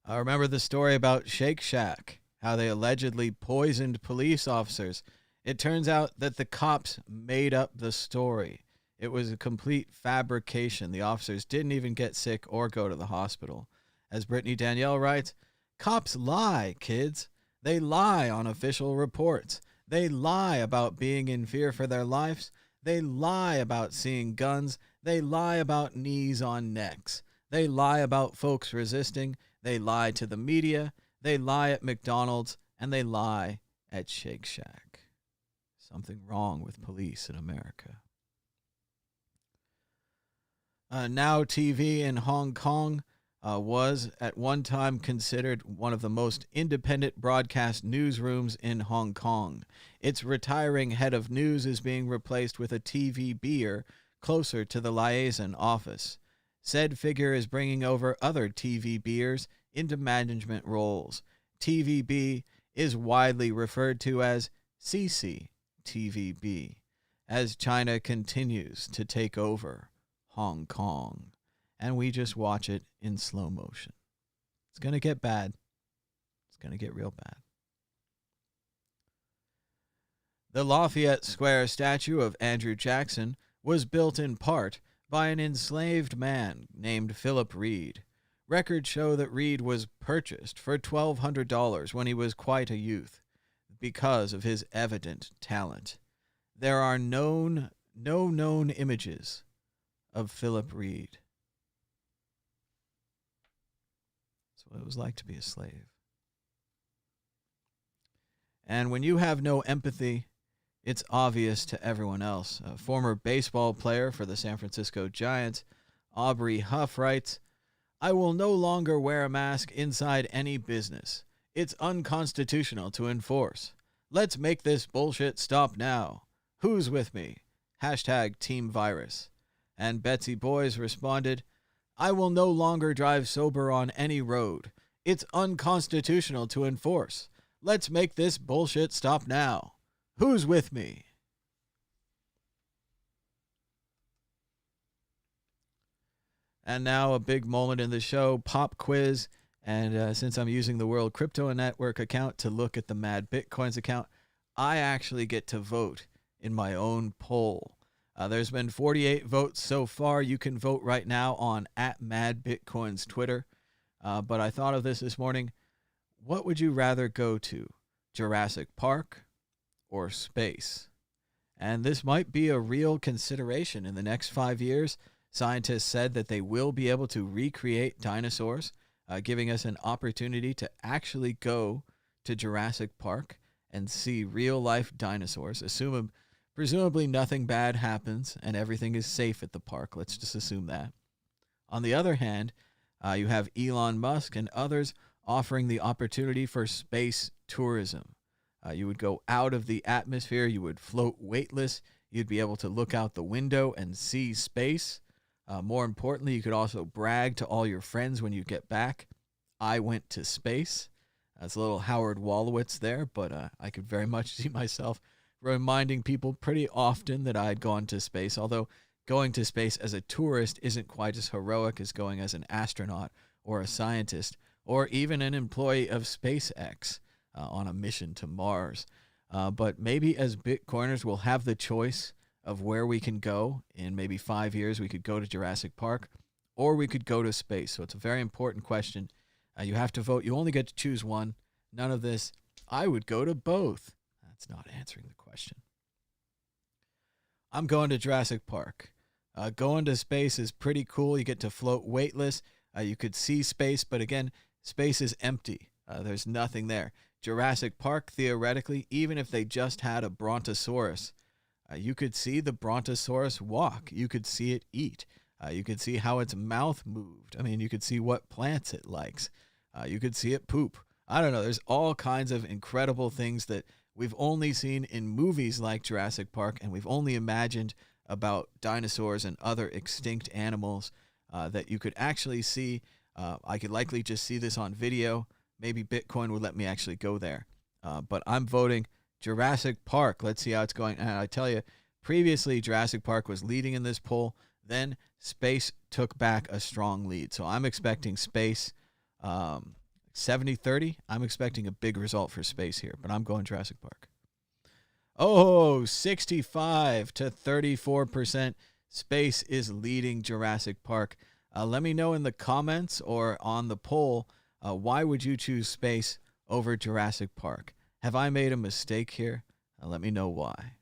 I remember the story about Shake Shack, how they allegedly poisoned police officers. It turns out that the cops made up the story. It was a complete fabrication. The officers didn't even get sick or go to the hospital. As Brittany Danielle writes, cops lie, kids. They lie on official reports. They lie about being in fear for their lives. They lie about seeing guns. They lie about knees on necks. They lie about folks resisting. They lie to the media. They lie at McDonald's. And they lie at Shake Shack. Something wrong with police in America. Now TV in Hong Kong was at one time considered one of the most independent broadcast newsrooms in Hong Kong. Its retiring head of news is being replaced with a TVBer closer to the liaison office. Said figure is bringing over other TVBers into management roles. TVB is widely referred to as CCTVB as China continues to take over Hong Kong. And we just watch it in slow motion. It's going to get bad. It's going to get real bad. The Lafayette Square statue of Andrew Jackson was built in part by an enslaved man named Philip Reed. Records show that Reed was purchased for $1,200 when he was quite a youth because of his evident talent. There are no known images of Philip Reed. That's what it was like to be a slave. And when you have no empathy, it's obvious to everyone else. A former baseball player for the San Francisco Giants, Aubrey Huff, writes, "I will no longer wear a mask inside any business. It's unconstitutional to enforce. Let's make this bullshit stop now. Who's with me? #TeamVirus. And Betsy Boys responded, "I will no longer drive sober on any road. It's unconstitutional to enforce. Let's make this bullshit stop now. Who's with me?" And now a big moment in the show, pop quiz. And since I'm using the World Crypto Network account to look at the Mad Bitcoins account, I actually get to vote in my own poll. There's been 48 votes so far. You can vote right now on @MadBitcoins Twitter. But I thought of this morning. What would you rather go to? Jurassic Park or space? And this might be a real consideration in the next 5 years. Scientists said that they will be able to recreate dinosaurs, giving us an opportunity to actually go to Jurassic Park and see real-life dinosaurs. Presumably nothing bad happens and everything is safe at the park. Let's just assume that. On the other hand, you have Elon Musk and others offering the opportunity for space tourism. You would go out of the atmosphere. You would float weightless. You'd be able to look out the window and see space. More importantly, you could also brag to all your friends when you get back. I went to space. That's a little Howard Wolowitz there, but I could very much see myself reminding people pretty often that I had gone to space, although going to space as a tourist isn't quite as heroic as going as an astronaut or a scientist or even an employee of SpaceX on a mission to Mars. But maybe as Bitcoiners, we'll have the choice of where we can go. In maybe 5 years, we could go to Jurassic Park or we could go to space. So it's a very important question. You have to vote. You only get to choose one. None of this, I would go to both. That's not answering the question. I'm going to Jurassic Park. Going to space is pretty cool. You get to float weightless. You could see space, but again, space is empty. There's nothing there. Jurassic Park, theoretically, even if they just had a brontosaurus, you could see the brontosaurus walk. You could see it eat. You could see how its mouth moved. I mean, you could see what plants it likes. You could see it poop. I don't know. There's all kinds of incredible things that we've only seen in movies like Jurassic Park, and we've only imagined about dinosaurs and other extinct animals that you could actually see. I could likely just see this on video. Maybe Bitcoin would let me actually go there. But I'm voting Jurassic Park. Let's see how it's going. And I tell you, previously Jurassic Park was leading in this poll. Then space took back a strong lead. So I'm expecting space 70-30. I'm expecting a big result for space here, but I'm going Jurassic Park. Oh, 65-34%. Space is leading Jurassic Park. Let me know in the comments or on the poll, why would you choose space over Jurassic Park? Have I made a mistake here? Let me know why.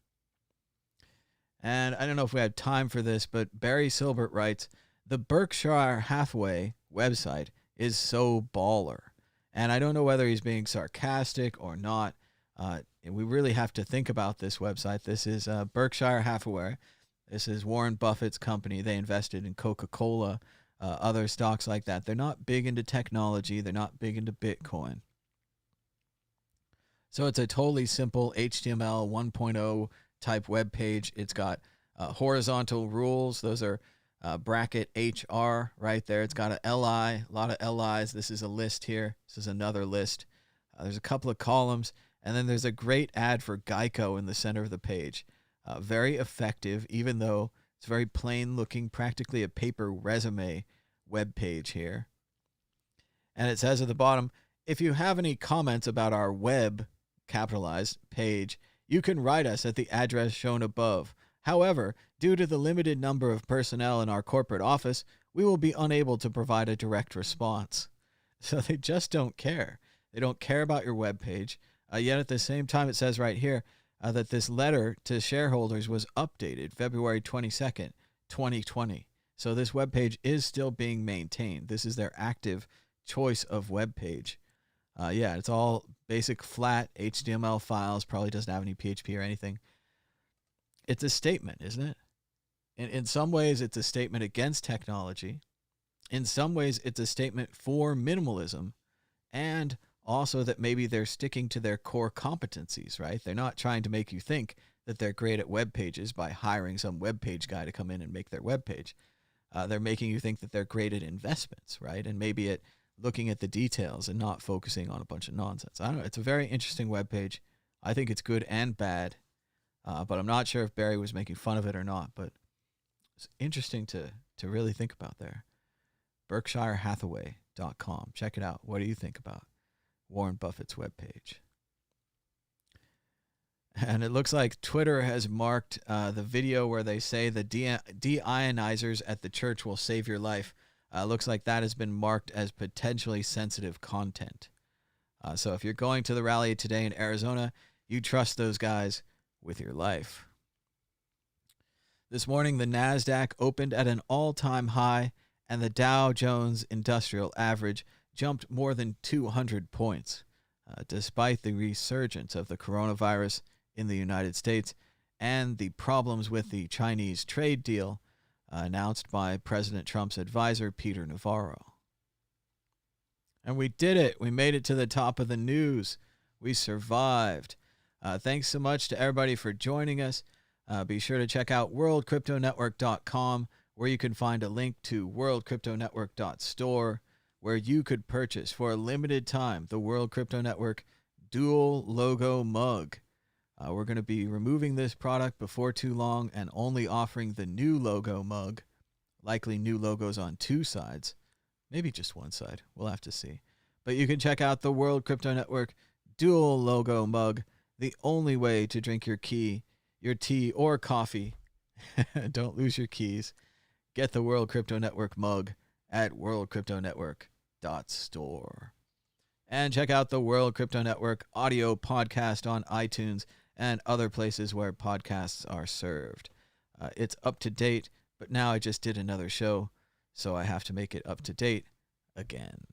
And I don't know if we have time for this, but Barry Silbert writes, the Berkshire Hathaway website is so baller. And I don't know whether he's being sarcastic or not. We really have to think about this website. This is Berkshire Hathaway. This is Warren Buffett's company. They invested in Coca-Cola other stocks like that. They're not big into technology. They're not big into Bitcoin. So it's a totally simple HTML 1.0 type web page. It's got horizontal rules. Those are bracket HR right there. It's got a LI, a lot of LIs. This is a list here. This is another list. There's a couple of columns, and then there's a great ad for Geico in the center of the page. Very effective, even though it's very plain looking, practically a paper resume web page here. And it says at the bottom, if you have any comments about our web, capitalized, page, you can write us at the address shown above. However, due to the limited number of personnel in our corporate office, we will be unable to provide a direct response. So they just don't care. They don't care about your web page. Yet at the same time, it says right here that this letter to shareholders was updated February 22nd, 2020. So this web page is still being maintained. This is their active choice of web page. Yeah, it's all basic flat HTML files. Probably doesn't have any PHP or anything. It's a statement, isn't it? In some ways, it's a statement against technology. In some ways, it's a statement for minimalism, and also that maybe they're sticking to their core competencies, right? They're not trying to make you think that they're great at web pages by hiring some web page guy to come in and make their web page. They're making you think that they're great at investments, right? And maybe at looking at the details and not focusing on a bunch of nonsense. I don't know. It's a very interesting web page. I think it's good and bad, but I'm not sure if Barry was making fun of it or not. But it's interesting to really think about there. BerkshireHathaway.com. Check it out. What do you think about Warren Buffett's webpage? And it looks like Twitter has marked the video where they say the deionizers at the church will save your life. Looks like that has been marked as potentially sensitive content. So if you're going to the rally today in Arizona, you trust those guys with your life. This morning, the NASDAQ opened at an all-time high, and the Dow Jones Industrial Average jumped more than 200 points, despite the resurgence of the coronavirus in the United States and the problems with the Chinese trade deal announced by President Trump's advisor, Peter Navarro. And we did it. We made it to the top of the news. We survived. Thanks so much to everybody for joining us. Be sure to check out worldcryptonetwork.com, where you can find a link to worldcryptonetwork.store, where you could purchase for a limited time the World Crypto Network dual logo mug. We're going to be removing this product before too long and only offering the new logo mug, likely new logos on two sides, maybe just one side. We'll have to see. But you can check out the World Crypto Network dual logo mug, the only way to drink your tea or coffee. Don't lose your keys. Get the World Crypto Network mug at worldcryptonetwork.store. And check out the World Crypto Network audio podcast on iTunes and other places where podcasts are served. It's up to date, but now I just did another show, so I have to make it up to date again.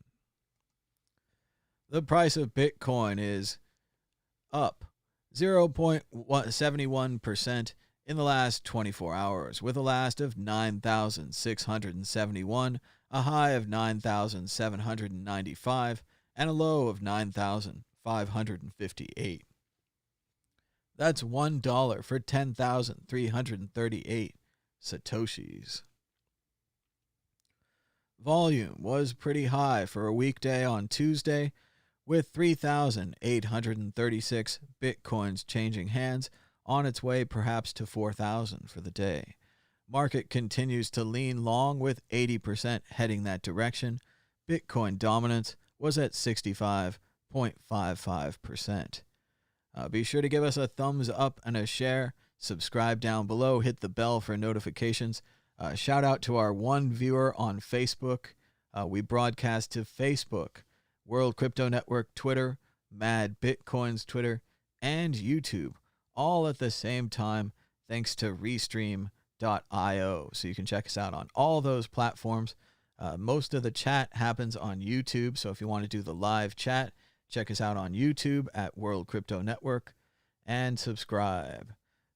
The price of Bitcoin is up 0.71% in the last 24 hours, with a last of 9,671, a high of 9,795, and a low of 9,558. That's $1 for 10,338 Satoshis. Volume was pretty high for a weekday on Tuesday, with 3,836 Bitcoins changing hands, on its way perhaps to 4,000 for the day. Market continues to lean long, with 80% heading that direction. Bitcoin dominance was at 65.55%. Be sure to give us a thumbs up and a share. Subscribe down below. Hit the bell for notifications. Shout out to our one viewer on Facebook. We broadcast to Facebook, World Crypto Network Twitter, Mad Bitcoins Twitter, and YouTube, all at the same time, thanks to Restream.io. So you can check us out on all those platforms. Most of the chat happens on YouTube, so if you want to do the live chat, check us out on YouTube at World Crypto Network and subscribe.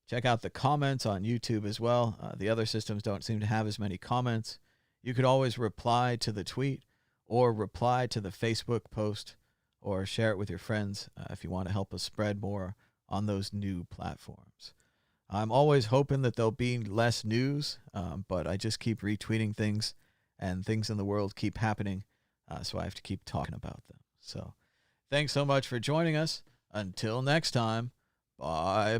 Check out the comments on YouTube as well. The other systems don't seem to have as many comments. you could always reply to the tweet or reply to the Facebook post or share it with your friends if you want to help us spread more on those new platforms. I'm always hoping that there'll be less news, but I just keep retweeting things, and things in the world keep happening, so I have to keep talking about them. So thanks so much for joining us. Until next time, bye-bye.